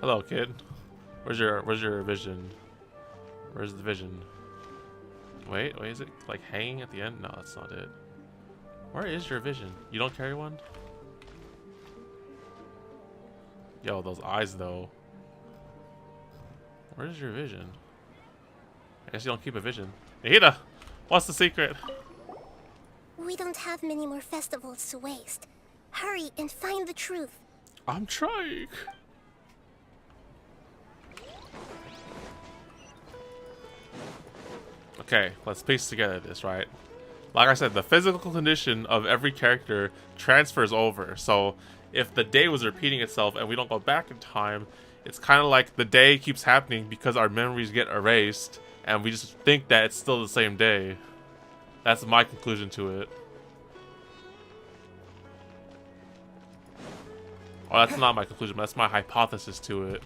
Hello, kid. Where's your vision? Where's the vision? Wait, is it like hanging at the end? No, that's not it. Where is your vision? You don't carry one? Yo, those eyes though. Where's your vision? I guess you don't keep a vision. Nahida, what's the secret? We don't have many more festivals to waste. Hurry and find the truth. I'm trying. Okay, let's piece together this, right? Like I said, the physical condition of every character transfers over. So if the day was repeating itself and we don't go back in time, it's kind of like the day keeps happening because our memories get erased and we just think that it's still the same day. That's my conclusion to it. Oh, that's not my conclusion, but that's my hypothesis to it.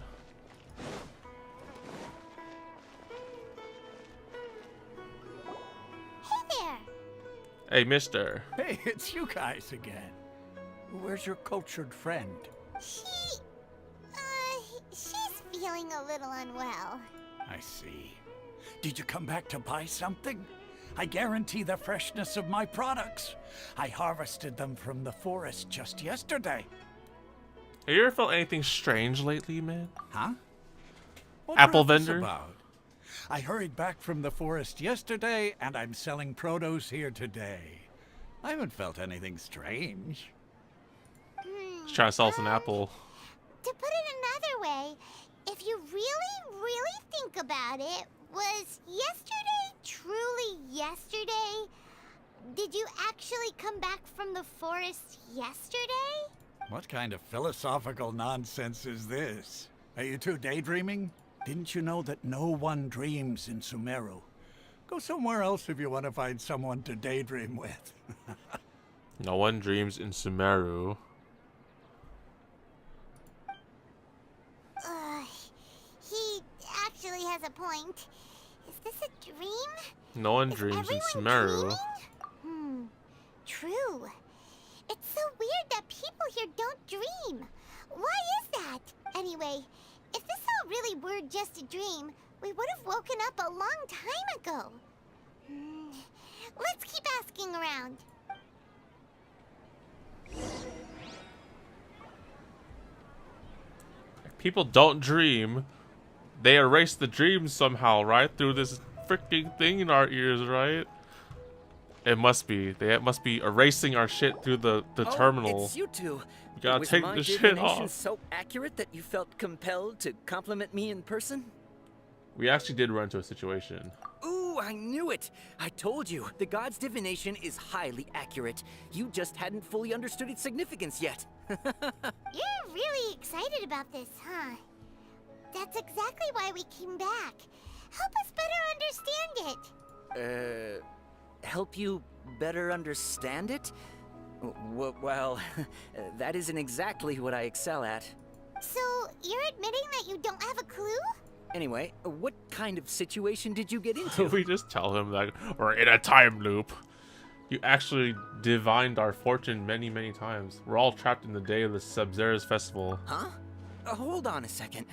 Hey, mister. Hey, it's you guys again. Where's your cultured friend? She's feeling a little unwell. I see. Did you come back to buy something? I guarantee the freshness of my products. I harvested them from the forest just yesterday. Have you ever felt anything strange lately, man? Huh? What Apple brought this vendor? about? I hurried back from the forest yesterday, and I'm selling produce here today. I haven't felt anything strange. He's trying to sell us an apple. To put it another way, if you really think about it, was yesterday truly yesterday? Did you actually come back from the forest yesterday? What kind of philosophical nonsense is this? Are you two daydreaming? Didn't you know that no one dreams in Sumeru? Go somewhere else if you want to find someone to daydream with. No one dreams in Sumeru. He actually has a point. Is this a dream? No one dreams in Sumeru. True. It's so weird that people here don't dream. Why is that? Anyway, if this all really were just a dream, we would have woken up a long time ago. Let's keep asking around. If people don't dream, they erase the dreams somehow, right? Through this freaking thing in our ears, right? It must be. They must be erasing our shit through the terminal. It's you two. You gotta Was take my this shit divination off. so accurate that you felt compelled to compliment me in person? We actually did run into a situation. Ooh, I knew it! I told you, the god's divination is highly accurate. You just hadn't fully understood its significance yet. You're really excited about this, huh? That's exactly why we came back. Help us better understand it. Help you better understand it? Well, that isn't exactly what I excel at. So, you're admitting that you don't have a clue? Anyway, what kind of situation did you get into? We just tell him that we're in a time loop. You actually divined our fortune many, many times. We're all trapped in the day of the Sub-Zera's festival. Huh? Hold on a second.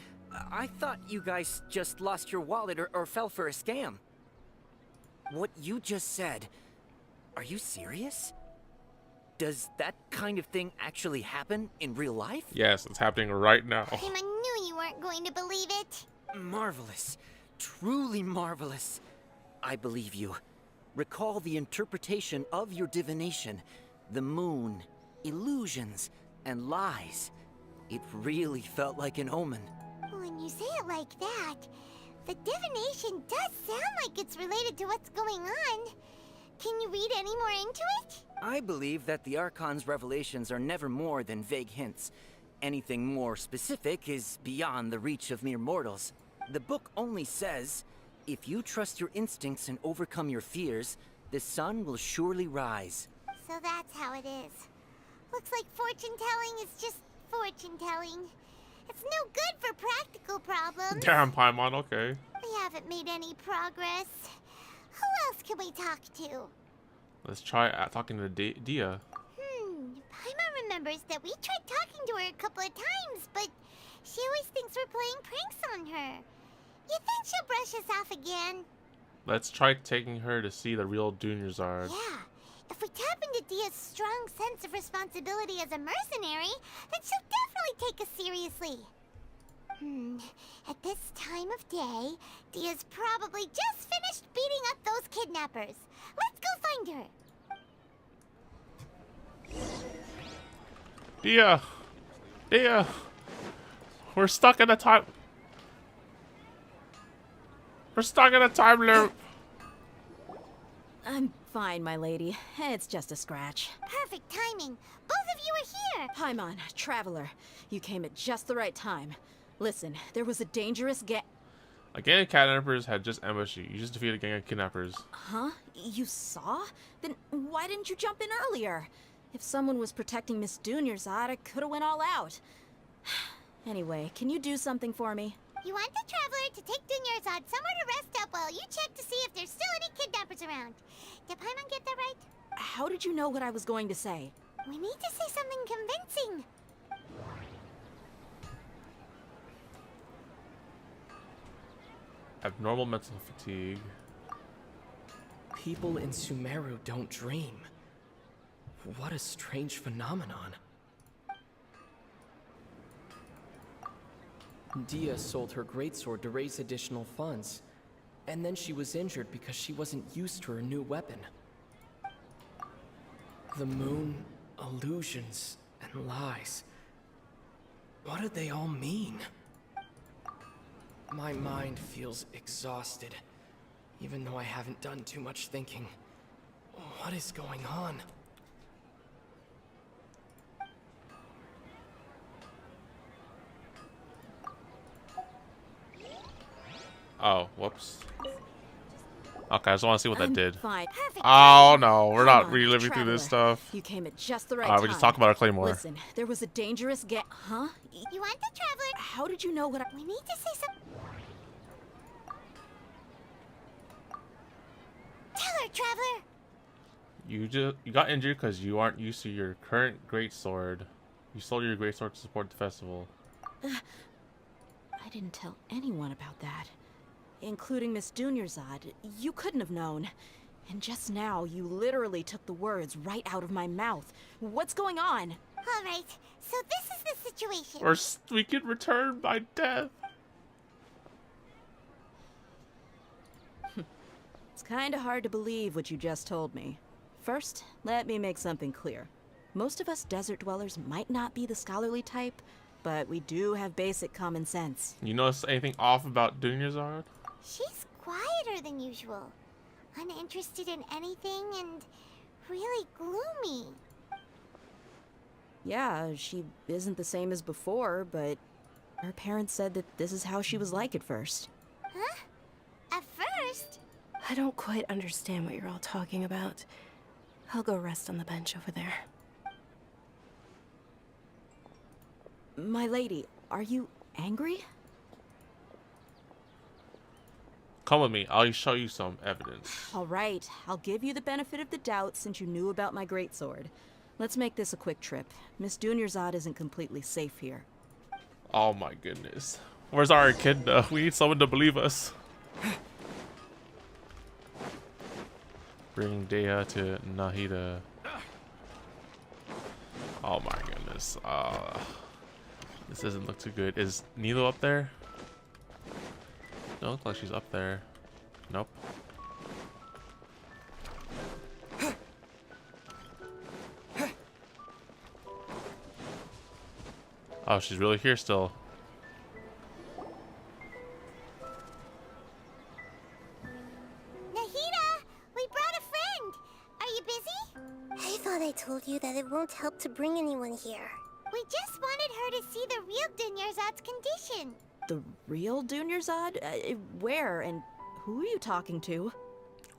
I thought you guys just lost your wallet or fell for a scam. What you just said, are you serious? Does that kind of thing actually happen in real life? Yes, it's happening right now. Tim, I knew you weren't going to believe it. Marvelous. Truly marvelous. I believe you. Recall the interpretation of your divination. The moon, illusions, and lies. It really felt like an omen. When you say it like that, the divination does sound like it's related to what's going on. Can you read any more into it? I believe that the Archon's revelations are never more than vague hints. Anything more specific is beyond the reach of mere mortals. The book only says, if you trust your instincts and overcome your fears, the sun will surely rise. So that's how it is. Looks like fortune-telling is just fortune-telling. It's no good for practical problems. Damn, Paimon, okay. We haven't made any progress. Who else can we talk to? Let's try talking to Dia. Paimon remembers that we tried talking to her a couple of times, but she always thinks we're playing pranks on her. You think she'll brush us off again? Let's try taking her to see the real Dunyarzad. Yeah. If we tap into Dia's strong sense of responsibility as a mercenary, then she'll definitely take us seriously. At this time of day, Dia's probably just finished beating up those kidnappers. Let's go find her. Dia! Dia! We're stuck in a time... We're stuck in a time loop! I'm fine, my lady. It's just a scratch. Perfect timing. Both of you are here. Paimon, Traveler. You came at just the right time. Listen, there was a dangerous A gang of kidnappers had just ambushed you. You just defeated a gang of kidnappers. Huh? You saw? Then why didn't you jump in earlier? If someone was protecting Miss Dunyarzad, I could have went all out. Anyway, can you do something for me? You want the Traveler to take Dunyarzad somewhere to rest up while you check to see if there's still any kidnappers around. Did Paimon get that right? How did you know what I was going to say? We need to say something convincing. Abnormal mental fatigue. People in Sumeru don't dream. What a strange phenomenon. Dia sold her greatsword to raise additional funds, and then she was injured because she wasn't used to her new weapon. The moon, illusions, and lies. What do they all mean? My mind feels exhausted, even though I haven't done too much thinking. What is going on? Oh, whoops. Okay, I just want to see what that did. Fine. Perfect. Oh no, we're not Come on, reliving through this Traveler. stuff. You came at just the right We time. just talked about our Claymore. Listen, there was a dangerous Huh? You want the Traveler? How did you know what We need to say something. Tell her, Traveler! You got injured because you aren't used to your current greatsword. You sold your greatsword to support the festival. I didn't tell anyone about that. Including Miss Dunyarzad. You couldn't have known. And just now, you literally took the words right out of my mouth. What's going on? Alright, so this is the situation. We can return by death. It's kinda hard to believe what you just told me. First, let me make something clear. Most of us desert dwellers might not be the scholarly type, but we do have basic common sense. You notice anything off about Dunyarzad? She's quieter than usual. Uninterested in anything and really gloomy. Yeah, she isn't the same as before, but her parents said that this is how she was like at first. Huh? At first? I don't quite understand what you're all talking about. I'll go rest on the bench over there. My lady, are you angry? Come with me. I'll show you some evidence. All right, I'll give you the benefit of the doubt since you knew about my greatsword. Let's make this a quick trip. Miss Dunyarzad isn't completely safe here. Oh my goodness. Where's our echidna? We need someone to believe us. Bring Dea to Nahida. Oh my goodness. This doesn't look too good. Is Nilo up there? Don't look like she's up there. Nope. Oh, she's really here still. Nahida, we brought a friend. Are you busy? I thought I told you that it won't help to bring anyone here. We just wanted her to see the real Dunyarzad's condition. The real Dunyarzad? Where and who are you talking to?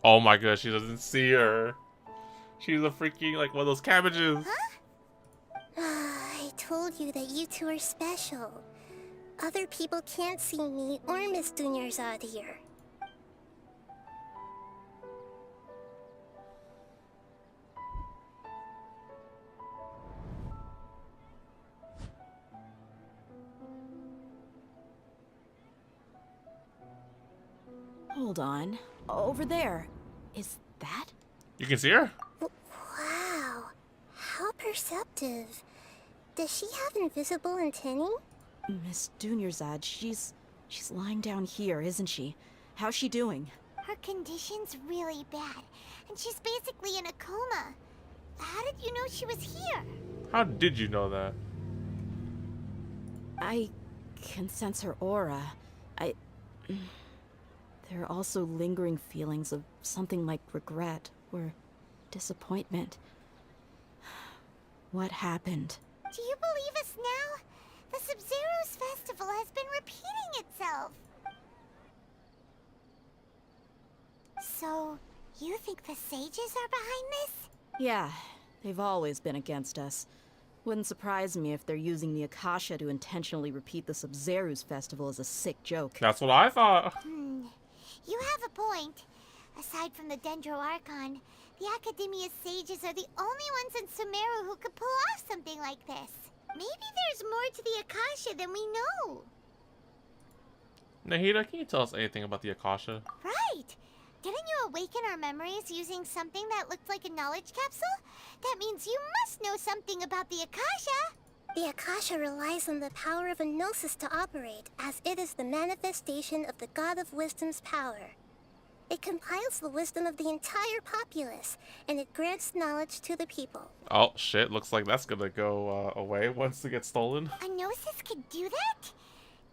Oh my gosh, she doesn't see her. She's a freaking, like, one of those cabbages. I told you that you two are special. Other people can't see me or Miss Dunyarzad here. Hold on. Over there. Is that? You can see her? Wow. How perceptive. Does she have invisible antennae? Miss Dunyarzad, she's lying down here, isn't she? How's she doing? Her condition's really bad, and she's basically in a coma. How did you know she was here? How did you know that? I can sense her aura. There are also lingering feelings of something like regret or disappointment. What happened? Do you believe us now? The Sub-Zero's festival has been repeating itself. So, you think the sages are behind this? Yeah, they've always been against us. Wouldn't surprise me if they're using the Akasha to intentionally repeat the Sub-Zero's festival as a sick joke. That's what I thought. You have a point. Aside from the Dendro Archon, the Academia's sages are the only ones in Sumeru who could pull off something like this. Maybe there's more to the Akasha than we know. Nahida, can you tell us anything about the Akasha? Right! Didn't you awaken our memories using something that looked like a knowledge capsule? That means you must know something about the Akasha! The Akasha relies on the power of a gnosis to operate, as it is the manifestation of the God of Wisdom's power. It compiles the wisdom of the entire populace, and it grants knowledge to the people. Oh shit, looks like that's gonna go away once it gets stolen. A Gnosis could do that?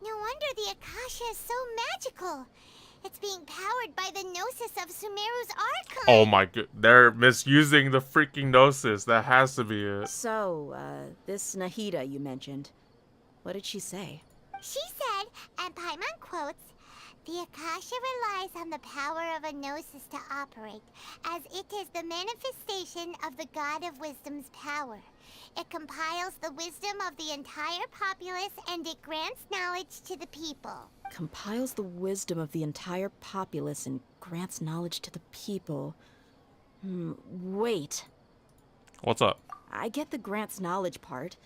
No wonder the Akasha is so magical. It's being powered by the Gnosis of Sumeru's Archon. Oh my god, they're misusing the freaking Gnosis. That has to be it. So, this Nahida you mentioned, what did she say? She said, and Paimon quotes, "The Akasha relies on the power of a Gnosis to operate, as it is the manifestation of the God of Wisdom's power. It compiles the wisdom of the entire populace, and it grants knowledge to the people." Compiles the wisdom of the entire populace and grants knowledge to the people. Wait. What's up? I get the grants knowledge part.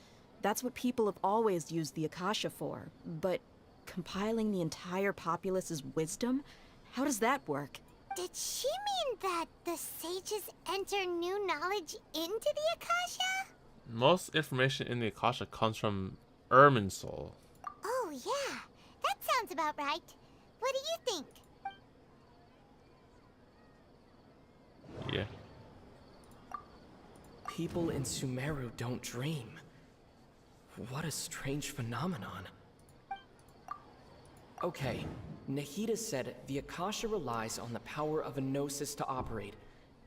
That's what people have always used the Akasha for. But compiling the entire populace's wisdom? How does that work? Did she mean that the sages enter new knowledge into the Akasha? Most information in the Akasha comes from Irminsul. Oh yeah, that sounds about right. What do you think? Yeah. People in Sumeru don't dream. What a strange phenomenon. Okay, Nahida said the Akasha relies on the power of a Gnosis to operate,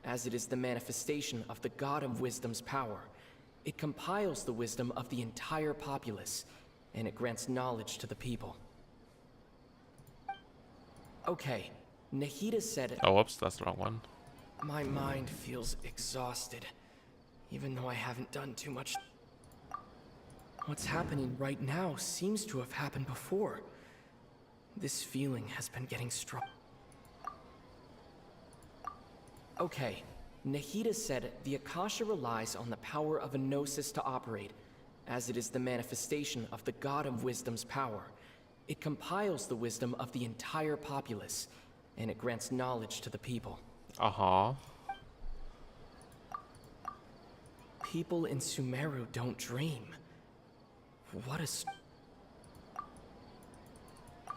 as it is the manifestation of the God of Wisdom's power. It compiles the wisdom of the entire populace, and it grants knowledge to the people. Okay, Nahida said... Oh, whoops, that's the wrong one. My mind feels exhausted, even though I haven't done too much. What's happening right now seems to have happened before. This feeling has been getting strong. Okay, Nahida said the Akasha relies on the power of a Gnosis to operate, as it is the manifestation of the God of Wisdom's power. It compiles the wisdom of the entire populace, and it grants knowledge to the people. Uh-huh. People in Sumeru don't dream. What a...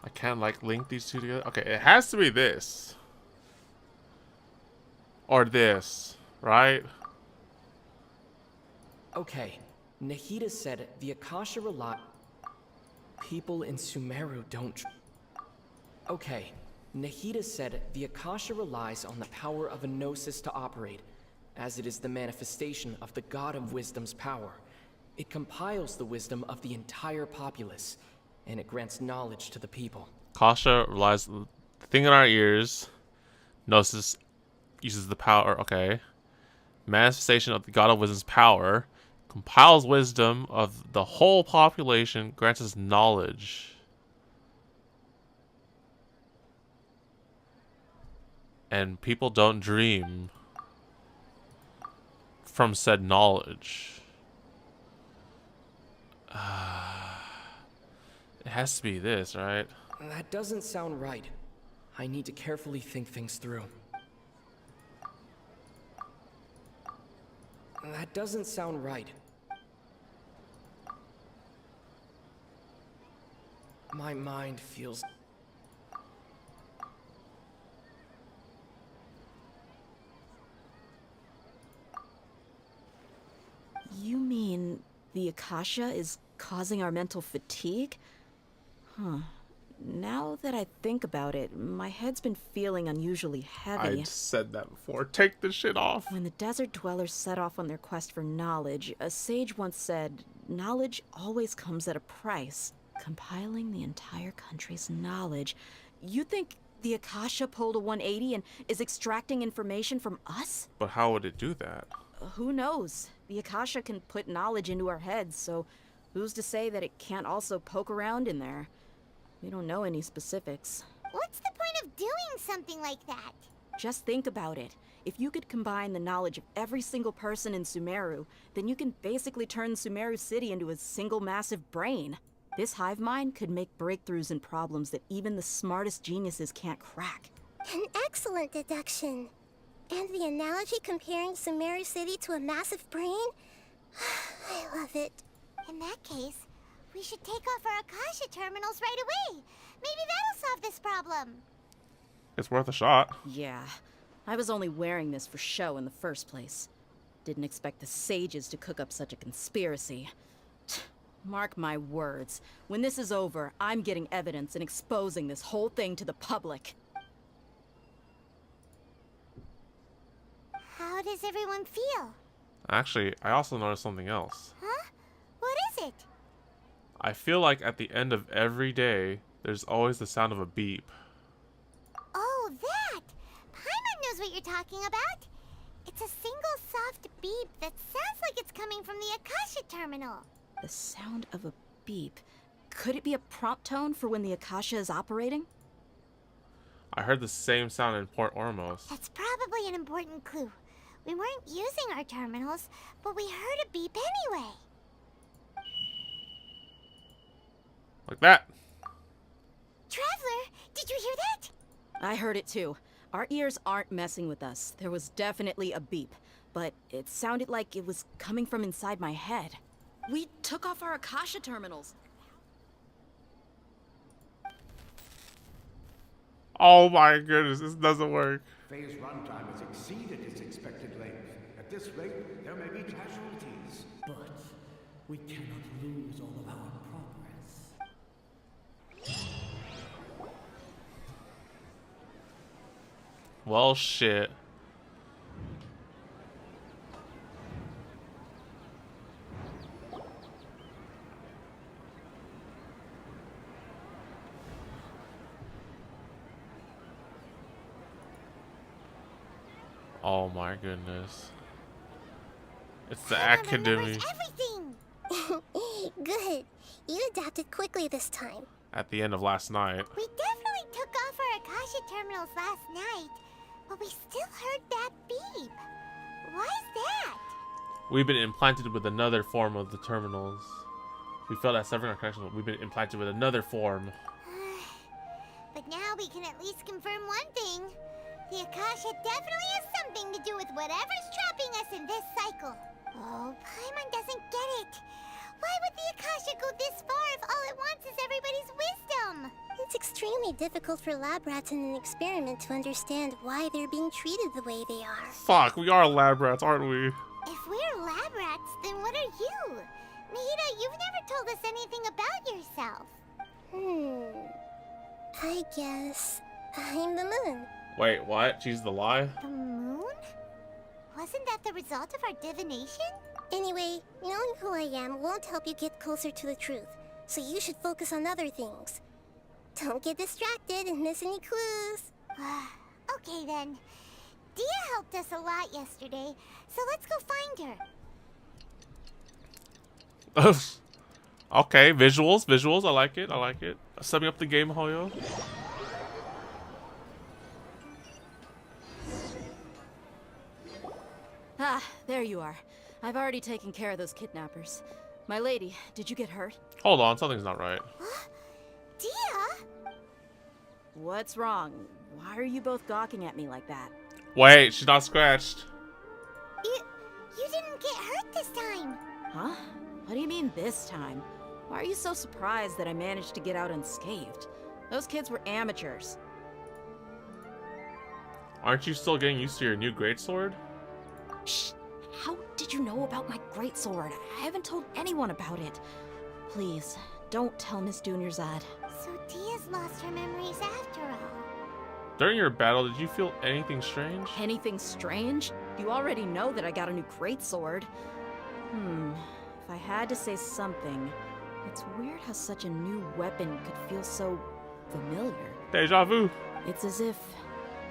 I can't, like, link these two together. Okay, it has to be this. Or this, right? Okay, Nahida said the Akasha relies... People in Sumeru don't... Okay, Nahida said the Akasha relies on the power of a Gnosis to operate, as it is the manifestation of the God of Wisdom's power. It compiles the wisdom of the entire populace, and it grants knowledge to the people. Kasha relies the thing in our ears. Gnosis uses the power. Okay. Manifestation of the God of Wisdom's power. Compiles wisdom of the whole population. Grants us knowledge. And people don't dream from said knowledge. It has to be this, right? That doesn't sound right. I need to carefully think things through. That doesn't sound right. My mind feels... You mean the Akasha is causing our mental fatigue? Huh. Now that I think about it, my head's been feeling unusually heavy. I said that before. Take this shit off. When the desert dwellers set off on their quest for knowledge, a sage once said, knowledge always comes at a price. Compiling the entire country's knowledge. You think the Akasha pulled a 180 and is extracting information from us? But how would it do that? Who knows? The Akasha can put knowledge into our heads, so who's to say that it can't also poke around in there? We don't know any specifics. What's the point of doing something like that? Just think about it. If you could combine the knowledge of every single person in Sumeru, then you can basically turn Sumeru City into a single massive brain. This hive mind could make breakthroughs in problems that even the smartest geniuses can't crack. An excellent deduction. And the analogy comparing Sumeru City to a massive brain? I love it. In that case, we should take off our Akasha terminals right away. Maybe that'll solve this problem. It's worth a shot. Yeah, I was only wearing this for show in the first place. Didn't expect the sages to cook up such a conspiracy. Mark my words, when this is over, I'm getting evidence and exposing this whole thing to the public. How does everyone feel? Actually, I also noticed something else. Huh? What is it? I feel like at the end of every day, there's always the sound of a beep. Oh, that! Paimon knows what you're talking about. It's a single soft beep that sounds like it's coming from the Akasha terminal. The sound of a beep. Could it be a prompt tone for when the Akasha is operating? I heard the same sound in Port Ormos. That's probably an important clue. We weren't using our terminals, but we heard a beep anyway. Like that. Traveler, did you hear that? I heard it too. Our ears aren't messing with us. There was definitely a beep, but it sounded like it was coming from inside my head. We took off our Akasha terminals. Oh my goodness, this doesn't work. Phase runtime has exceeded its expected length. At this rate, there may be casualties. But we cannot lose all of our progress. Well, shit. Oh my goodness. It's the academy. Everything! Good. You adapted quickly this time. At the end of last night. We definitely took off our Akasha terminals last night, but we still heard that beep. Why is that? We've been implanted with another form of the terminals. We felt that severing our connection, we've been implanted with another form. But now we can at least confirm one thing. The Akasha definitely has something to do with whatever's trapping us in this cycle. Oh, Paimon doesn't get it. Why would the Akasha go this far if all it wants is everybody's wisdom? It's extremely difficult for lab rats in an experiment to understand why they're being treated the way they are. Fuck, we are lab rats, aren't we? If we're lab rats, then what are you? Nahida, you've never told us anything about yourself. I guess I'm the moon. Wait, what? She's the lie? The moon? Wasn't that the result of our divination? Anyway, knowing who I am won't help you get closer to the truth, so you should focus on other things. Don't get distracted and miss any clues. Okay then. Dia helped us a lot yesterday, so let's go find her. Okay, visuals, I like it. Summing up the game, Hoyo. Ah, there you are. I've already taken care of those kidnappers. My lady, did you get hurt? Hold on, something's not right. Dia? What's wrong? Why are you both gawking at me like that? Wait, she's not scratched. You didn't get hurt this time. Huh? What do you mean this time? Why are you so surprised that I managed to get out unscathed? Those kids were amateurs. Aren't you still getting used to your new greatsword? Shh! How did you know about my greatsword? I haven't told anyone about it. Please, don't tell Miss Dunyarzad. So Dia's lost her memories after all. During your battle, did you feel anything strange? Anything strange? You already know that I got a new greatsword. If I had to say something, it's weird how such a new weapon could feel so familiar. Deja vu. It's as if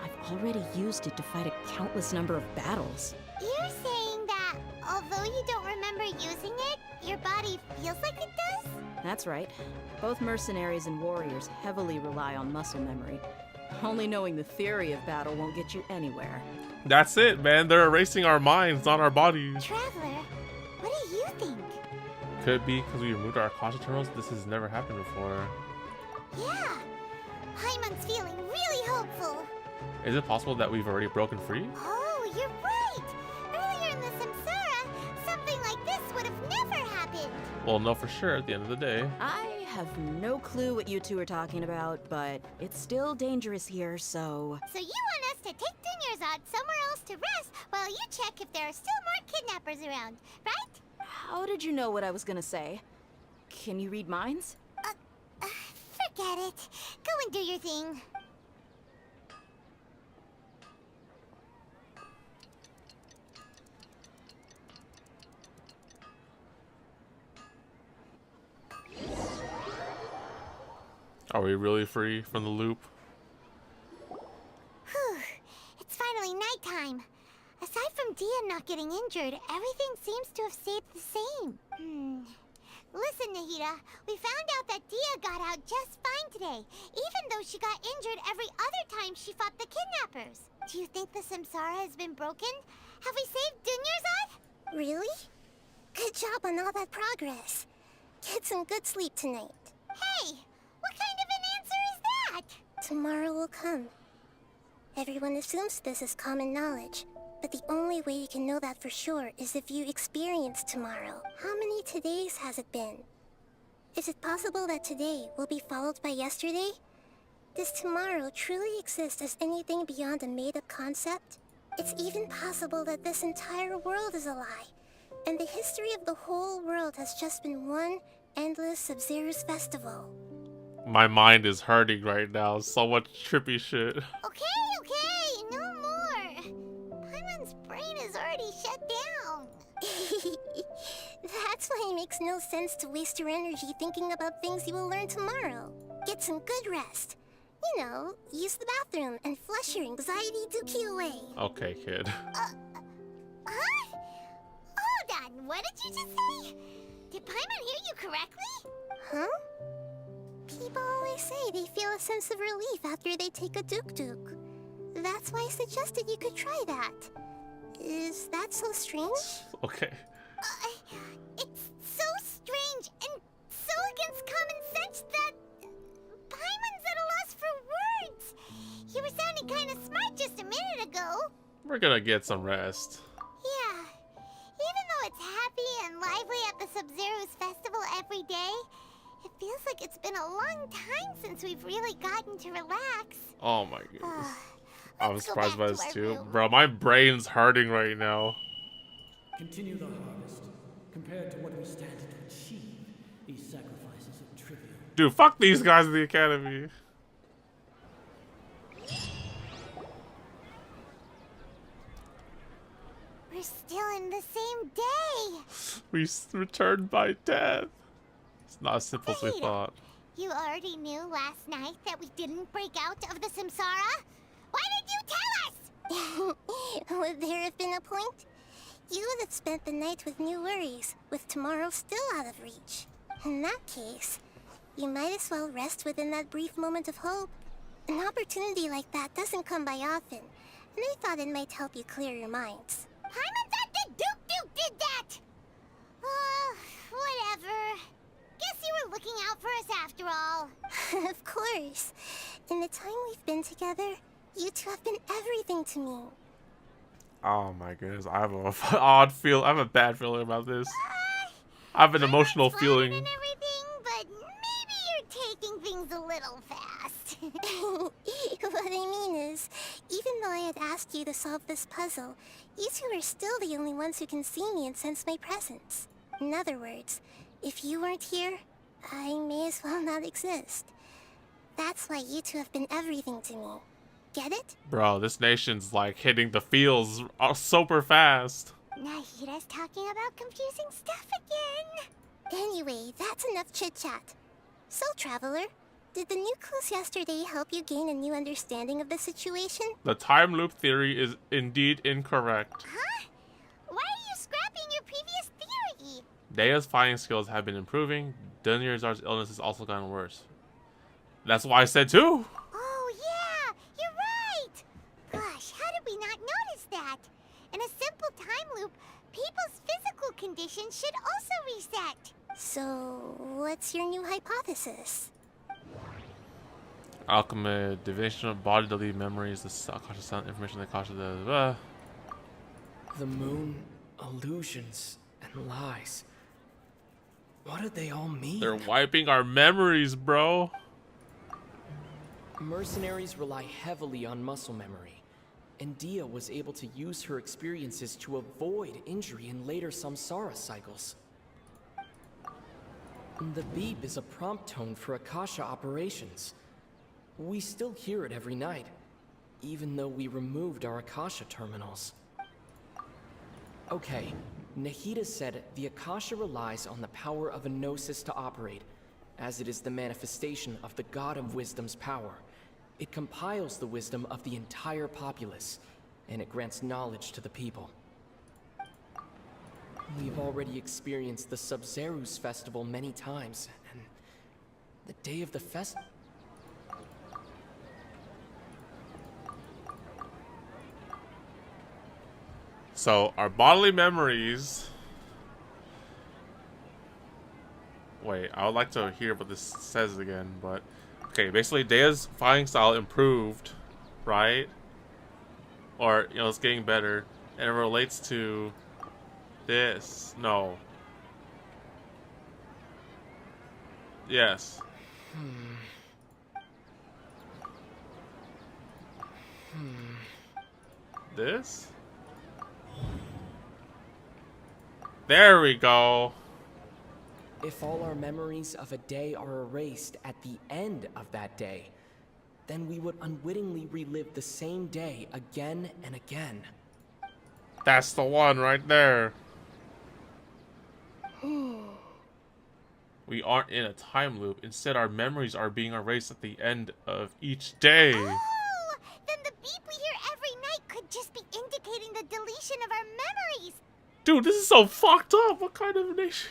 I've already used it to fight a countless number of battles. You're saying that although you don't remember using it, your body feels like it does? That's right. Both mercenaries and warriors heavily rely on muscle memory. Only knowing the theory of battle won't get you anywhere. That's it, man. They're erasing our minds, not our bodies. Traveler, what do you think? Could be because we removed our Akasha terminals. This has never happened before. Yeah. Paimon's feeling really hopeful. Is it possible that we've already broken free? Oh, you're right. Earlier in the Samsara, something like this would have never happened. We'll know for sure at the end of the day. I have no clue what you two are talking about, but it's still dangerous here, so... So you want us to take Dunyarzad somewhere else to rest while you check if there are still more kidnappers around, right? How did you know what I was gonna say? Can you read minds? Forget it. Go and do your thing. Are we really free from the loop? Whew. It's finally nighttime. Aside from Dia not getting injured, everything seems to have stayed the same. Listen, Nahida, we found out that Dia got out just fine today, even though she got injured every other time she fought the kidnappers. Do you think the Samsara has been broken? Have we saved Dunyarzad? Really? Good job on all that progress. Get some good sleep tonight. Hey, what kind of an answer is that? Tomorrow will come. Everyone assumes this is common knowledge, but the only way you can know that for sure is if you experience tomorrow. How many todays has it been? Is it possible that today will be followed by yesterday? Does tomorrow truly exist as anything beyond a made-up concept? It's even possible that this entire world is a lie, and the history of the whole world has just been one endless Sub-Zero's festival. My mind is hurting right now. So much trippy shit. Okay, no more. Paimon's brain is already shut down. That's why it makes no sense to waste your energy thinking about things you will learn tomorrow. Get some good rest. You know, use the bathroom and flush your anxiety dookie away. Okay, kid. Huh? Hold on, what did you just say? Did Paimon hear you correctly? Huh? People always say they feel a sense of relief after they take a duk-duk. That's why I suggested you could try that. Is that so strange? Okay. It's so strange and so against common sense that Paimon's at a loss for words. You were sounding kind of smart just a minute ago. We're gonna get some rest. Yeah. Even though it's happy and lively at the Sub-Zero's festival every day, it feels like it's been a long time since we've really gotten to relax. Oh my goodness. I'm Let's go surprised back by to this our too. room. Bro, my brain's hurting right now. Continue the harvest. Compared to what we stand to achieve, these sacrifices are trivial. Dude, fuck these guys in the academy. We're still in the same day. We returned by death. It's not as simple as we thought. You already knew last night that we didn't break out of the Samsara? Why did you tell us? Would there have been a point? You would have spent the night with new worries, with tomorrow still out of reach. In that case, you might as well rest within that brief moment of hope. An opportunity like that doesn't come by often, and I thought it might help you clear your minds. Paimon thought that Duke did that! Whatever. Guess you were looking out for us after all. Of course. In the time we've been together, you two have been everything to me. Oh my goodness, I have a I have a bad feeling about this. I have an emotional feeling. And everything, but maybe you're taking things a little fast. What I mean is, even though I had asked you to solve this puzzle, you two are still the only ones who can see me and sense my presence. In other words, if you weren't here, I may as well not exist. That's why you two have been everything to me. Get it? Bro, this nation's like hitting the fields super fast. Nahida's talking about confusing stuff again. Anyway, that's enough chit-chat. So, Traveler, did the new clues yesterday help you gain a new understanding of the situation? The time loop theory is indeed incorrect. Huh? Why are you scrapping your previous theory? Deia's fighting skills have been improving. Dunyarzad's illness has also gotten worse. That's why I said too. Oh, yeah, you're right. Gosh, how did we not notice that? In a simple time loop, people's physical condition should also reset. So, what's your new hypothesis? Alchemy, division of body delete memories, the subconscious sound information that causes the The moon, illusions, and lies. What did they all mean? They're wiping our memories, bro. Mercenaries rely heavily on muscle memory, and Dia was able to use her experiences to avoid injury in later samsara cycles. The beep is a prompt tone for Akasha operations. We still hear it every night, even though we removed our Akasha terminals. Okay, Nahida said the Akasha relies on the power of a gnosis to operate, as it is the manifestation of the God of Wisdom's power. It compiles the wisdom of the entire populace, and it grants knowledge to the people. We've already experienced the Sub-Zerus festival many times, and the day of the festival... So, our bodily memories... Wait, I would like to hear what this says again, but... Okay, basically, Dea's fighting style improved, right? Or, you know, it's getting better. And it relates to... this. No. Yes. This? There we go. If all our memories of a day are erased at the end of that day, then we would unwittingly relive the same day again and again. That's the one right there. We aren't in a time loop. Instead, our memories are being erased at the end of each day. Oh, then the beep we hear every night could just be indicating the deletion of our memories. Dude, this is so fucked up. What kind of nation?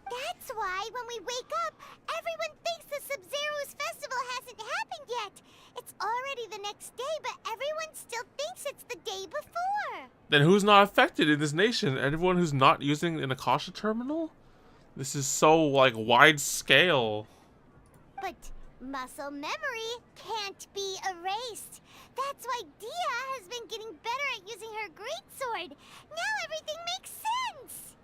That's why when we wake up, everyone thinks the Sub-Zero's festival hasn't happened yet. It's already the next day, but everyone still thinks it's the day before. Then who's not affected in this nation? Everyone who's not using an Akasha terminal? This is so, like, wide scale. But muscle memory can't be erased. That's why Dia has been getting better at using her greatsword. Now everything makes sense.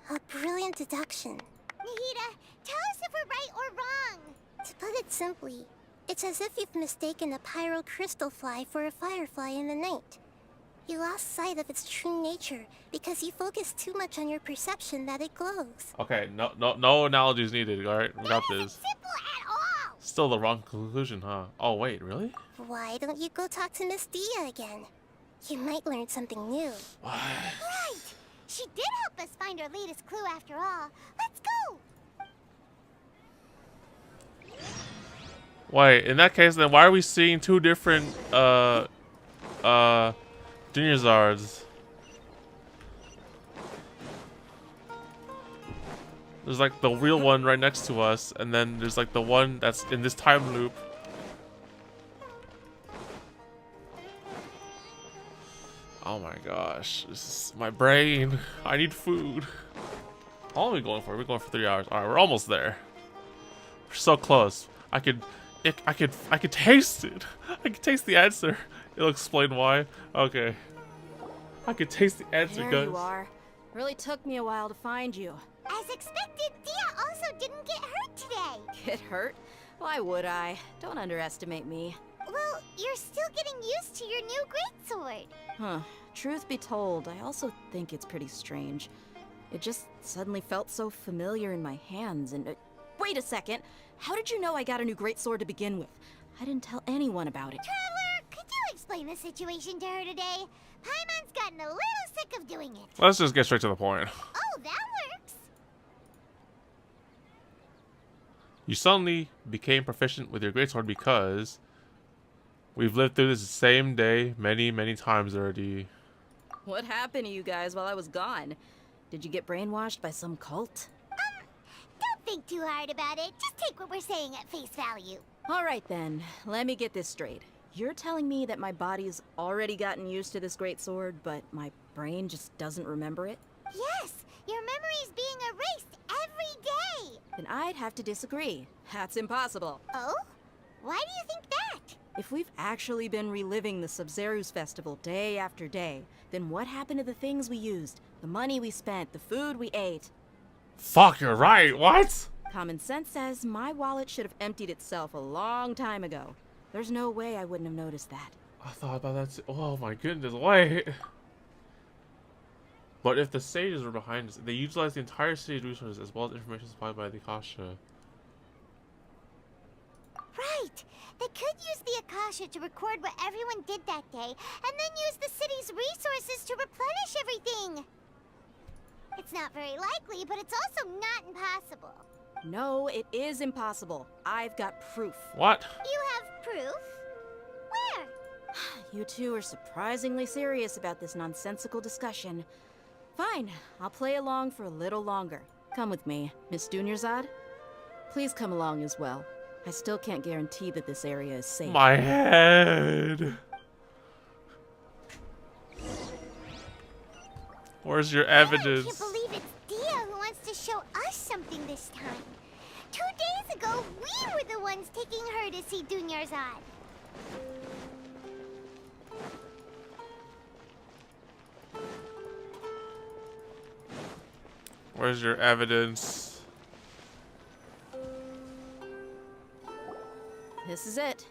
A brilliant deduction. Nahida, tell us if we're right or wrong. To put it simply, it's as if you've mistaken a pyro crystal fly for a firefly in the night. You lost sight of its true nature because you focused too much on your perception that it glows. Okay, no analogies needed, alright? We got this. Simple at all. Still the wrong conclusion, huh? Oh, wait, really? Why don't you go talk to Miss Dia again? You might learn something new. Right. She did help us find our latest clue after all. Let's go. Wait, in that case, then why are we seeing two different, Junior Zards? There's like the real one right next to us, and then there's like the one that's in this time loop. Oh my gosh, this is my brain. I need food. How long are we going for? We're going for 3 hours. All right, we're almost there. We're so close. I could taste it. I could taste the answer. It'll explain why. Okay. I could taste the answer, There guys. you are. Really took me a while to find you. As expected, Dia also didn't get hurt today. Get hurt? Why would I? Don't underestimate me. Well, you're still getting used to your new greatsword. Huh. Truth be told, I also think it's pretty strange. It just suddenly felt so familiar in my hands and... wait a second! How did you know I got a new greatsword to begin with? I didn't tell anyone about it. Traveler, could you explain the situation to her today? Paimon's gotten a little sick of doing it. Let's just get straight to the point. Oh, that works. You suddenly became proficient with your greatsword because we've lived through this same day many times already. What happened to you guys while I was gone? Did you get brainwashed by some cult? Don't think too hard about it. Just take what we're saying at face value. Alright then, let me get this straight. You're telling me that my body's already gotten used to this greatsword, but my brain just doesn't remember it? Yes, your memory's being erased every day. Then I'd have to disagree. That's impossible. Oh? Why do you think that? If we've actually been reliving the Sub-Zeru's festival day after day, then what happened to the things we used, the money we spent, the food we ate? Fuck, you're right. What? Common sense says my wallet should have emptied itself a long time ago. There's no way I wouldn't have noticed that. I thought about that too. Oh my goodness, wait. But if the sages were behind us, they utilized the entire city's resources as well as information supplied by the Akasha. Right! They could use the Akasha to record what everyone did that day, and then use the city's resources to replenish everything! It's not very likely, but it's also not impossible. No, it is impossible. I've got proof. What? You have proof? Where? You two are surprisingly serious about this nonsensical discussion. Fine, I'll play along for a little longer. Come with me, Miss Dunyarzad. Please come along as well. I still can't guarantee that this area is safe. My head. Where's your evidence? I can't believe it's Dia who wants to show us something this time. 2 days ago, we were the ones taking her to see Dunyarzad. Where's your evidence? This is it.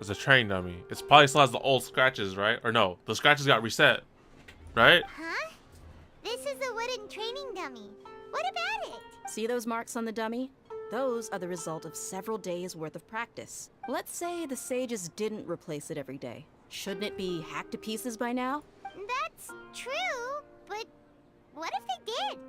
It's a train dummy. It probably still has the old scratches, right? Or no, the scratches got reset, right? Huh? This is a wooden training dummy. What about it? See those marks on the dummy? Those are the result of several days' worth of practice. Let's say the sages didn't replace it every day. Shouldn't it be hacked to pieces by now? That's true, but what if they did?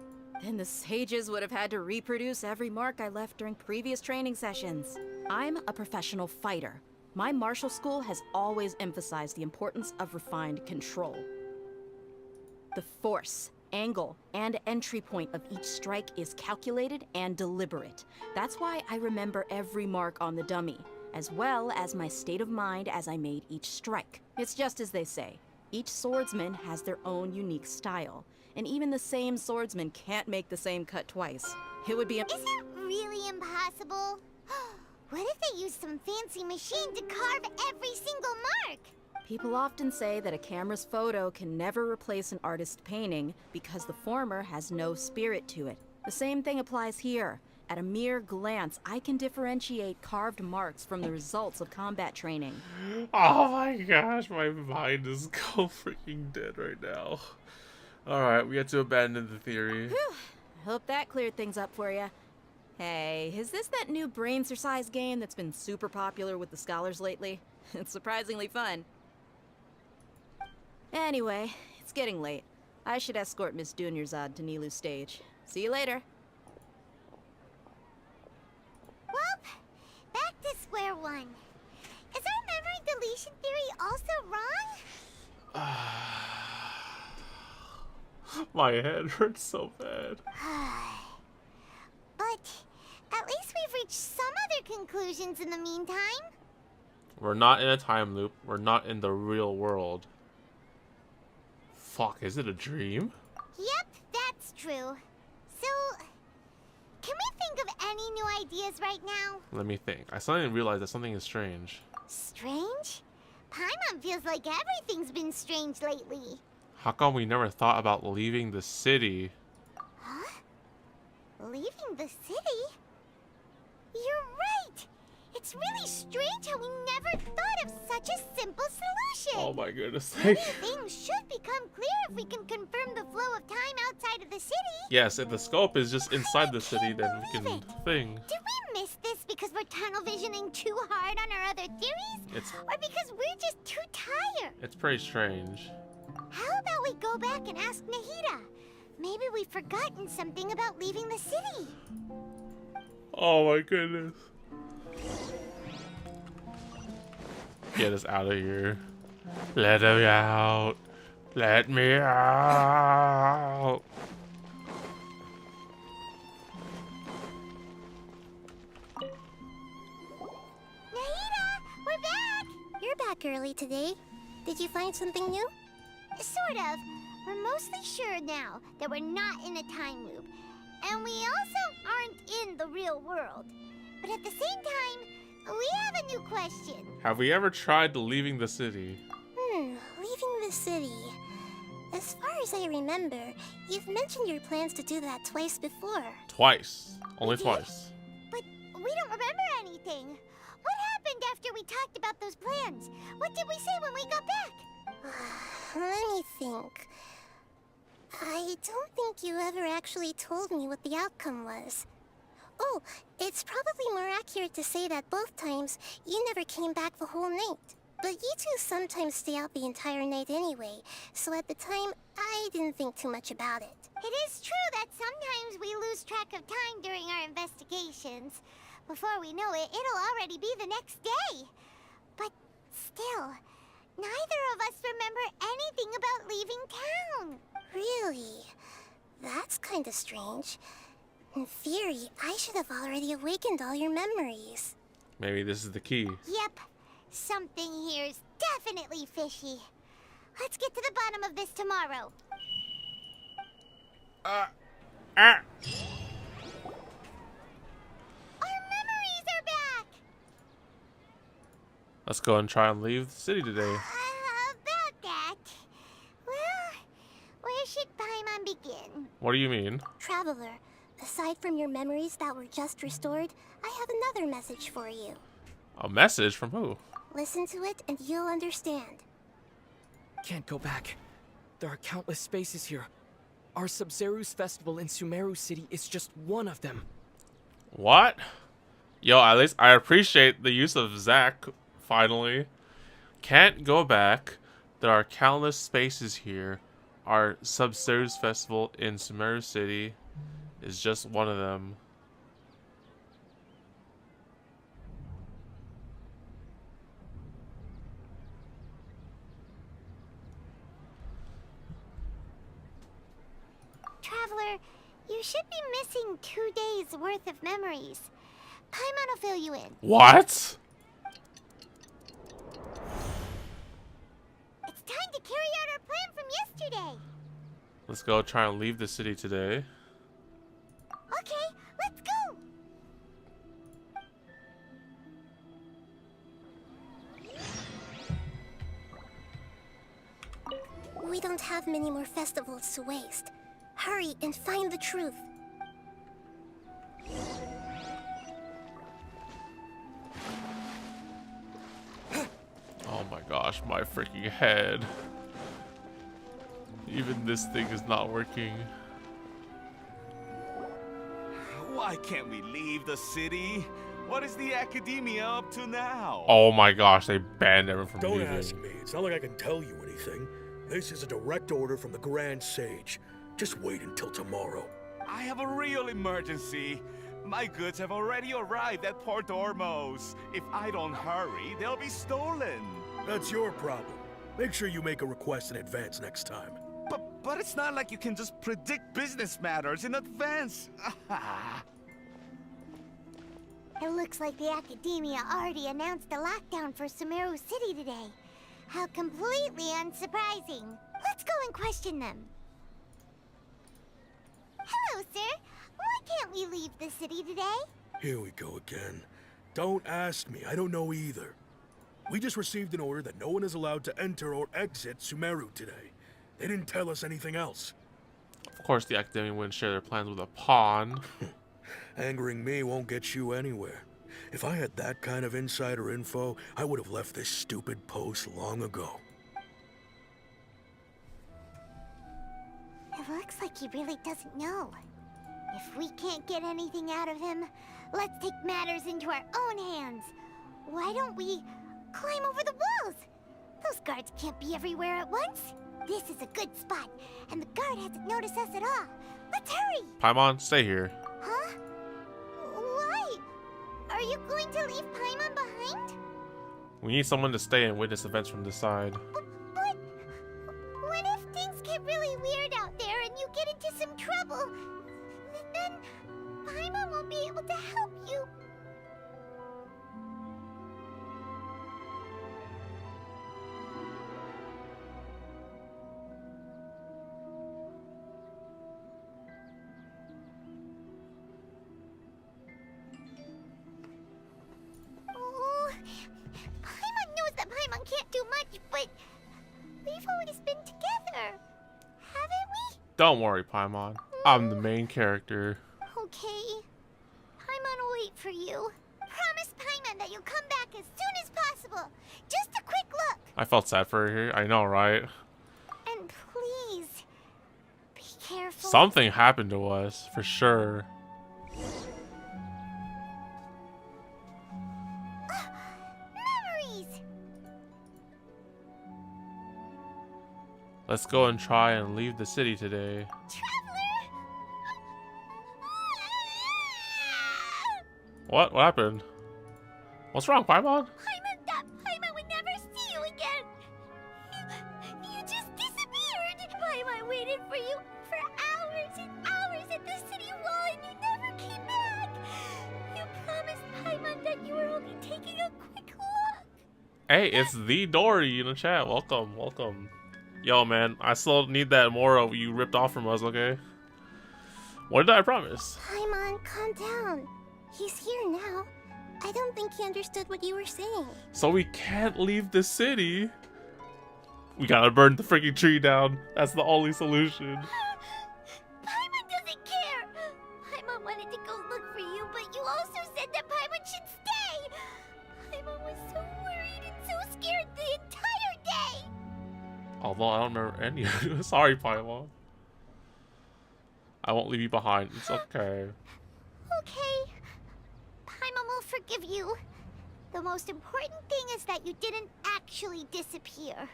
Then the sages would have had to reproduce every mark I left during previous training sessions. I'm a professional fighter. My martial school has always emphasized the importance of refined control. The force, angle, and entry point of each strike is calculated and deliberate. That's why I remember every mark on the dummy, as well as my state of mind as I made each strike. It's just as they say, each swordsman has their own unique style, and even the same swordsman can't make the same cut twice. It would be Is it really impossible? What if they used some fancy machine to carve every single mark? People often say that a camera's photo can never replace an artist's painting because the former has no spirit to it. The same thing applies here. At a mere glance, I can differentiate carved marks from the results of combat training. Oh my gosh, my mind is go freaking dead right now. Alright, we had to abandon the theory. Whew. Hope that cleared things up for you. Hey, is this that new brain exercise game that's been super popular with the scholars lately? It's surprisingly fun. Anyway, it's getting late. I should escort Miss Dunyarzad to Nilu's stage. See you later. Well, back to square one. Is our memory deletion theory also wrong? My head hurts so bad. But at least we've reached some other conclusions in the meantime. We're not in a time loop. We're not in the real world. Fuck, is it a dream? Yep, that's true. So, can we think of any new ideas right now? Let me think. I suddenly realized that something is strange. Strange? Paimon feels like everything's been strange lately. How come we never thought about leaving the city? Huh? Leaving the city? You're right! It's really strange how we never thought of such a simple solution! Oh my goodness. Many things should become clear if we can confirm the flow of time outside of the city! Yes, if the scope is just inside the city, then we can thing. Did we miss this because we're tunnel visioning too hard on our other theories? Or because we're just too tired? It's pretty strange. How about we go back and ask Nahida? Maybe we've forgotten something about leaving the city. Oh my goodness. Get us out of here. Let me out. Let me out. Nahida, we're back. You're back early today. Did you find something new? Sort of. We're mostly sure now that we're not in a time loop. And we also aren't in the real world. But at the same time, we have a new question. Have we ever tried leaving the city? Leaving the city. As far as I remember, you've mentioned your plans to do that twice before. Twice. Only twice. But we don't remember anything. What happened after we talked about those plans? What did we say when we got back? Let me think. I don't think you ever actually told me what the outcome was. Oh, it's probably more accurate to say that both times you never came back the whole night. But you two sometimes stay out the entire night anyway, so at the time, I didn't think too much about it. It is true that sometimes we lose track of time during our investigations. Before we know it, it'll already be the next day. But still, neither of us remember anything about leaving town. Really? That's kinda strange. In theory, I should have already awakened all your memories. Maybe this is the key. Yep. Something here's definitely fishy. Let's get to the bottom of this tomorrow. Our memories are back! Let's go and try and leave the city today. About that. Well, where should Paimon begin? What do you mean? Traveler, aside from your memories that were just restored, I have another message for you. A message from who? Listen to it and you'll understand. Can't go back. There are countless spaces here. Our Sub-Zeru's festival in Sumeru City is just one of them. What? Yo, at least I appreciate the use of Zack, finally. Can't go back. There are countless spaces here. Our Sub-Zeru's festival in Sumeru City is just one of them. Traveler, you should be missing 2 days worth of memories. Paimon will fill you in. What? It's time to carry out our plan from yesterday. Let's go try and leave the city today. Okay, let's go. We don't have many more festivals to waste. Hurry and find the truth. Oh my gosh, my freaking head. Even this thing is not working. Why can't we leave the city? What is the academia up to now? Oh my gosh, they banned everyone from Don't leaving. ask me. It's not like I can tell you anything. This is a direct order from the Grand Sage. Just wait until tomorrow. I have a real emergency. My goods have already arrived at Port Ormos. If I don't hurry, they'll be stolen. That's your problem. Make sure you make a request in advance next time. But it's not like you can just predict business matters in advance. It looks like the Academia already announced a lockdown for Sumeru City today. How completely unsurprising. Let's go and question them. Hello, sir. Why can't we leave the city today? Here we go again. Don't ask me. I don't know either. We just received an order that no one is allowed to enter or exit Sumeru today. They didn't tell us anything else. Of course, the Academy wouldn't share their plans with a pawn. Angering me won't get you anywhere. If I had that kind of insider info, I would have left this stupid post long ago. It looks like he really doesn't know. If we can't get anything out of him, let's take matters into our own hands. Why don't we climb over the walls? Those guards can't be everywhere at once. This is a good spot, and the guard hasn't noticed us at all. Let's hurry! Paimon, stay here. Huh? Why? Are you going to leave Paimon behind? We need someone to stay and witness events from this side. But what if things get really weird out there and you get into some trouble? Then Paimon won't be able to help you. Oh, Paimon knows that Paimon can't do much, but we've always been together. Don't worry, Paimon. I'm the main character. Okay. Paimon will wait for you. Promise Paimon that you'll come back as soon as possible. Just a quick look. I felt sad for her here. I know, right? And please, be careful. Something happened to us, for sure. Memories! Let's go and try and leave the city today. What? What happened? What's wrong, Paimon? Paimon would never see you again. You just disappeared. Paimon waited for you for hours and hours at the city wall and you never came back. You promised Paimon that you were only taking a quick look. Hey, it's the Dory in the chat. Welcome, welcome. Yo, man, I still need that Moro you ripped off from us, okay? What did I promise? Paimon, calm down. He's here now. I don't think he understood what you were saying. So we can't leave the city. We gotta burn the freaking tree down. That's the only solution. Paimon doesn't care. Paimon wanted to go look for you, but you also said that Paimon should stay. Paimon was so worried and so scared the entire day. Although I don't remember any of it. Sorry, Paimon. I won't leave you behind. It's okay. Okay. Paimon will forgive you. The most important thing is that you didn't actually disappear.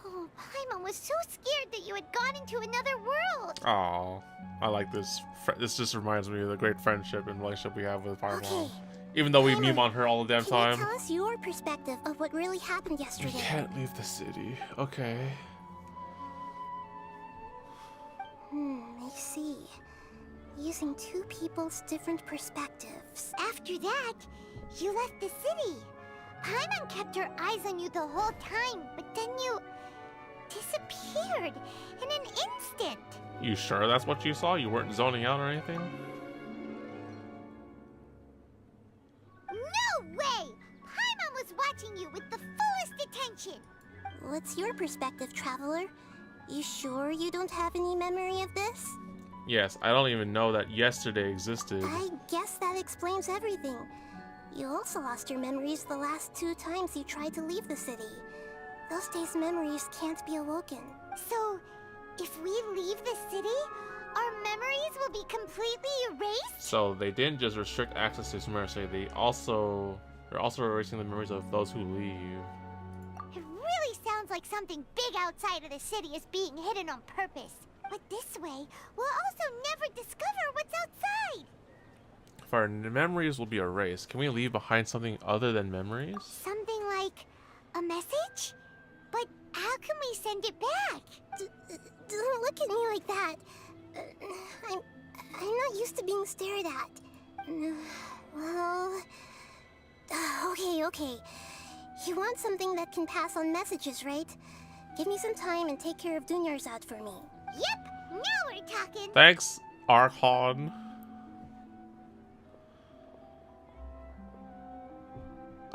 Oh, Paimon was so scared that you had gone into another world. Oh, I like this. This just reminds me of the great friendship and relationship we have with Paimon. Okay. Even though we meme on her all the damn Can you time. tell us your perspective of what really happened We yesterday? can't leave the city. Okay. I see. Using two people's different perspectives. After that, you left the city. Paimon kept her eyes on you the whole time, but then you disappeared in an instant. You sure that's what you saw? You weren't zoning out or anything? No way! Paimon was watching you with the fullest attention. What's your perspective, Traveler? You sure you don't have any memory of this? Yes, I don't even know that yesterday existed. I guess that explains everything. You also lost your memories the last 2 times you tried to leave the city. Those days' memories can't be awoken. So, if we leave the city, our memories will be completely erased? So they didn't just restrict access to Sumeru, they're also erasing the memories of those who leave. It really sounds like something big outside of the city is being hidden on purpose. But this way, we'll also never discover what's outside. If our memories will be erased, can we leave behind something other than memories? Something like a message? But how can we send it back? Don't look at me like that. I'm not used to being stared at. Well... Okay. You want something that can pass on messages, right? Give me some time and take care of Dunyarzad for me. Yep, now we're talking. Thanks, Archon.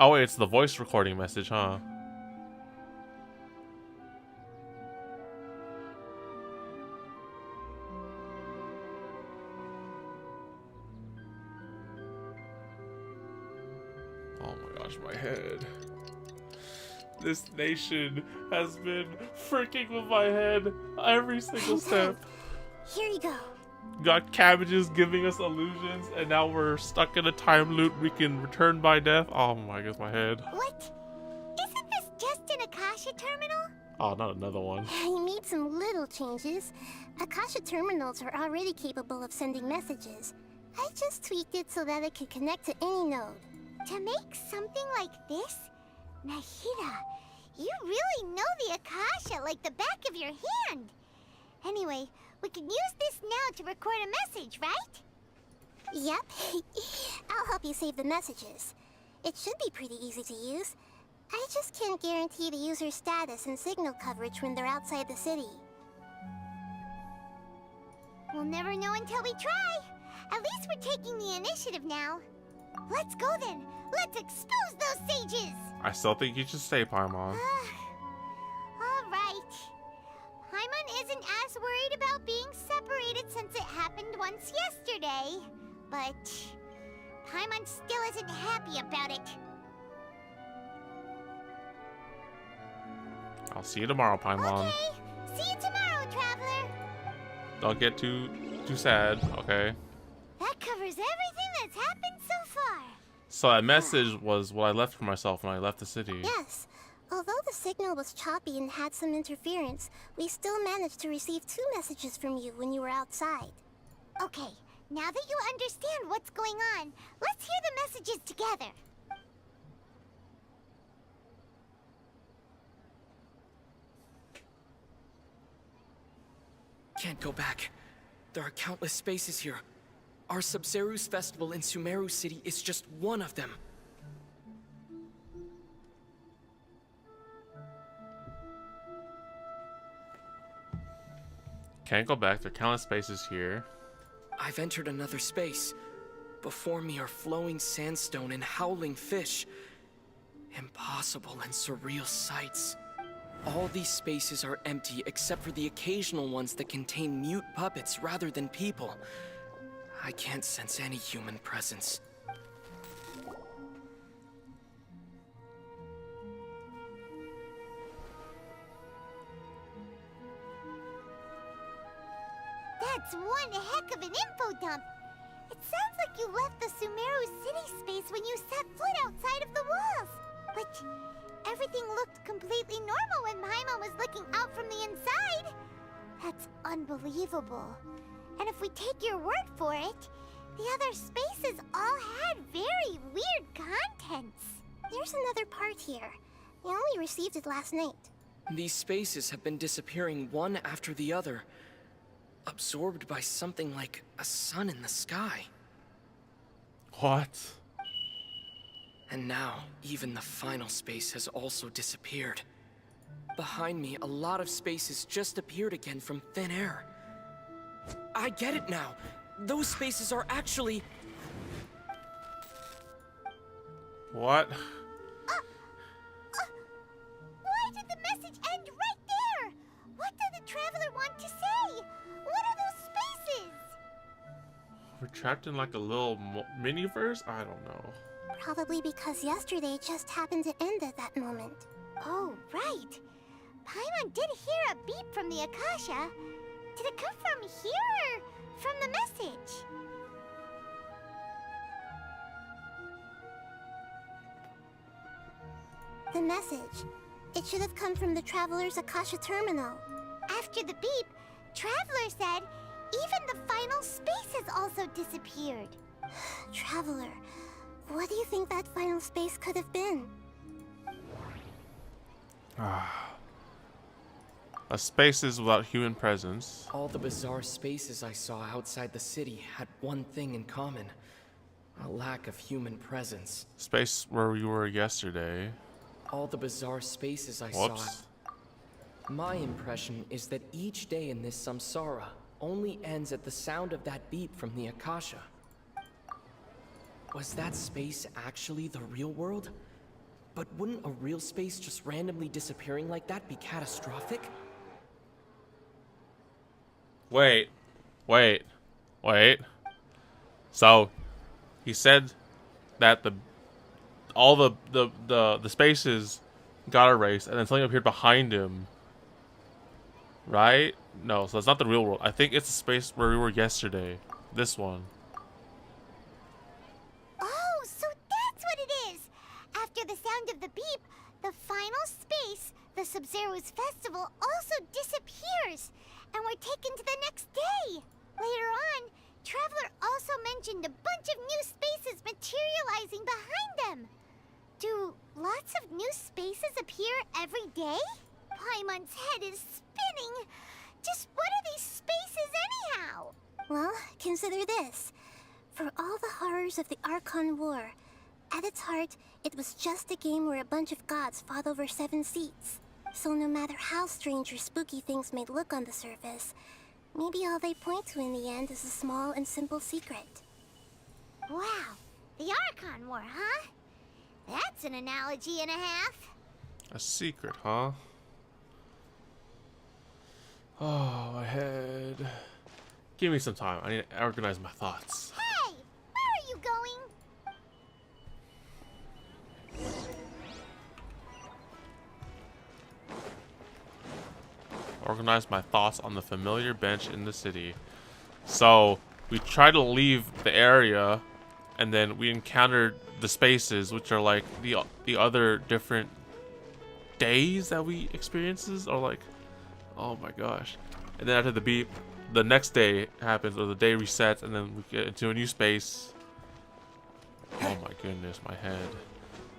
Oh wait, it's the voice recording message, huh? Oh my gosh, my head. This nation has been freaking with my head every single step. Here you go. Got cabbages giving us illusions, and now we're stuck in a time loop we can return by death. Oh my goodness, my head. What? Isn't this just an Akasha terminal? Oh, not another one. I made some little changes. Akasha terminals are already capable of sending messages. I just tweaked it so that it could connect to any node. To make something like this? Nahida, you really know the Akasha like the back of your hand. Anyway, we can use this now to record a message, right? Yep. I'll help you save the messages. It should be pretty easy to use. I just can't guarantee the user's status and signal coverage when they're outside the city. We'll never know until we try. At least we're taking the initiative now. Let's go then. Let's expose those sages. I still think you should stay, Paimon. All right. Paimon isn't as worried about being separated since it happened once yesterday. But Paimon still isn't happy about it. I'll see you tomorrow, Paimon. Okay, see you tomorrow, Traveler. Don't get too sad, okay? That covers everything that's happened so far. So that message was what I left for myself when I left the city. Yes. Although the signal was choppy and had some interference, we still managed to receive 2 messages from you when you were outside. Okay, now that you understand what's going on, let's hear the messages together. Can't go back. There are countless spaces here. Our Sub-Zeru's festival in Sumeru City is just one of them. Can't go back. There are countless spaces here. I've entered another space. Before me are flowing sandstone and howling fish. Impossible and surreal sights. All these spaces are empty except for the occasional ones that contain mute puppets rather than people. I can't sense any human presence. That's one heck of an info dump. It sounds like you left the Sumeru city space when you set foot outside of the walls. But everything looked completely normal when Paimon was looking out from the inside. That's unbelievable. And if we take your word for it, the other spaces all had very weird contents. There's another part here. We only received it last night. These spaces have been disappearing one after the other, absorbed by something like a sun in the sky. What? And now, even the final space has also disappeared. Behind me, a lot of spaces just appeared again from thin air. I get it now. Those spaces are actually... What? Why did the message end right there? What did the Traveler want to say? What are those spaces? We're trapped in like a little mini-verse? I don't know. Probably because yesterday just happened to end at that moment. Oh, right. Paimon did hear a beep from the Akasha. Did it come from here or from the message? The message. It should have come from the Traveler's Akasha terminal. After the beep, Traveler said even the final space has also disappeared. Traveler, what do you think that final space could have been? A spaces without human presence. All the bizarre spaces I saw outside the city had one thing in common. A lack of human presence. Space where we were yesterday. All the bizarre spaces I Whoops. saw. My impression is that each day in this samsara only ends at the sound of that beep from the Akasha. Was that space actually the real world? But wouldn't a real space just randomly disappearing like that be catastrophic? Wait. So, he said that all the spaces got erased, and then something appeared behind him. Right? No, so it's not the real world. I think it's the space where we were yesterday. This one. Oh, so that's what it is! After the sound of the beep, the final space, the Sub-Zeru's festival, also disappears, and we're taken to the next day. Later on, Traveler also mentioned a bunch of new spaces materializing behind them. Do lots of new spaces appear every day? Paimon's head is spinning. Just what are these spaces anyhow? Well, consider this. For all the horrors of the Archon War, at its heart, it was just a game where a bunch of gods fought over 7 seats. So no matter how strange or spooky things may look on the surface, maybe all they point to in the end is a small and simple secret. Wow, the Archon War, huh? That's an analogy and a half. A secret, huh? Oh, my head. Give me some time. I need to organize my thoughts. Hey! Where are you going? Organize my thoughts on the familiar bench in the city. So, we try to leave the area, and then we encountered the spaces, which are like the other different days that we experiences, or like, oh my gosh. And then after the beep, the next day happens, or the day resets, and then we get into a new space. Oh my goodness, my head.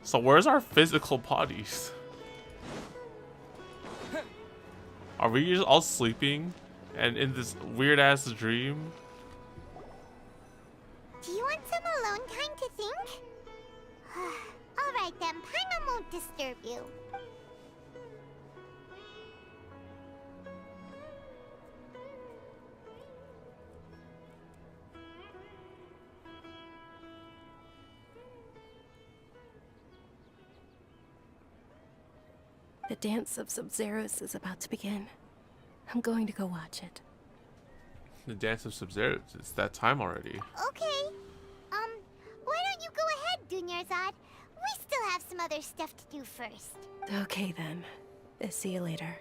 So where's our physical bodies? Are we just all sleeping and in this weird ass dream? Do you want some alone time to think? Alright then, Paimon won't disturb you. The dance of Sub-Zeros is about to begin. I'm going to go watch it. The dance of Sub-Zero, it's that time already. Okay. Why don't you go ahead, Dunyarzad? We still have some other stuff to do first. Okay then. See you later.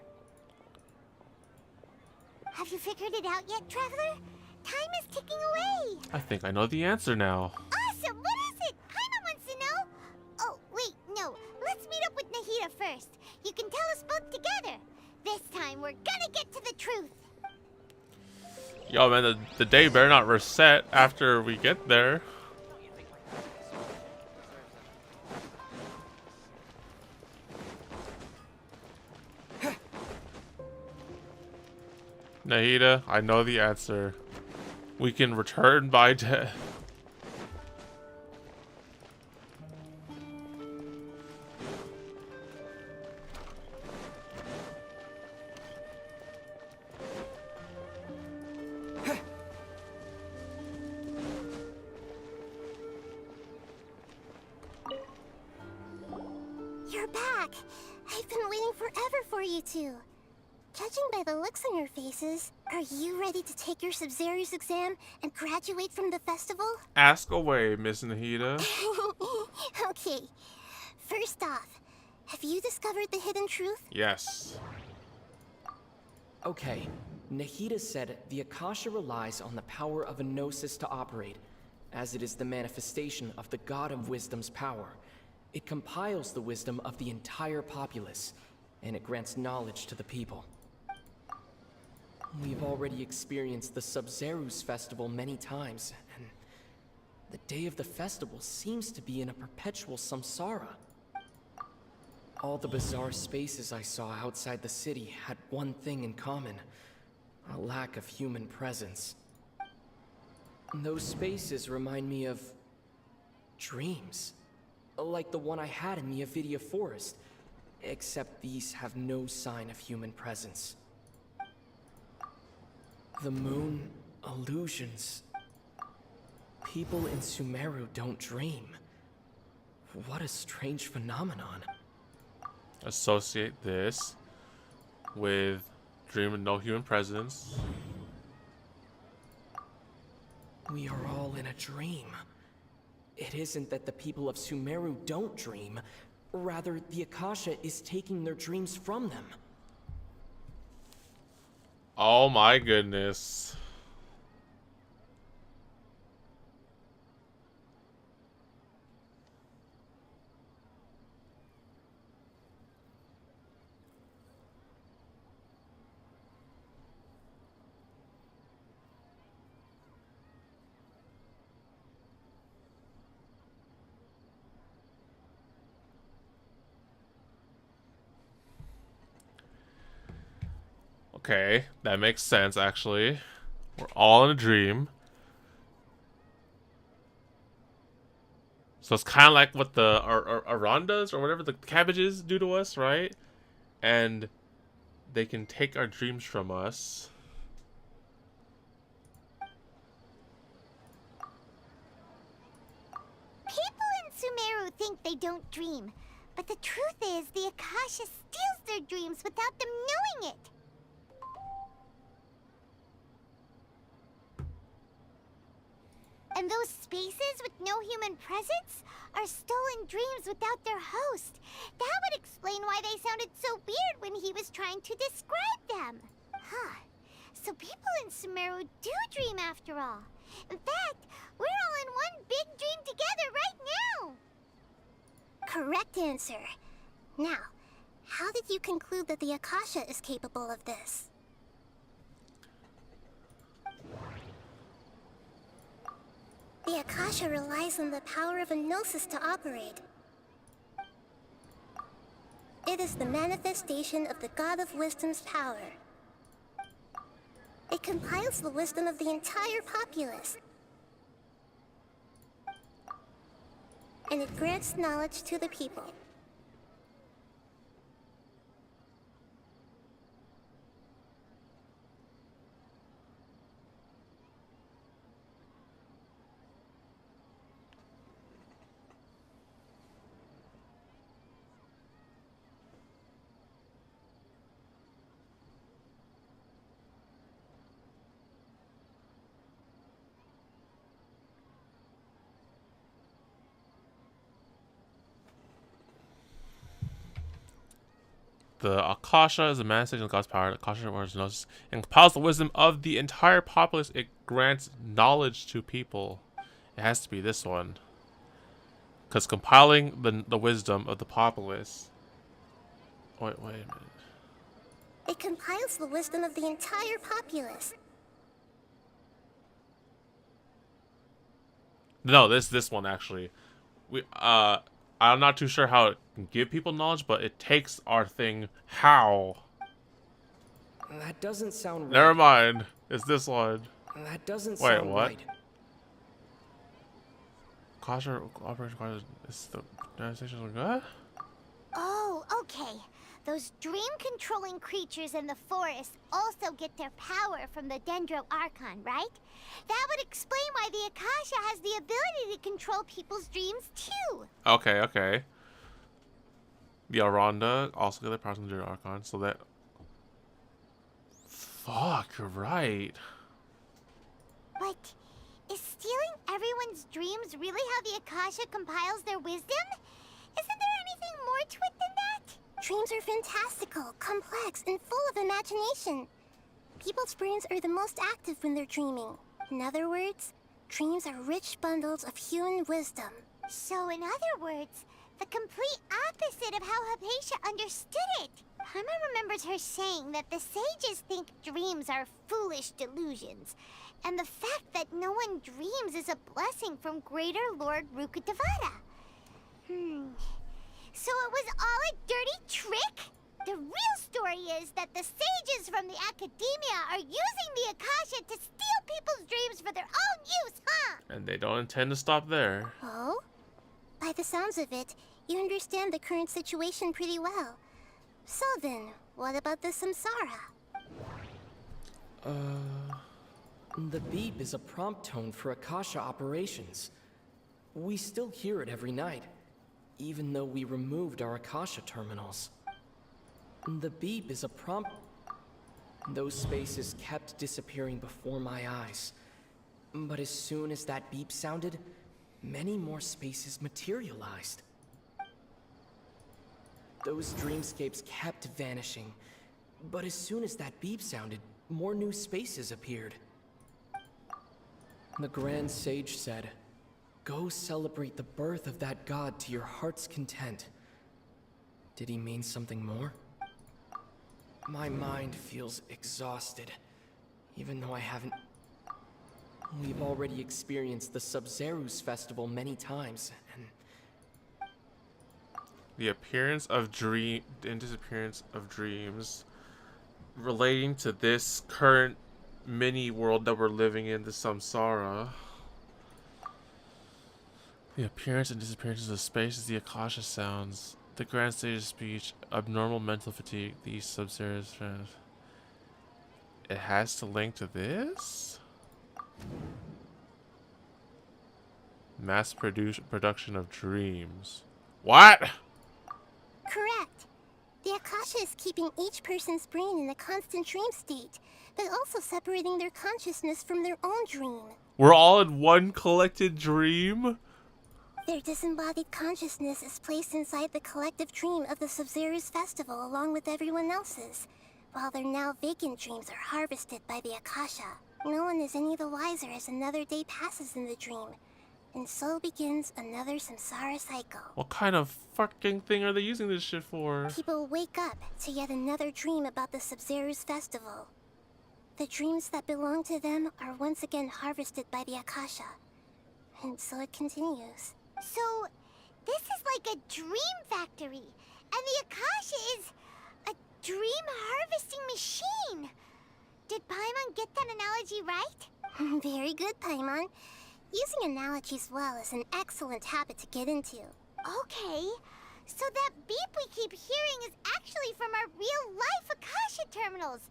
Have you figured it out yet, Traveler? Time is ticking away. I think I know the answer now. Awesome! What is it? Paimon wants to know. Oh, wait, no. Let's meet up with Nahida first. You can tell us both together. This time, we're gonna get to the truth. Yo, man, the day better not reset after we get there. Nahida, I know the answer. We can return by death. You're back. I've been waiting forever for you two. Judging by the looks on your faces, are you ready to take your Sub-Zero's exam and graduate from the festival? Ask away, Miss Nahida. Okay. First off, have you discovered the hidden truth? Yes. Okay, Nahida said the Akasha relies on the power of a gnosis to operate, as it is the manifestation of the God of Wisdom's power. It compiles the wisdom of the entire populace, and it grants knowledge to the people. We've already experienced the Sub-Zero's festival many times, and the day of the festival seems to be in a perpetual samsara. All the bizarre spaces I saw outside the city had one thing in common: a lack of human presence. Those spaces remind me of dreams, like the one I had in the Avidia Forest, except these have no sign of human presence. The moon, illusions. People in Sumeru don't dream. What a strange phenomenon. Associate this with dream and no human presence. We are all in a dream. It isn't that the people of Sumeru don't dream. Rather, the Akasha is taking their dreams from them. Oh my goodness. Okay, that makes sense actually. We're all in a dream. So it's kind of like what the Arandas or whatever the cabbages do to us, right? And they can take our dreams from us. People in Sumeru think they don't dream, but the truth is the Akasha steals their dreams without them knowing it. And those spaces with no human presence are stolen dreams without their host. That would explain why they sounded so weird when he was trying to describe them. Huh. So people in Sumeru do dream after all. In fact, we're all in one big dream together right now. Correct answer. Now, how did you conclude that the Akasha is capable of this? The Akasha relies on the power of a gnosis to operate. It is the manifestation of the God of Wisdom's power. It compiles the wisdom of the entire populace. And it grants knowledge to the people. The Akasha is a manifestation of God's power. The Akasha words gnosis and compiles the wisdom of the entire populace. It grants knowledge to people. It has to be this one. Because compiling the wisdom of the populace. Wait a minute. It compiles the wisdom of the entire populace. No, this one actually. I'm not too sure how it can give people knowledge, but it takes our thing. How? That doesn't sound right. Never mind. It's this one. That doesn't Wait, sound what? right. Kasha Operation is the manifestation of God? Oh, okay. Those dream-controlling creatures in the forest also get their power from the Dendro Archon, right? That would explain why the Akasha has the ability to control people's dreams, too. Okay. The Aronda also get their powers from the Dendro Archon, so that... Fuck, you're right. But is stealing everyone's dreams really how the Akasha compiles their wisdom? Isn't there anything more to it than that? Dreams are fantastical, complex, and full of imagination. People's brains are the most active when they're dreaming. In other words, dreams are rich bundles of human wisdom. So in other words, the complete opposite of how Hypatia understood it. Paimon remembers her saying that the sages think dreams are foolish delusions, and the fact that no one dreams is a blessing from Greater Lord Rukkhadevata. So it was all a dirty trick? The real story is that the sages from the academia are using the Akasha to steal people's dreams for their own use, huh? And they don't intend to stop there. Oh? By the sounds of it, you understand the current situation pretty well. So then, what about the Samsara? The beep is a prompt tone for Akasha operations. We still hear it every night, even though we removed our Akasha terminals. The beep is a prompt... Those spaces kept disappearing before my eyes. But as soon as that beep sounded, many more spaces materialized. Those dreamscapes kept vanishing, but as soon as that beep sounded, more new spaces appeared. The Grand Sage said, "Go celebrate the birth of that god to your heart's content." Did he mean something more? My mind feels exhausted, even though I haven't... We've already experienced the Sub-Zeru's festival many times, and... The appearance of dream and disappearance of dreams relating to this current mini world that we're living in, the Samsara. The appearance and disappearance of space is the Akasha sounds. The Grand Sage's speech, abnormal mental fatigue, these Sub-Zero's friends. It has to link to this? Mass production of dreams. What? Correct. The Akasha is keeping each person's brain in a constant dream state, but also separating their consciousness from their own dream. We're all in one collected dream? Their disembodied consciousness is placed inside the collective dream of the Sub-Zero's festival along with everyone else's, while their now vacant dreams are harvested by the Akasha. No one is any the wiser as another day passes in the dream, and so begins another samsara cycle. What kind of fucking thing are they using this shit for? People wake up to yet another dream about the Sub-Zero's festival. The dreams that belong to them are once again harvested by the Akasha, and so it continues. So, this is like a dream factory, and the Akasha is a dream harvesting machine. Did Paimon get that analogy right? Very good, Paimon. Using analogies well is an excellent habit to get into. Okay, so that beep we keep hearing is actually from our real-life Akasha terminals.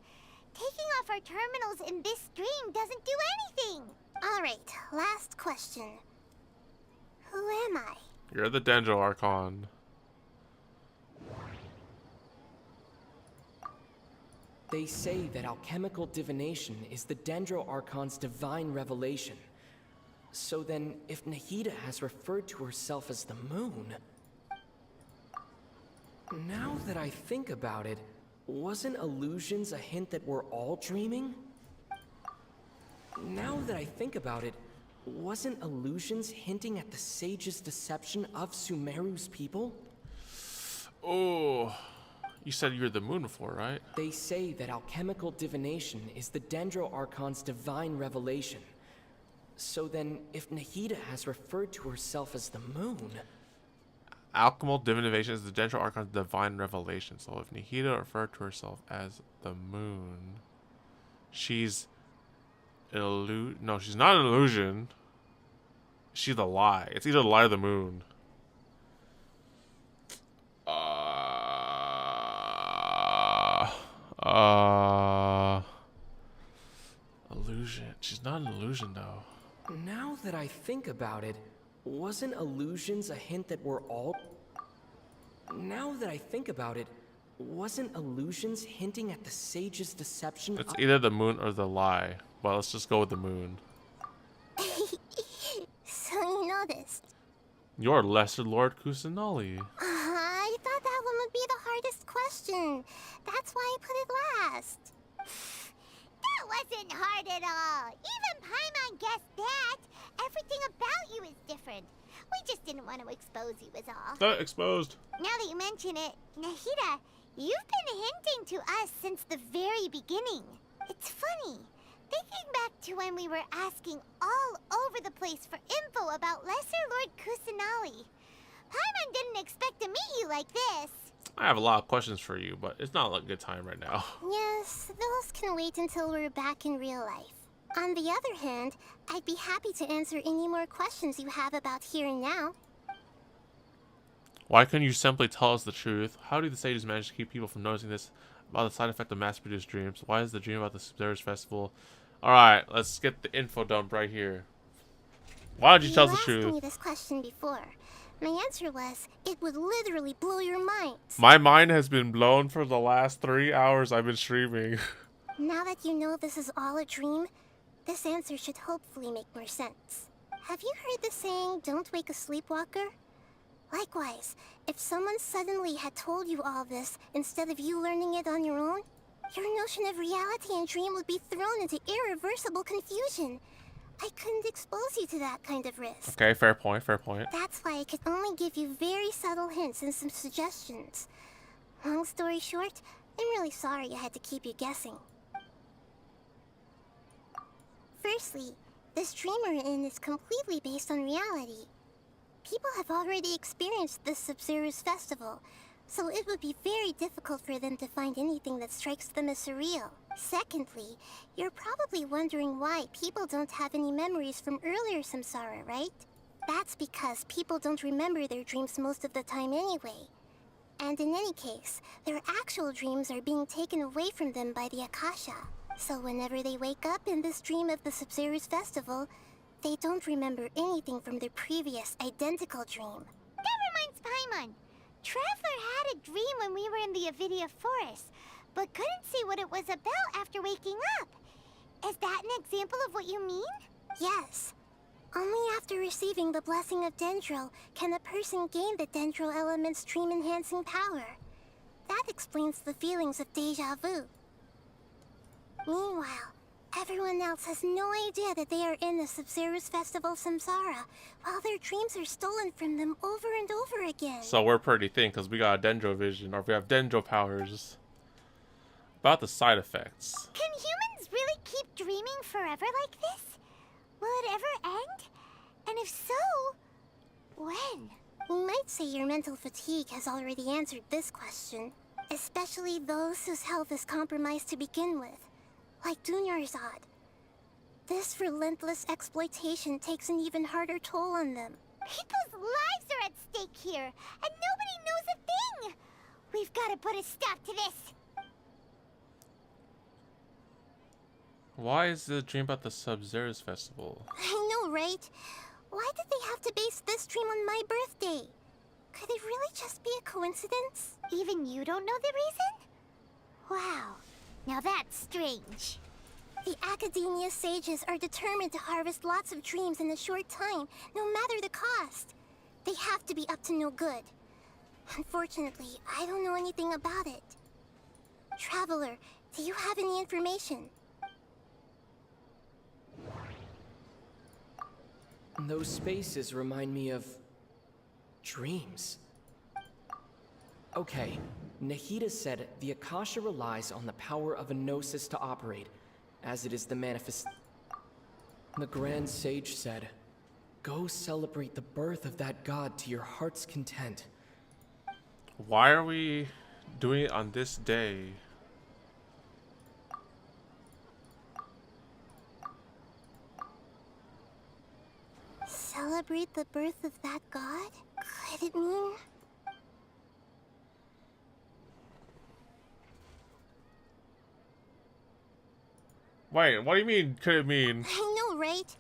Taking off our terminals in this dream doesn't do anything. Alright, last question. Who am I? You're the Dendro Archon. They say that alchemical divination is the Dendro Archon's divine revelation. So then, if Nahida has referred to herself as the moon... Now that I think about it, wasn't illusions a hint that we're all dreaming? Now that I think about it, wasn't illusions hinting at the sage's deception of Sumeru's people? Oh, you said you were the moon before, right? They say that alchemical divination is the Dendro Archon's divine revelation. So then, if Nahida has referred to herself as the moon... Alchemical divination is the Dendro Archon's divine revelation. So if Nahida referred to herself as the moon, she's no, she's not an illusion. She's the lie. It's either the lie or the moon. Illusion. She's not an illusion though. Now that I think about it, wasn't illusions a hint that we're all... Now that I think about it, wasn't illusions hinting at the sage's deception? It's either the moon or the lie. Well, let's just go with the moon. So you noticed. You're Lesser Lord Kusanali. I thought that one would be the hardest question. That's why I put it last. That wasn't hard at all. Even Paimon guessed that. Everything about you is different. We just didn't want to expose you is all. Exposed. Now that you mention it, Nahida, you've been hinting to us since the very beginning. It's funny. Thinking back to when we were asking all over the place for info about Lesser Lord Kusanali. Paimon didn't expect to meet you like this. I have a lot of questions for you, but it's not a good time right now. Yes, those can wait until we're back in real life. On the other hand, I'd be happy to answer any more questions you have about here and now. Why couldn't you simply tell us the truth? How do the sages manage to keep people from noticing this about the side effect of mass-produced dreams? Why is the dream about the Sub-Zero's festival? Alright, let's get the info dump right here. Why don't you tell us the truth? You asked me this question before. My answer was, it would literally blow your mind. My mind has been blown for the last 3 hours I've been streaming. Now that you know this is all a dream, this answer should hopefully make more sense. Have you heard the saying, don't wake a sleepwalker? Likewise, if someone suddenly had told you all this instead of you learning it on your own, your notion of reality and dream would be thrown into irreversible confusion. I couldn't expose you to that kind of risk. Okay, fair point, fair point. That's why I could only give you very subtle hints and some suggestions. Long story short, I'm really sorry I had to keep you guessing. Firstly, this dream we're in is completely based on reality. People have already experienced this Sub-Zero's festival, so it would be very difficult for them to find anything that strikes them as surreal. Secondly, you're probably wondering why people don't have any memories from earlier samsara, right? That's because people don't remember their dreams most of the time anyway. And in any case, their actual dreams are being taken away from them by the Akasha. So whenever they wake up in this dream of the Sub-Zero's festival, they don't remember anything from their previous identical dream. That reminds Paimon. Traveler had a dream when we were in the Avidia Forest, but couldn't see what it was about after waking up. Is that an example of what you mean? Yes. Only after receiving the blessing of Dendro can a person gain the Dendro element's dream-enhancing power. That explains the feelings of deja vu. Meanwhile, everyone else has no idea that they are in the Sub-Zero's festival Samsara, while their dreams are stolen from them over and over again. So we're pretty thin because we got a Dendro vision, or if we have Dendro powers. About the side effects. Can humans really keep dreaming forever like this? Will it ever end? And if so, when? You might say your mental fatigue has already answered this question, especially those whose health is compromised to begin with, like Dunyarzad. This relentless exploitation takes an even harder toll on them. People's lives are at stake here, and nobody knows a thing! We've got to put a stop to this! Why is the dream about the Sub-Zero's festival? I know, right? Why did they have to base this dream on my birthday? Could it really just be a coincidence? Even you don't know the reason? Wow, now that's strange. The Academia sages are determined to harvest lots of dreams in a short time, no matter the cost. They have to be up to no good. Unfortunately, I don't know anything about it. Traveler, do you have any information? Those spaces remind me of dreams. Okay, Nahida said the Akasha relies on the power of a gnosis to operate, as it is the manifest. The Grand Sage said, "Go celebrate the birth of that god to your heart's content." Why are we doing it on this day? Celebrate the birth of that god? Could it mean... Wait, what do you mean, could it mean? I know, right?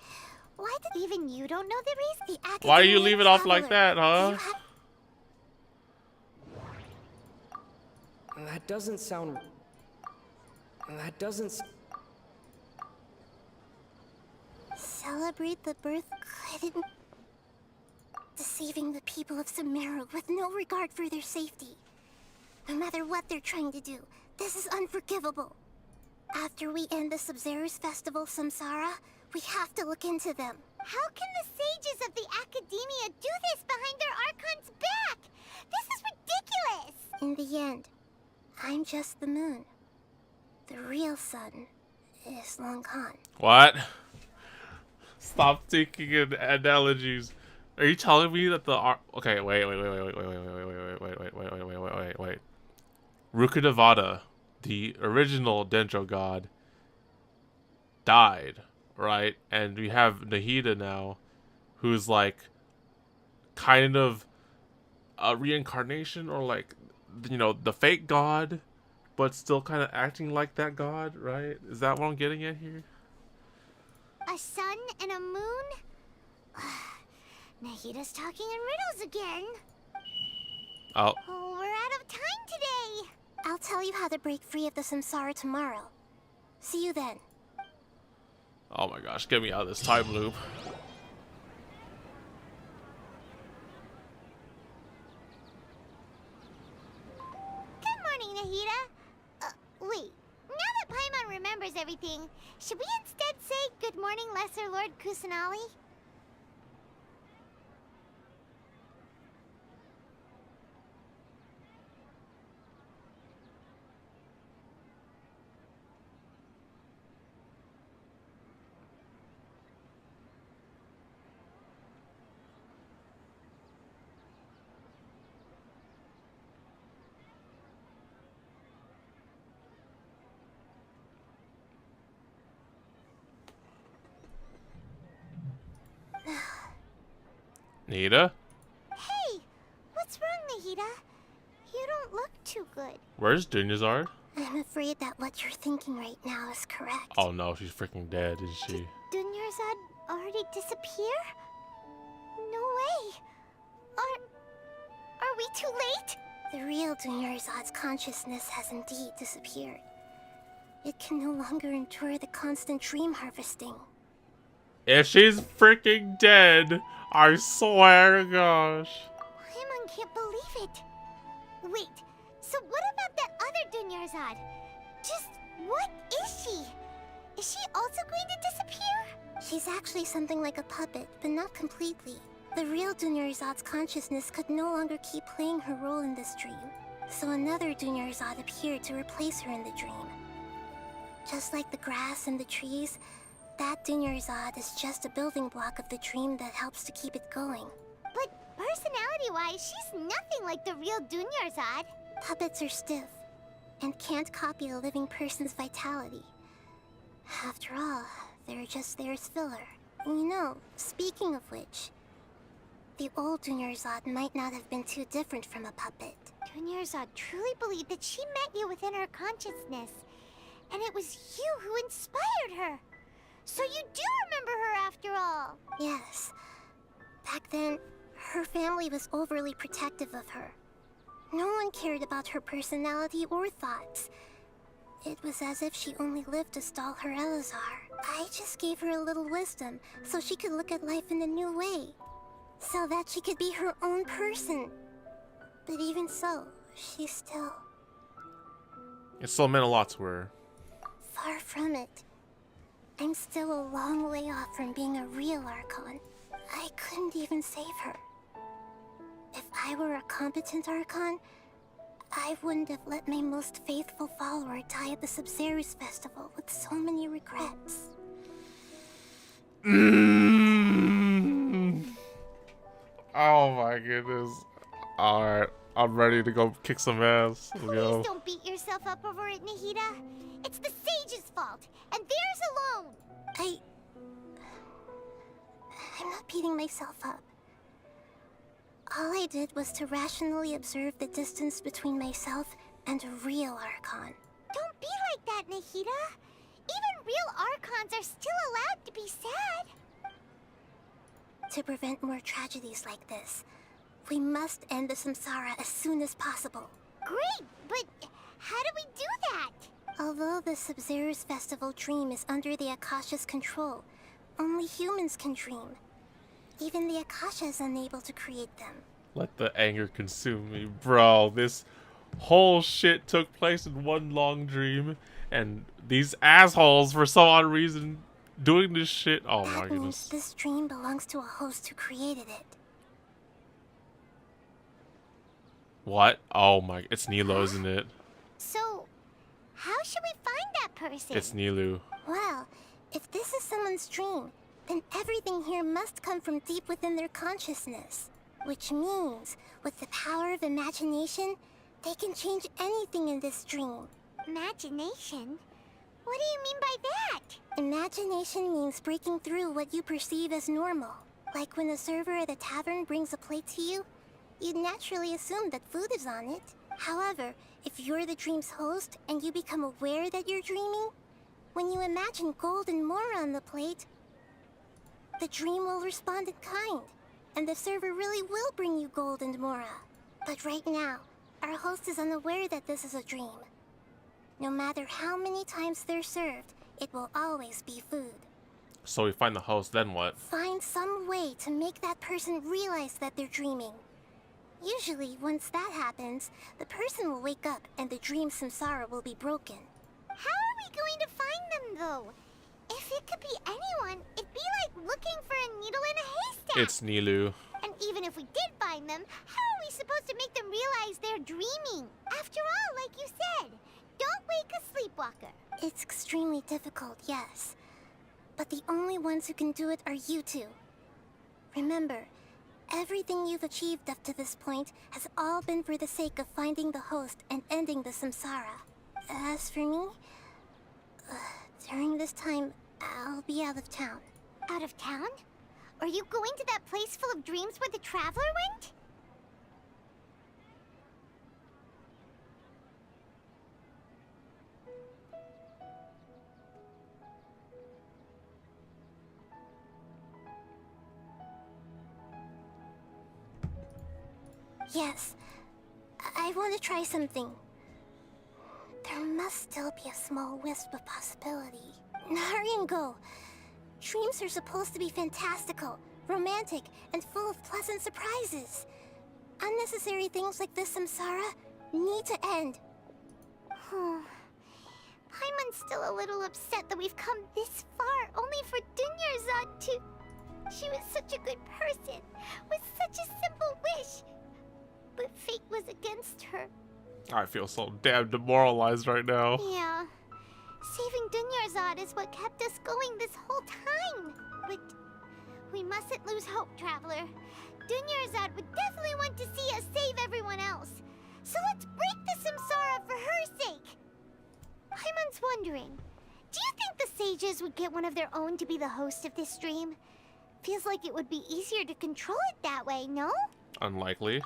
Why did even you don't know the reason? The Why do you leave it off like that, huh? That doesn't sound... Celebrate the birth... Could it... Deceiving the people of Sumeru with no regard for their safety. No matter what they're trying to do, this is unforgivable. After we end the Sub-Zero's festival Samsara, we have to look into them. How can the sages of the Academia do this behind their Archon's back? This is ridiculous! In the end, I'm just the moon. The real sun is long gone. What? Stop thinking in analogies. Are you telling me that the okay, wait. Rukkhadevata, the original Dendro god, died, right? And we have Nahida now, who's like kind of a reincarnation, or like, you know, the fake god, but still kind of acting like that god, right? Is that what I'm getting at here? A sun and a moon? Nahida's talking in riddles again. Oh. Oh, we're out of time today. I'll tell you how to break free of the samsara tomorrow. See you then. Oh my gosh, get me out of this time loop. Good morning, Nahida. Wait. Now that Paimon remembers everything, should we instead say good morning, Lesser Lord Kusanali? Nahida? Hey! What's wrong, Nahida? You don't look too good. Where's Dunyarzad? I'm afraid that what you're thinking right now is correct. Oh no, she's freaking dead, isn't she? Dunyarzad already disappear? No way! Are we too late? The real Dunyarzad's consciousness has indeed disappeared. It can no longer endure the constant dream harvesting. If she's freaking dead, I swear to gosh. Paimon can't believe it. Wait, so what about that other Dunyarzad? Just what is she? Is she also going to disappear? She's actually something like a puppet, but not completely. The real Dunyarzad's consciousness could no longer keep playing her role in this dream, so another Dunyarzad appeared to replace her in the dream. Just like the grass and the trees, that Dunyarzad is just a building block of the dream that helps to keep it going. But personality-wise, she's nothing like the real Dunyarzad. Puppets are stiff, and can't copy a living person's vitality. After all, they're just there as filler. And you know, speaking of which, the old Dunyarzad might not have been too different from a puppet. Dunyarzad truly believed that she met you within her consciousness, and it was you who inspired her. So you do remember her after all. Yes. Back then, her family was overly protective of her. No one cared about her personality or thoughts. It was as if she only lived to stall her Elazar. I just gave her a little wisdom so she could look at life in a new way. So that she could be her own person. But even so, she's still... It still meant a lot to her. Far from it. I'm still a long way off from being a real Archon. I couldn't even save her. If I were a competent Archon, I wouldn't have let my most faithful follower die at the Subzerus festival with so many regrets. Oh my goodness. Alright, I'm ready to go kick some ass. Let's go. Please don't beat yourself up over it, Nahida. It's the sage's fault, and theirs alone. I'm not beating myself up. All I did was to rationally observe the distance between myself and a real Archon. Don't be like that, Nahida. Even real Archons are still allowed to be sad. To prevent more tragedies like this, we must end the samsara as soon as possible. Great, but how do we do that? Although the Subzerus Festival dream is under the Akasha's control, only humans can dream. Even the Akasha is unable to create them. Let the anger consume me. Bro, this whole shit took place in one long dream, and these assholes, for some odd reason, doing this shit. Oh my That goodness. means this dream belongs to a host who created it. What? Oh my, it's Nilo, isn't it? So, how should we find that person? It's Nilu. Well, if this is someone's dream, then everything here must come from deep within their consciousness. Which means, with the power of imagination, they can change anything in this dream. Imagination? What do you mean by that? Imagination means breaking through what you perceive as normal. Like when a server at a tavern brings a plate to you, you'd naturally assume that food is on it. However, if you're the dream's host and you become aware that you're dreaming, when you imagine gold and more on the plate, the dream will respond in kind, and the server really will bring you gold and mora. But right now, our host is unaware that this is a dream. No matter how many times they're served, it will always be food. So we find the host, then what? Find some way to make that person realize that they're dreaming. Usually, once that happens, the person will wake up and the dream samsara will be broken. How are we going to find them, though? If it could be anyone, it'd be like looking for a needle in a haystack. It's Nilu. And even if we did find them, how are we supposed to make them realize they're dreaming? After all, like you said, don't wake a sleepwalker. It's extremely difficult, yes. But the only ones who can do it are you two. Remember, everything you've achieved up to this point has all been for the sake of finding the host and ending the samsara. As for me, during this time, I'll be out of town. Out of town? Are you going to that place full of dreams where the traveler went? Yes, I want to try something. There must still be a small wisp of possibility. Hurry and go. Dreams are supposed to be fantastical, romantic, and full of pleasant surprises. Unnecessary things like this samsara need to end. Paimon's still a little upset that we've come this far only for Dunyarzad to... She was such a good person, with such a simple wish. But fate was against her. I feel so damn demoralized right now. Yeah. Saving Dunyarzad is what kept us going this whole time. But we mustn't lose hope, Traveler. Dunyarzad would definitely want to see us save everyone else. So let's break the samsara for her sake. Paimon's wondering, do you think the sages would get one of their own to be the host of this stream? Feels like it would be easier to control it that way, no? Unlikely.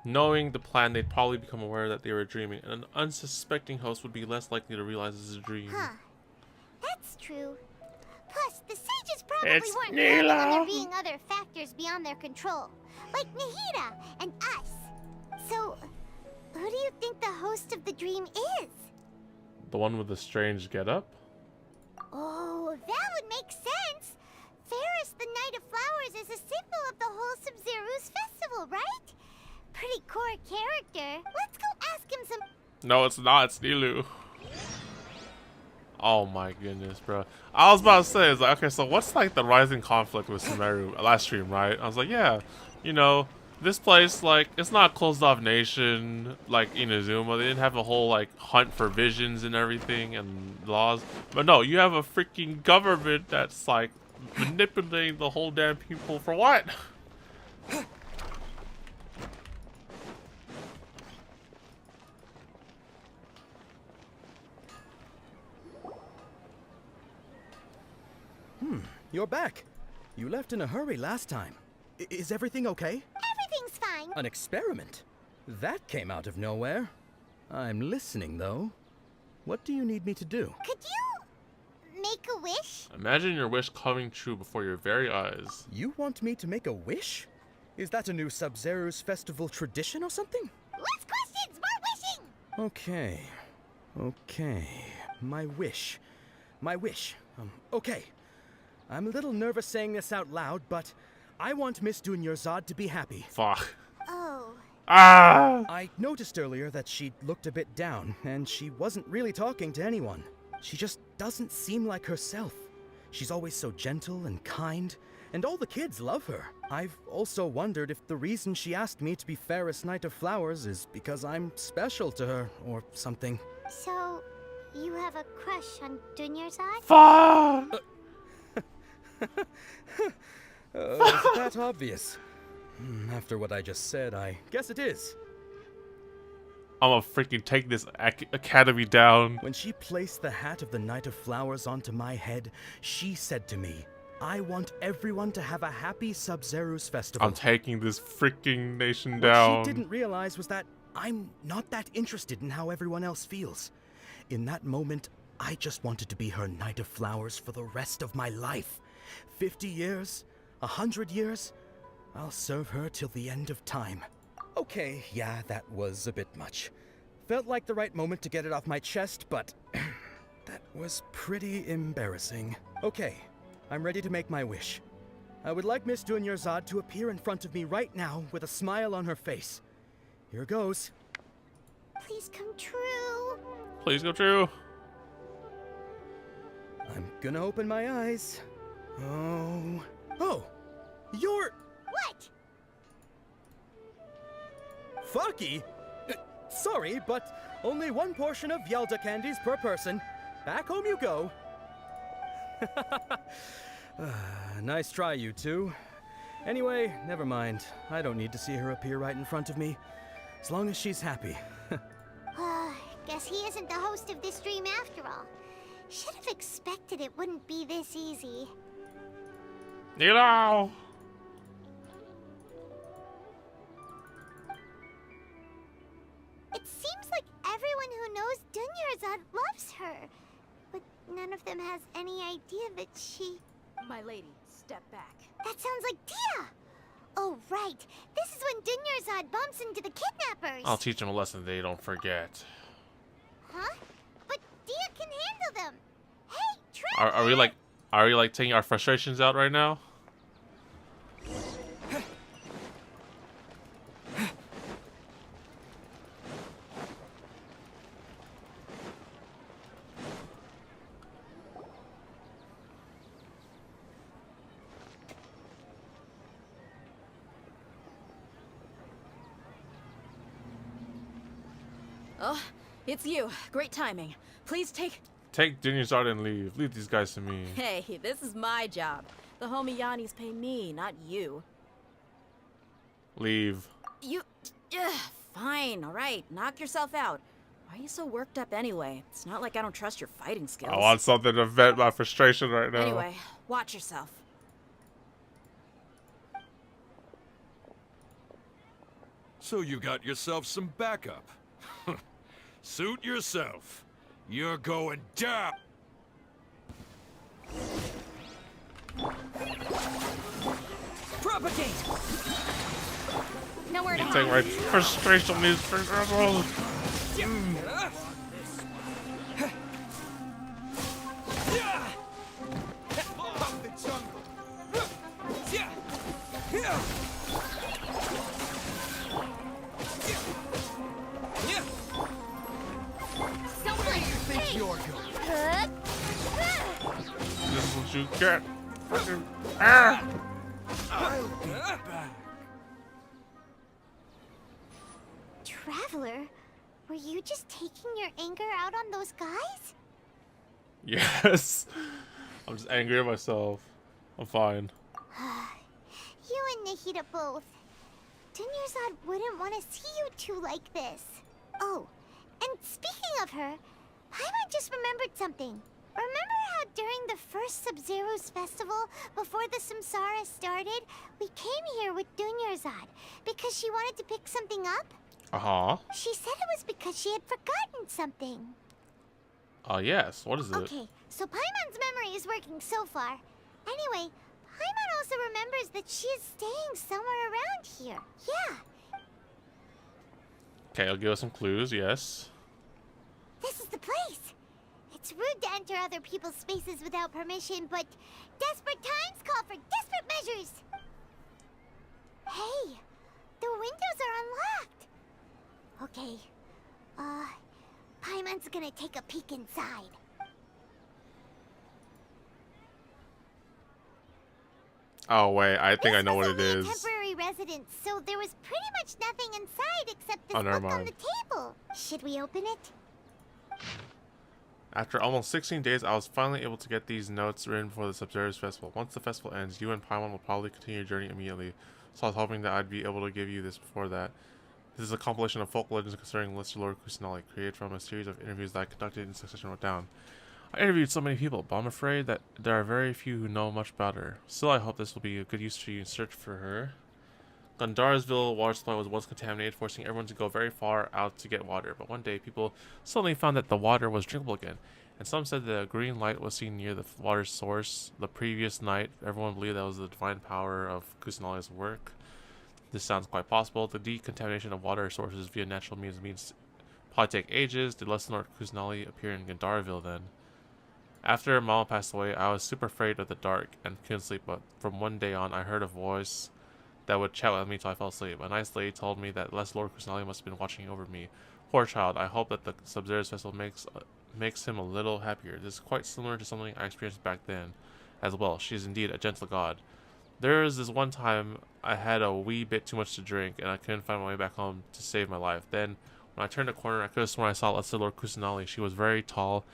Knowing the plan, they'd probably become aware that they were dreaming, and an unsuspecting host would be less likely to realize it's a dream. Huh. That's true. Plus, the sages probably weren't Neela. counting on there being other factors beyond their control, like Nahida and us. So, who do you think the host of the dream is? The one with the strange getup? Oh, that would make sense. Ferris, the Knight of Flowers, is a symbol of the whole Sub-Zero's festival, right? Pretty core character. Let's go ask him some... No, it's not. It's Nilu. Oh my goodness, bro. I was about to say, it's like, okay, so what's like the rising conflict with Sumeru last stream, right? I was like, yeah, you know, this place, like, it's not a closed off nation like Inazuma. They didn't have a whole like hunt for visions and everything and laws. But no, you have a freaking government that's like manipulating the whole damn people for what? You're back. You left in a hurry last time. Is everything okay? Everything's fine. An experiment? That came out of nowhere. I'm listening, though. What do you need me to do? Could you make a wish? Imagine your wish coming true before your very eyes. You want me to make a wish? Is that a new Sub-Zero's festival tradition or something? Less questions, more wishing! Okay. My wish. Okay. I'm a little nervous saying this out loud, but I want Miss Dunyarzad to be happy. Fuck. Oh. Ah! I noticed earlier that she looked a bit down, and she wasn't really talking to anyone. She just doesn't seem like herself. She's always so gentle and kind, and all the kids love her. I've also wondered if the reason she asked me to be Fairest Knight of Flowers is because I'm special to her, or something. So, you have a crush on Dunyarzad? Fuck! Is it that obvious? After what I just said, I guess it is. I'm gonna freaking take this academy down. When she placed the hat of the Knight of Flowers onto my head, she said to me, I want everyone to have a happy Sub-Zero's festival. I'm taking this freaking nation down. What she didn't realize was that I'm not that interested in how everyone else feels. In that moment, I just wanted to be her Knight of Flowers for the rest of my life. 50 years, 100 years, I'll serve her till the end of time. Okay, yeah, that was a bit much. Felt like the right moment to get it off my chest, but that was pretty embarrassing. Okay, I'm ready to make my wish. I would like Miss Dunyarzad to appear in front of me right now with a smile on her face. Here goes. Please come true. Please go true. I'm gonna open my eyes. Oh, you're... What? Fucky? Sorry, but only one portion of Yelda candies per person. Back home you go. Nice try, you two. Anyway, never mind. I don't need to see her appear right in front of me. As long as she's happy. Guess he isn't the host of this stream after all. Should have expected it wouldn't be this easy. You know. It seems like everyone who knows Dunyarzad loves her, but none of them has any idea that she... My lady, step back. That sounds like Dia! Oh, right. This is when Dunyarzad bumps into the kidnappers. I'll teach them a lesson they don't forget. Huh? But Dia can handle them. Hey, try Are we like Are we like taking our frustrations out right now? Oh, it's you. Great timing. Please take... Take Dunyarzad and leave. Leave these guys to me. Hey, this is my job. The homie Yannis pay me, not you. Leave. You... Ugh, fine, alright. Knock yourself out. Why are you so worked up anyway? It's not like I don't trust your fighting skills. I want something to vent my frustration right now. Anyway, watch yourself. So you got yourself some backup. Suit yourself. You're going down. Propagate! Nowhere to Take my frustration on these rebels. Where do you think you're going? This is what you get. Fucking ah! I'll be back. Traveler, were you just taking your anger out on those guys? Yes. I'm just angry at myself. I'm fine. You and Nahida both. Dunyarzad wouldn't want to see you two like this. Oh, and speaking of her, Paimon just remembered something. Remember how during the first Sub-Zero's festival, before the Samsara started, we came here with Dunyarzad because she wanted to pick something up? Uh-huh. She said it was because she had forgotten something. Yes. What is it? Okay, so Paimon's memory is working so far. Anyway, Paimon also remembers that she is staying somewhere around here. Yeah. Okay, I'll give us some clues. Yes. This is the place. It's rude to enter other people's spaces without permission, but desperate times call for desperate measures. Hey, the windows are unlocked. Okay, Paimon's gonna take a peek inside. Oh wait, I think I know what it is. Temporary residence, so there was pretty much nothing inside except this never book on mind. the table. Should we open it? After almost 16 days, I was finally able to get these notes written for the Sub-Zero's festival. Once the festival ends, you and Paimon will probably continue your journey immediately, so I was hoping that I'd be able to give you this before that. This is a compilation of folk legends concerning Lesser Lord Kusanali, created from a series of interviews that I conducted in succession and wrote down. I interviewed so many people, but I'm afraid that there are very few who know much about her. Still, I hope this will be a good use to you in search for her. Gondarsville water supply was once contaminated, forcing everyone to go very far out to get water. But one day, people suddenly found that the water was drinkable again, and some said the green light was seen near the water source. The previous night, everyone believed that was the divine power of Kusanali's work. This sounds quite possible. The decontamination of water sources via natural means probably take ages. Did Lesser Lord Kusanali appear in Gondarville then? After Mama passed away, I was super afraid of the dark and couldn't sleep, but from one day on, I heard a voice that would chat with me till I fell asleep. A nice lady told me that Lesser Lord Kusanali must have been watching over me. Poor child. I hope that the Sub-Zero's festival makes him a little happier. This is quite similar to something I experienced back then as well. She is indeed a gentle god. There was this one time I had a wee bit too much to drink, and I couldn't find my way back home to save my life. Then, when I turned a corner, I could have sworn I saw Lesser Lord Kusanali. She was very tall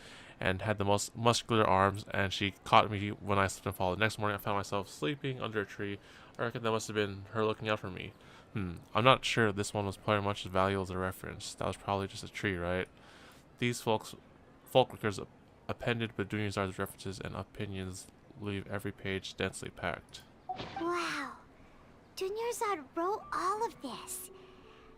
and had the most muscular arms, and she caught me when I slipped and fell. The next morning, I found myself sleeping under a tree. I reckon that must have been her looking out for me. I'm not sure this one was probably much as valuable as a reference. That was probably just a tree, right? These folk records appended with Dunyarzad's references and opinions leave every page densely packed. Wow. Dunyarzad wrote all of this.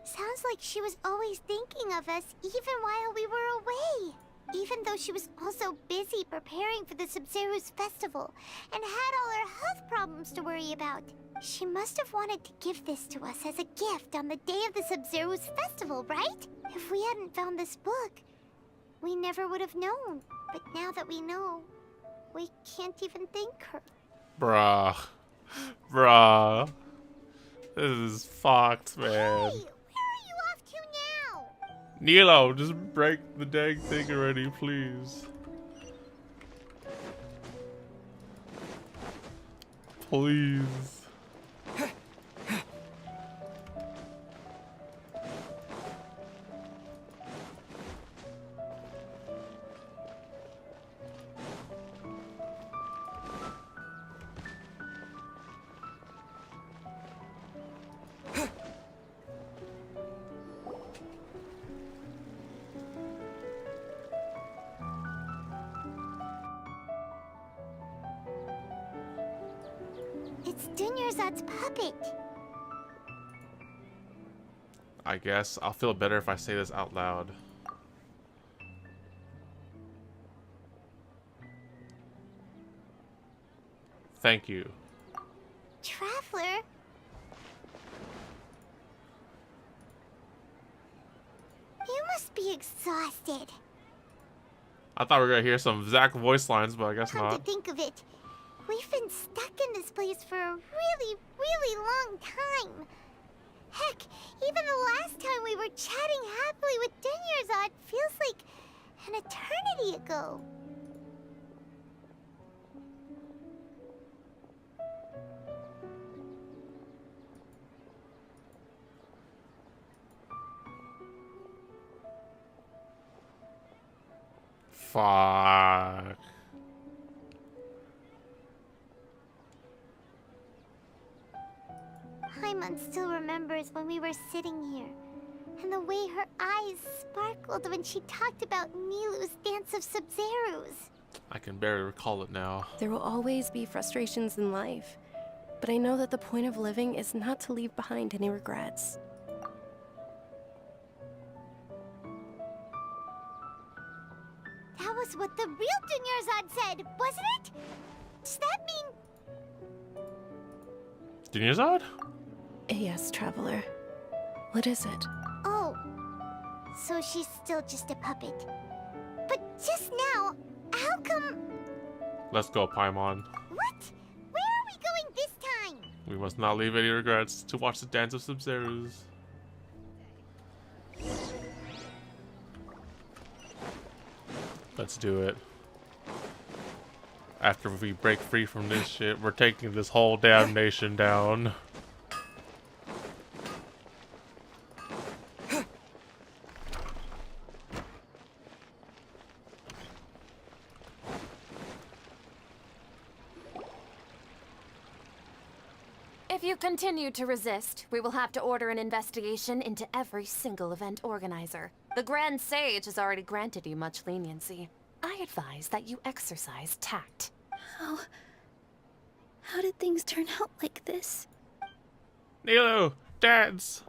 Sounds like she was always thinking of us even while we were away. Even though she was also busy preparing for the Sub-Zero's festival and had all her health problems to worry about. She must have wanted to give this to us as a gift on the day of the Sub-Zero's festival, right? If we hadn't found this book, we never would have known. But now that we know, We can't even thank her. Bruh. Bruh. This is fucked, man. Hey, where are you off to now? Nilo, just break the dang thing already, please. Please. It's Dunyarzad's puppet. I guess I'll feel better if I say this out loud. Thank you. Traveler? You must be exhausted. I thought we were gonna hear some Zack voice lines, but I guess Come to not. think of it, we've been stuck in this place for a really, really long time. Heck, even the last time we were chatting happily with Dunyarzad feels like an eternity ago. Fuck. Paimon still remembers when we were sitting here, and the way her eyes sparkled when she talked about Nilu's Dance of Sub-Zerus. I can barely recall it now. There will always be frustrations in life, but I know that the point of living is not to leave behind any regrets. That was what the real Dunyarzad said, wasn't it? Does that mean... Dunyarzad? Yes, Traveler. What is it? Oh, so she's still just a puppet. But just now, how come... Let's go, Paimon. What? Where are we going this time? We must not leave any regrets to watch the Dance of Sub-Zerus. Let's do it. After we break free from this shit, we're taking this whole damn nation down. If you continue to resist, we will have to order an investigation into every single event organizer. The Grand Sage has already granted you much leniency. I advise that you exercise tact. How did things turn out like this? Nilo, dance!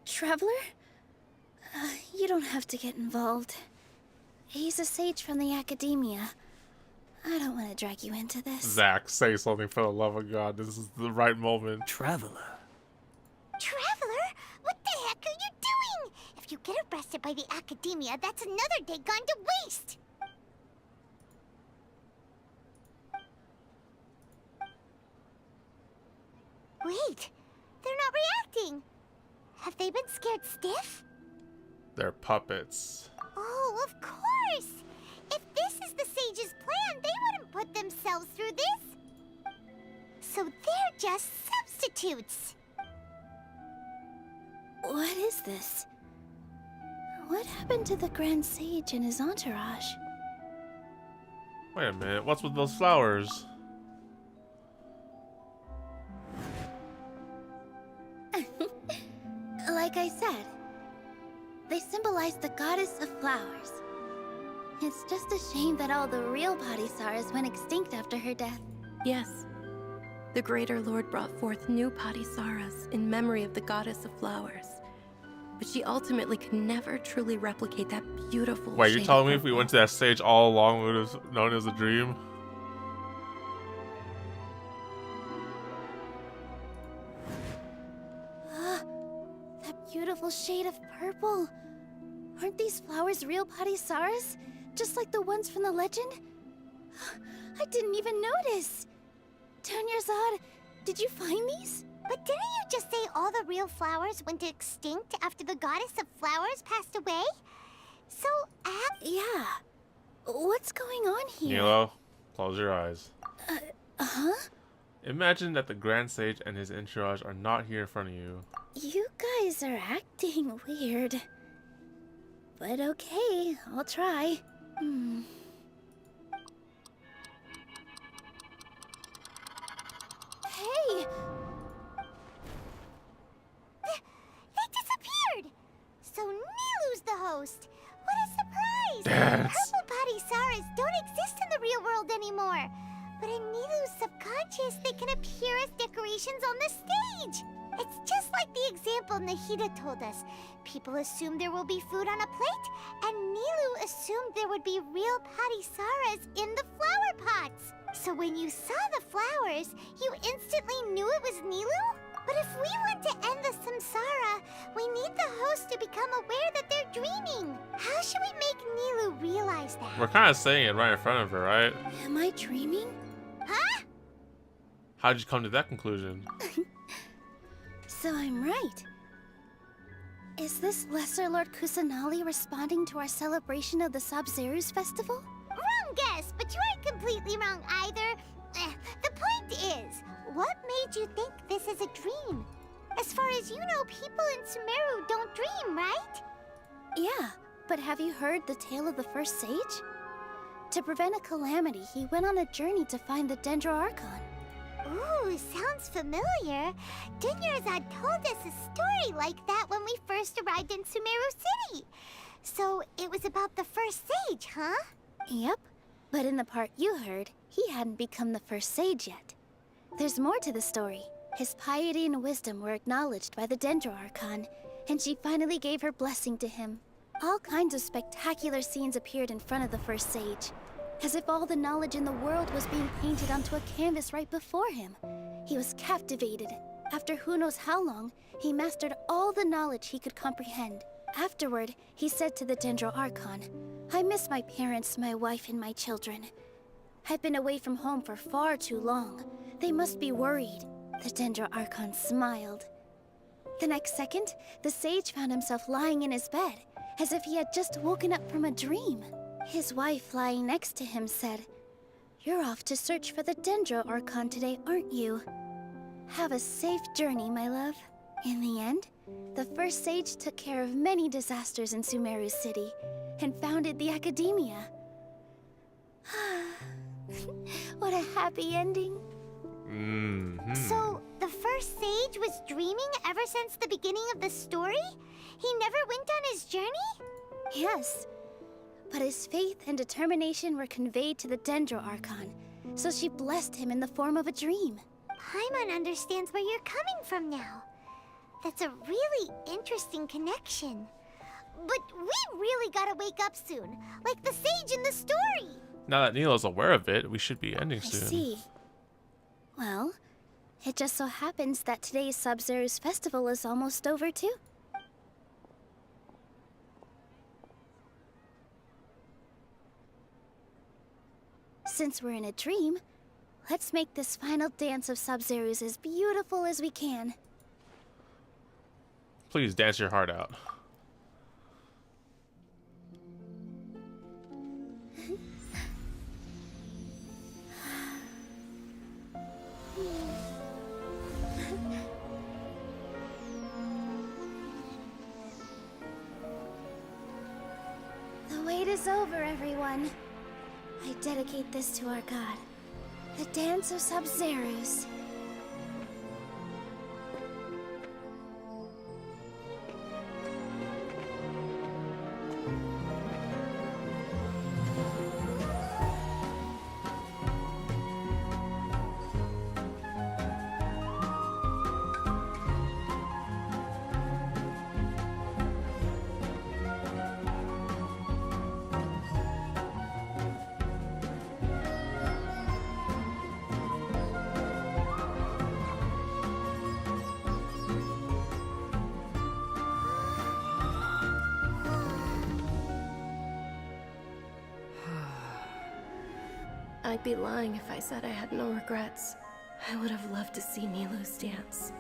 Traveler? You don't have to get involved. He's a sage from the academia. I don't want to drag you into this. Zack, say something for the love of God. This is the right moment. Traveler? Traveler? What the heck are you doing? If you get arrested by the academia, that's another day gone to waste. Wait, they're not reacting. Have they been scared stiff? They're puppets. Oh, of course! If this is the sage's plan, they wouldn't put themselves through this. So they're just substitutes. What is this? What happened to the Grand Sage and his entourage? Wait a minute, what's with those flowers? Like I said, they symbolize the goddess of flowers. It's just a shame that all the real Padisaras went extinct after her death. Yes. The Greater Lord brought forth new Padisaras in memory of the goddess of flowers. But she ultimately could never truly replicate that beautiful Wait, you're shade telling of me if we purple. went to that stage all along, it would have known as a dream? beautiful shade of purple. Aren't these flowers real Padisaras? Just like the ones from the legend? I didn't even notice. Dunyarzad, did you find these? But didn't you just say all the real flowers went extinct after the goddess of flowers passed away? So, yeah. What's going on here? Nilo, close your eyes. Huh? Imagine that the Grand Sage and his entourage are not here in front of you. You guys are acting weird. But okay, I'll try. Hey! They disappeared! So Nilu's the host! What a surprise! Dance. Purple Padisaras don't exist in the real world anymore! But in Nilu's subconscious, they can appear as decorations on the stage! It's just like the example Nahida told us. People assumed there will be food on a plate, and Nilu assumed there would be real Padisaras in the flower pots. So when you saw the flowers, you instantly knew it was Nilu? But if we want to end the samsara, we need the host to become aware that they're dreaming. How should we make Nilu realize that? We're kind of saying it right in front of her, right? Am I dreaming? Huh? How'd you come to that conclusion? So I'm right. Is this Lesser Lord Kusanali responding to our celebration of the Sabzeruz festival? Wrong guess, but you aren't completely wrong either. The point is, what made you think this is a dream? As far as you know, people in Sumeru don't dream, right? Yeah, but have you heard the tale of the first sage? To prevent a calamity, he went on a journey to find the Dendro Archon. Ooh, sounds familiar. Dunyarzad told us a story like that when we first arrived in Sumeru City. So it was about the first sage, huh? Yep, but in the part you heard, he hadn't become the first sage yet. There's more to the story. His piety and wisdom were acknowledged by the Dendro Archon, and she finally gave her blessing to him. All kinds of spectacular scenes appeared in front of the first sage, as if all the knowledge in the world was being painted onto a canvas right before him. He was captivated. After who knows how long, he mastered all the knowledge he could comprehend. Afterward, he said to the Dendro Archon, "I miss my parents, my wife, and my children. I've been away from home for far too long. They must be worried." The Dendro Archon smiled. The next second, the sage found himself lying in his bed, as if he had just woken up from a dream. His wife lying next to him said, "You're off to search for the Dendro Archon today, aren't you? Have a safe journey, my love." In the end, the first sage took care of many disasters in Sumeru City and founded the Academia. What a happy ending. So, the first sage was dreaming ever since the beginning of the story? He never went on his journey? Yes, but his faith and determination were conveyed to the Dendro Archon, so she blessed him in the form of a dream. Paimon understands where you're coming from now. That's a really interesting connection. But we really gotta wake up soon, like the sage in the story. Now that Nilo's aware of it, we should be ending I soon. see. Well, it just so happens that today's Sabzeruz festival is almost over too. Since we're in a dream, let's make this final dance of Sabzeruz as beautiful as we can. Please dance your heart out. The wait is over, everyone. I dedicate this to our god, the dance of Sabzeruz. I'd be lying if I said I had no regrets. I would have loved to see Nilou's dance.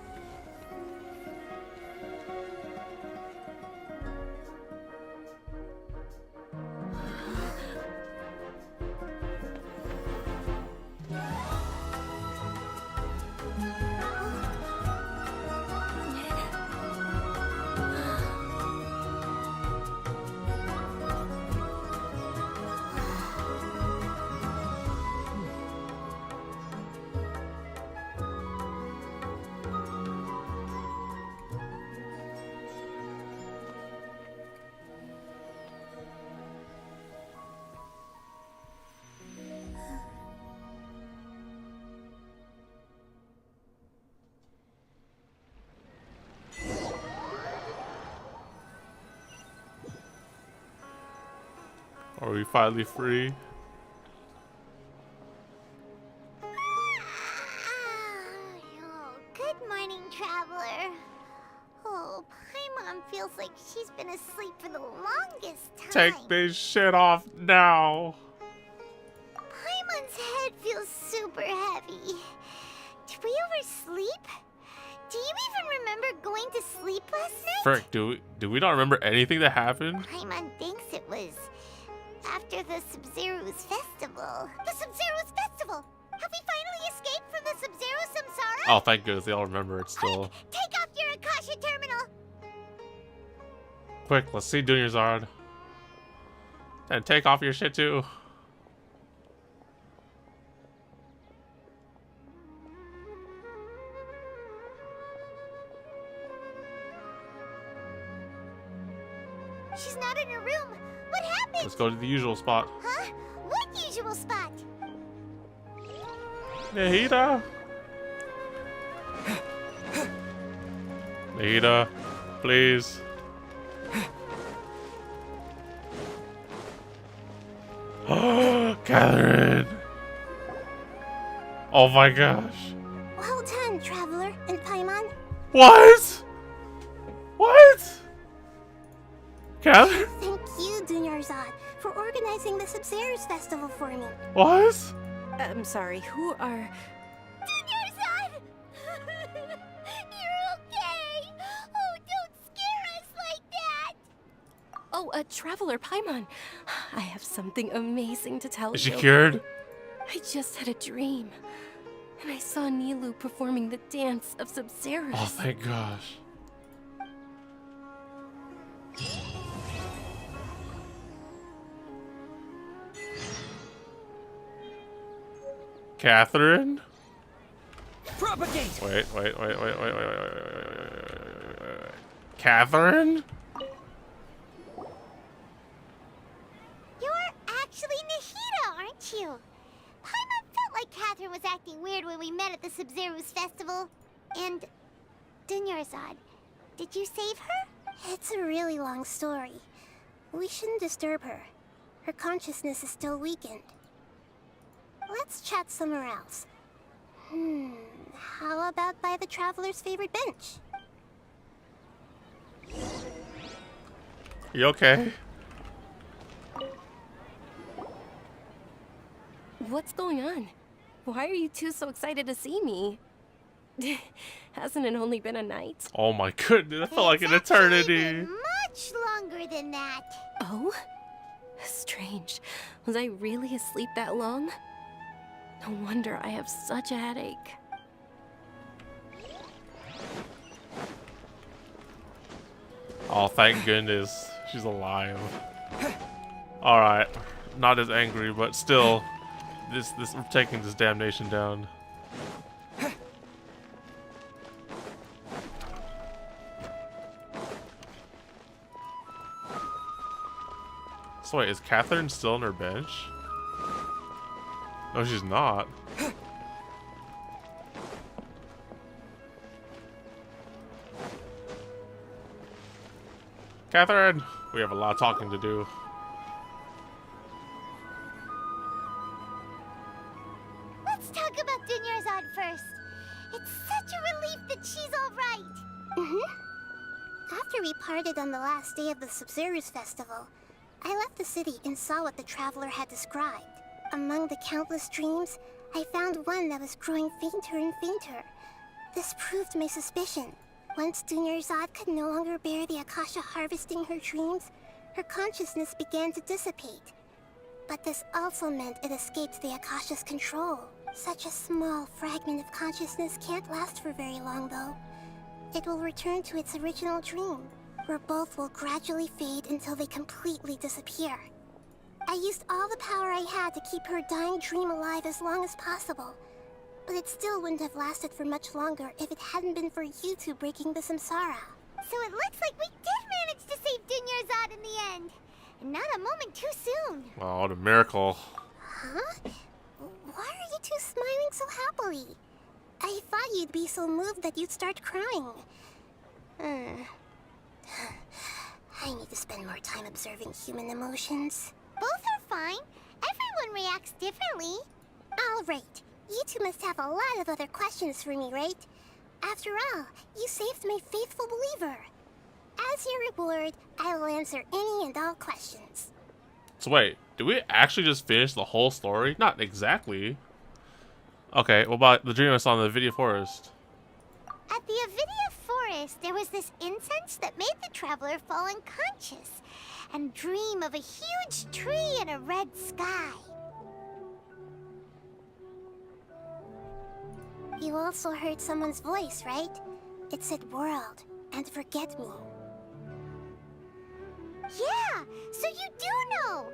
Are we finally free? Oh, good morning, traveler. Oh, Paimon feels like she's been asleep for the longest time. Take this shit off now. Paimon's head feels super heavy. Did we oversleep? Do you even remember going to sleep last night? Frick, do we not remember anything that happened? Paimon thinks it was after the Sub-Zero's festival. The Sub-Zero's festival! Have we finally escaped from the Sub-Zero Samsara? Oh, thank goodness they all remember it still. Quick, take off your Akasha terminal! Quick, let's see Junior Zard. And take off your shit too. She's not in her room. What happened? Let's go to the usual spot. Huh? What usual spot? Nahida! Nahida, please. Catherine! Oh my gosh. Well done, Traveler and Paimon. What? What? Catherine? Thank you, Dunyarzad, for organizing the Sub-Zero's festival for me. What? I'm sorry, who are... Dunyarzad! You're okay! Oh, don't scare us like that! Oh, a Traveler, Paimon. I have something amazing to tell you. Is she cured? I just had a dream. And I saw Nilou performing the dance of Sub-Zero. Oh, thank gosh. Catherine? Propagate! Wait. Catherine? You're actually Nahida, aren't you? Paimon felt like Catherine was acting weird when we met at the Sub-Zero's festival. And Dunyarzad, did you save her? It's a really long story. We shouldn't disturb her. Her consciousness is still weakened. Let's chat somewhere else. How about by the Traveler's favorite bench? You okay? What's going on? Why are you two so excited to see me? Hasn't it only been a night? Oh my goodness, that felt like an eternity. Much longer than that. Oh? Strange. Was I really asleep that long? No wonder I have such a headache. Oh, thank goodness. She's alive. Alright. Not as angry, but still. We're taking this damnation down. So wait, is Catherine still on her bench? No, she's not. Catherine! We have a lot of talking to do. Let's talk about Dunyarzad first. It's such a relief that she's alright. After we parted on the last day of the Sub-Zero's festival, I left the city and saw what the Traveler had described. Among the countless dreams, I found one that was growing fainter and fainter. This proved my suspicion. Once Dunyarzad could no longer bear the Akasha harvesting her dreams, her consciousness began to dissipate. But this also meant it escaped the Akasha's control. Such a small fragment of consciousness can't last for very long, though. It will return to its original dream, where both will gradually fade until they completely disappear. I used all the power I had to keep her dying dream alive as long as possible, but it still wouldn't have lasted for much longer if it hadn't been for you two breaking the samsara. So it looks like we did manage to save Dunyarzad in the end. And not a moment too soon. Oh, what a miracle. Huh? Why are you two smiling so happily? I thought you'd be so moved that you'd start crying. I need to spend more time observing human emotions. Both are fine. Everyone reacts differently. All right. You two must have a lot of other questions for me, right? After all, you saved my faithful believer. As your reward, I will answer any and all questions. So wait, did we actually just finish the whole story? Not exactly. Okay, what about the dream I saw in the Avidia Forest? At the Avidia Forest, there was this incense that made the traveler fall unconscious and dream of a huge tree and a red sky. You also heard someone's voice, right? It said world and forget me. Yeah, so you do know!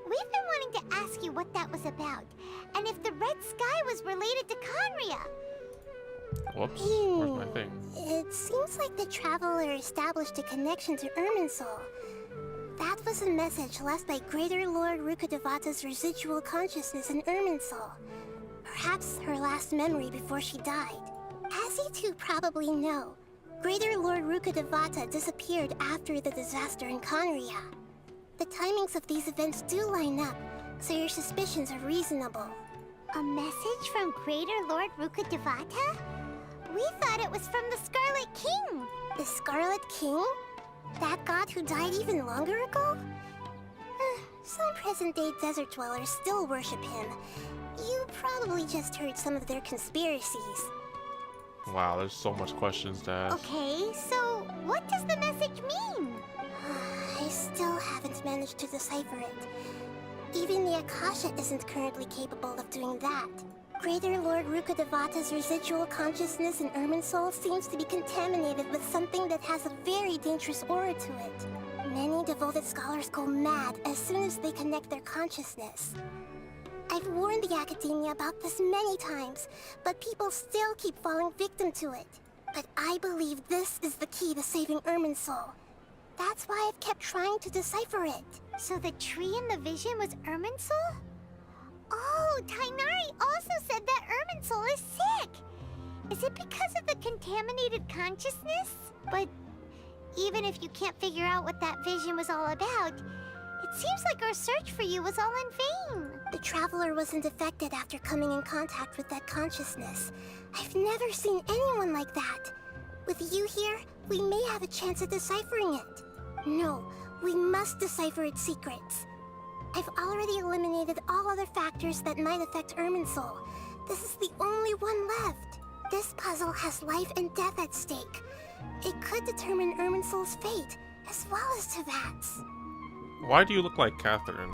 We've been wanting to ask you what that was about, and if the red sky was related to Conria. Whoops, where's my thing? It seems like the traveler established a connection to Irminsul. That was a message left by Greater Lord Rukkhadevata's residual consciousness in Irminsul. Perhaps her last memory before she died. As you two probably know, Greater Lord Rukkhadevata disappeared after the disaster in Conria. The timings of these events do line up, so your suspicions are reasonable. A message from Greater Lord Rukkhadevata? We thought it was from the Scarlet King. The Scarlet King? That god who died even longer ago? Some present-day desert dwellers still worship him. You probably just heard some of their conspiracies. Wow, there's so much questions to ask. Okay, so what does the message mean? I still haven't managed to decipher it. Even the Akasha isn't currently capable of doing that. Greater Lord Rukkhadevata's residual consciousness in Irminsul seems to be contaminated with something that has a very dangerous aura to it. Many devoted scholars go mad as soon as they connect their consciousness. I've warned the Academia about this many times, but people still keep falling victim to it. But I believe this is the key to saving Irminsul. That's why I've kept trying to decipher it. So the tree in the vision was Irminsul? Oh, Tainari also said that Irminsul is sick! Is it because of the contaminated consciousness? But even if you can't figure out what that vision was all about, it seems like our search for you was all in vain. The Traveler wasn't affected after coming in contact with that consciousness. I've never seen anyone like that. With you here, we may have a chance at deciphering it. No, we must decipher its secrets. I've already eliminated all other factors that might affect Irminsul. This is the only one left. This puzzle has life and death at stake. It could determine Irminsul's fate, as well as Tevat's. Why do you look like Catherine?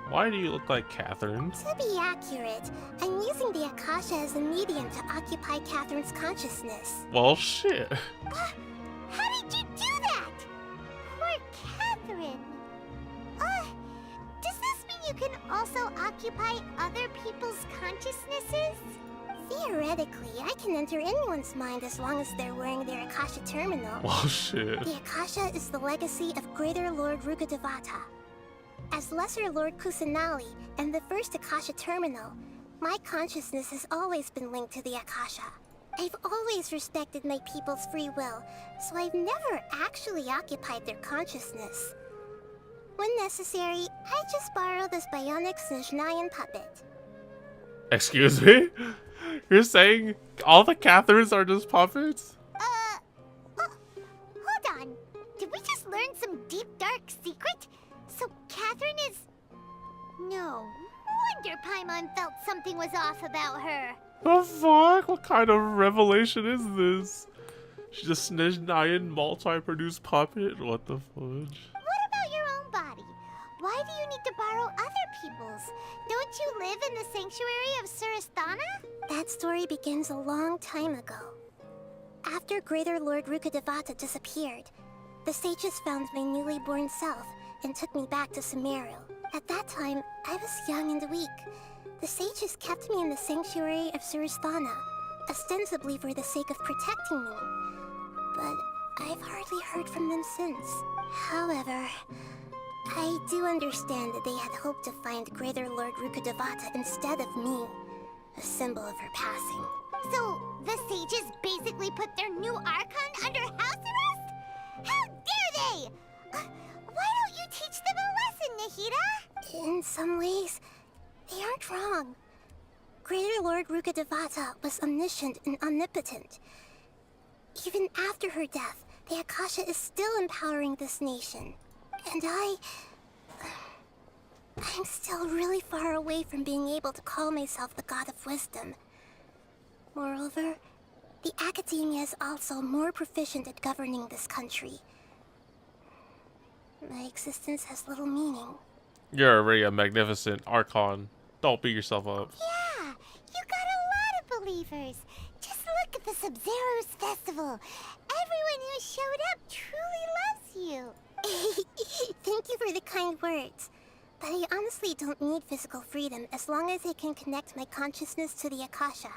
Why do you look like Catherine? To be accurate, I'm using the Akasha as a medium to occupy Catherine's consciousness. Well, shit. How did you do that? Poor Catherine. Does this mean you can also occupy other people's consciousnesses? Theoretically, I can enter anyone's mind as long as they're wearing their Akasha terminal. Oh, shit. The Akasha is the legacy of Greater Lord Rukkhadevata. As Lesser Lord Kusanali and the first Akasha terminal, my consciousness has always been linked to the Akasha. I've always respected my people's free will, so I've never actually occupied their consciousness. When necessary, I just borrow this bionic Snezhnayan puppet. Excuse me? You're saying all the Catherines are just puppets? Hold on. Did we just learn some deep, dark secret? So Catherine is... No wonder Paimon felt something was off about her. The fuck? What kind of revelation is this? She's a Snezhnayan multi-produced puppet? What the fudge? What about your own body? Why do you need to borrow other people's? Don't you live in the sanctuary of Surasthana? That story begins a long time ago. After Greater Lord Rukkhadevata disappeared, the sages found my newly born self and took me back to Sumeru. At that time, I was young and weak. The sages kept me in the sanctuary of Surasthana, ostensibly for the sake of protecting me. But I've hardly heard from them since. However, I do understand that they had hoped to find Greater Lord Rukkhadevata instead of me, a symbol of her passing. So, the sages basically put their new Archon under house arrest? How dare they! Why don't you teach them a lesson, Nahida? In some ways, they aren't wrong. Greater Lord Rukkhadevata was omniscient and omnipotent. Even after her death, the Akasha is still empowering this nation. And I'm still really far away from being able to call myself the God of Wisdom. Moreover, the Academia is also more proficient at governing this country. My existence has little meaning. You're already a magnificent Archon. Don't beat yourself up. Yeah, you got a lot of believers. Just look at the Sub-Zero's festival. Everyone who showed up truly loves you. Thank you for the kind words. But I honestly don't need physical freedom as long as I can connect my consciousness to the Akasha.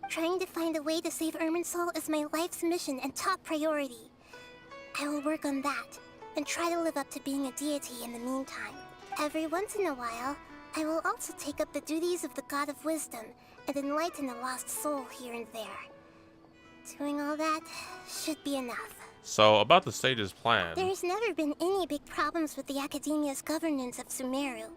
Trying to find a way to save Irminsul is my life's mission and top priority. I will work on that, and try to live up to being a deity in the meantime. Every once in a while, I will also take up the duties of the God of Wisdom and enlighten a lost soul here and there. Doing all that should be enough. So, about the sage's plan. There's never been any big problems with the Academia's governance of Sumeru.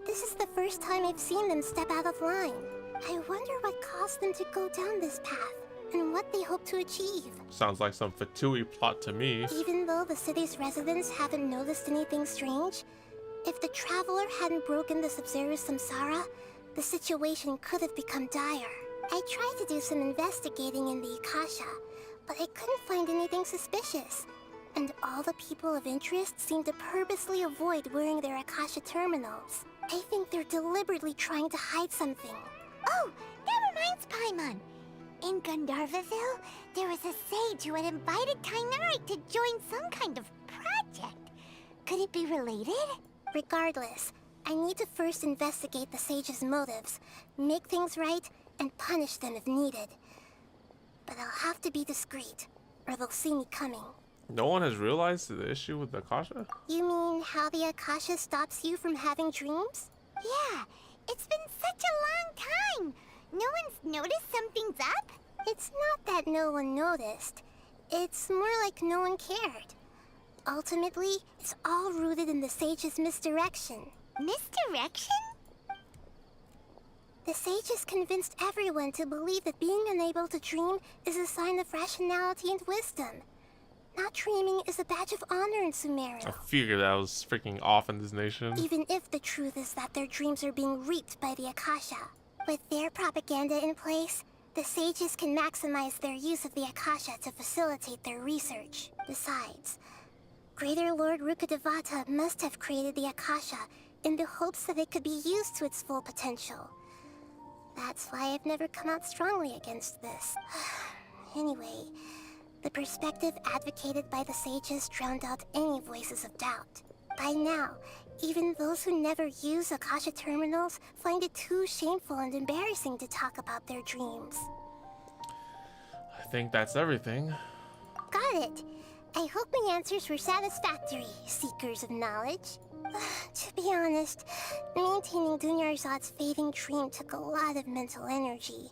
This is the first time I've seen them step out of line. I wonder what caused them to go down this path, and what they hope to achieve. Sounds like some Fatui plot to me. Even though the city's residents haven't noticed anything strange, if the Traveler hadn't broken the Sub-Zero's samsara, the situation could have become dire. I tried to do some investigating in the Akasha, but I couldn't find anything suspicious. And all the people of interest seem to purposely avoid wearing their Akasha terminals. I think they're deliberately trying to hide something. Oh, that reminds Paimon. In Gandharvaville, there was a sage who had invited Kainari to join some kind of project. Could it be related? Regardless, I need to first investigate the sage's motives, make things right, and punish them if needed. But I'll have to be discreet, or they'll see me coming. No one has realized the issue with the Akasha? You mean how the Akasha stops you from having dreams? Yeah, it's been such a long time. No one's noticed something's up? It's not that no one noticed. It's more like no one cared. Ultimately, it's all rooted in the sage's misdirection. Misdirection? The sages convinced everyone to believe that being unable to dream is a sign of rationality and wisdom. Not dreaming is a badge of honor in Sumeru. I figured that was freaking off in this nation. Even if the truth is that their dreams are being reaped by the Akasha. With their propaganda in place, the sages can maximize their use of the Akasha to facilitate their research. Besides, Greater Lord Rukkhadevata must have created the Akasha in the hopes that it could be used to its full potential. That's why I've never come out strongly against this. Anyway, the perspective advocated by the sages drowned out any voices of doubt. By now, even those who never use Akasha terminals find it too shameful and embarrassing to talk about their dreams. I think that's everything. Got it. I hope my answers were satisfactory, seekers of knowledge. To be honest, maintaining Dunyarzad's fading dream took a lot of mental energy.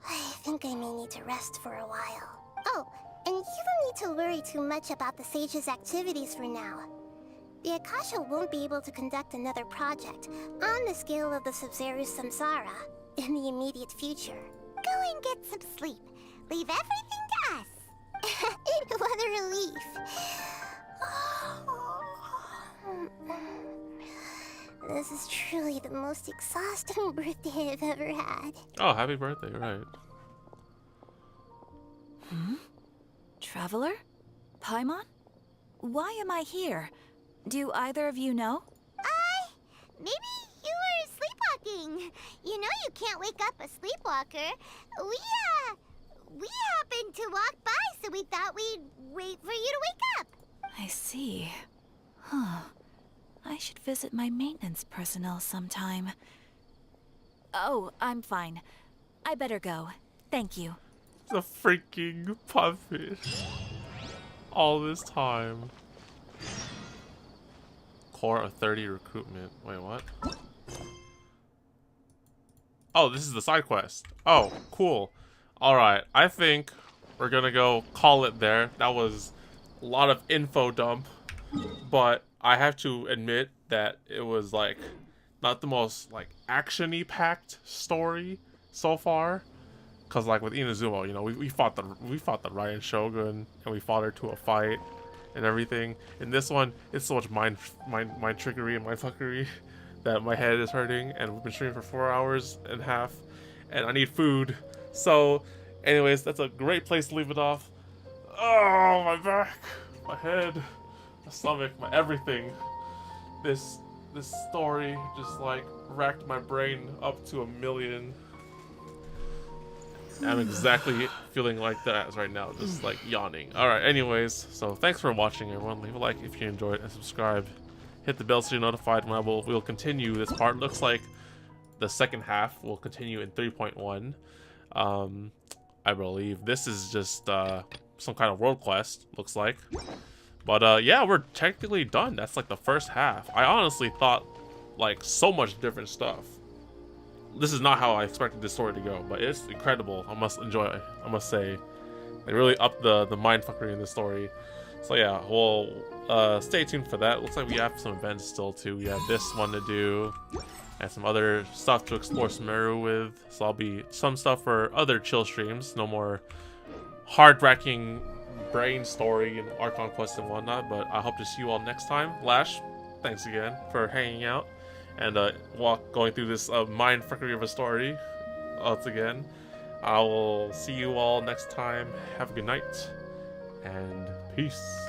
I think I may need to rest for a while. Oh, and you don't need to worry too much about the sage's activities for now. The Akasha won't be able to conduct another project on the scale of the Sumeru Samsara in the immediate future. Go and get some sleep. Leave everything to us. What a relief. This is truly the most exhausting birthday I've ever had. Oh, happy birthday, right. Traveler? Paimon? Why am I here? Do either of you know? Maybe you were sleepwalking. You know you can't wake up a sleepwalker. We happened to walk by, so we thought we'd wait for you to wake up. I see. Huh. I should visit my maintenance personnel sometime. Oh, I'm fine. I better go. Thank you. The freaking puppet. All this time. Core of 30 recruitment. Wait, what? Oh, this is the side quest. Oh, cool. Alright, I think we're gonna go call it there. That was a lot of info dump. But I have to admit that it was like not the most like action-y packed story so far. Cause like with Inazumo, you know, we fought the Ryan Shogun and we fought her to a fight and everything. In this one, it's so much mind trickery and mind fuckery that my head is hurting, and we've been streaming for 4 hours and a half and I need food. So anyways, that's a great place to leave it off. Oh, my back, my head, my stomach, my everything. This story just like racked my brain up to 1,000,000. I'm exactly feeling like that right now, just like yawning. Alright, anyways, so thanks for watching, everyone. Leave a like if you enjoyed and subscribe. Hit the bell so you're notified when we'll continue this part. Looks like the second half will continue in 3.1. I believe this is just some kind of world quest, looks like. But yeah, we're technically done. That's like the first half. I honestly thought like so much different stuff. This is not how I expected this story to go, but it's incredible. I must say. They really upped the mindfuckery in this story. So yeah, we'll stay tuned for that. Looks like we have some events still too. We have this one to do, and some other stuff to explore Sumeru with. So I'll be some stuff for other chill streams. No more hard-wracking brain story and Archon quest and whatnot. But I hope to see you all next time. Lash, thanks again for hanging out and going through this mindfuckery of a story once again. I will see you all next time. Have a good night and peace.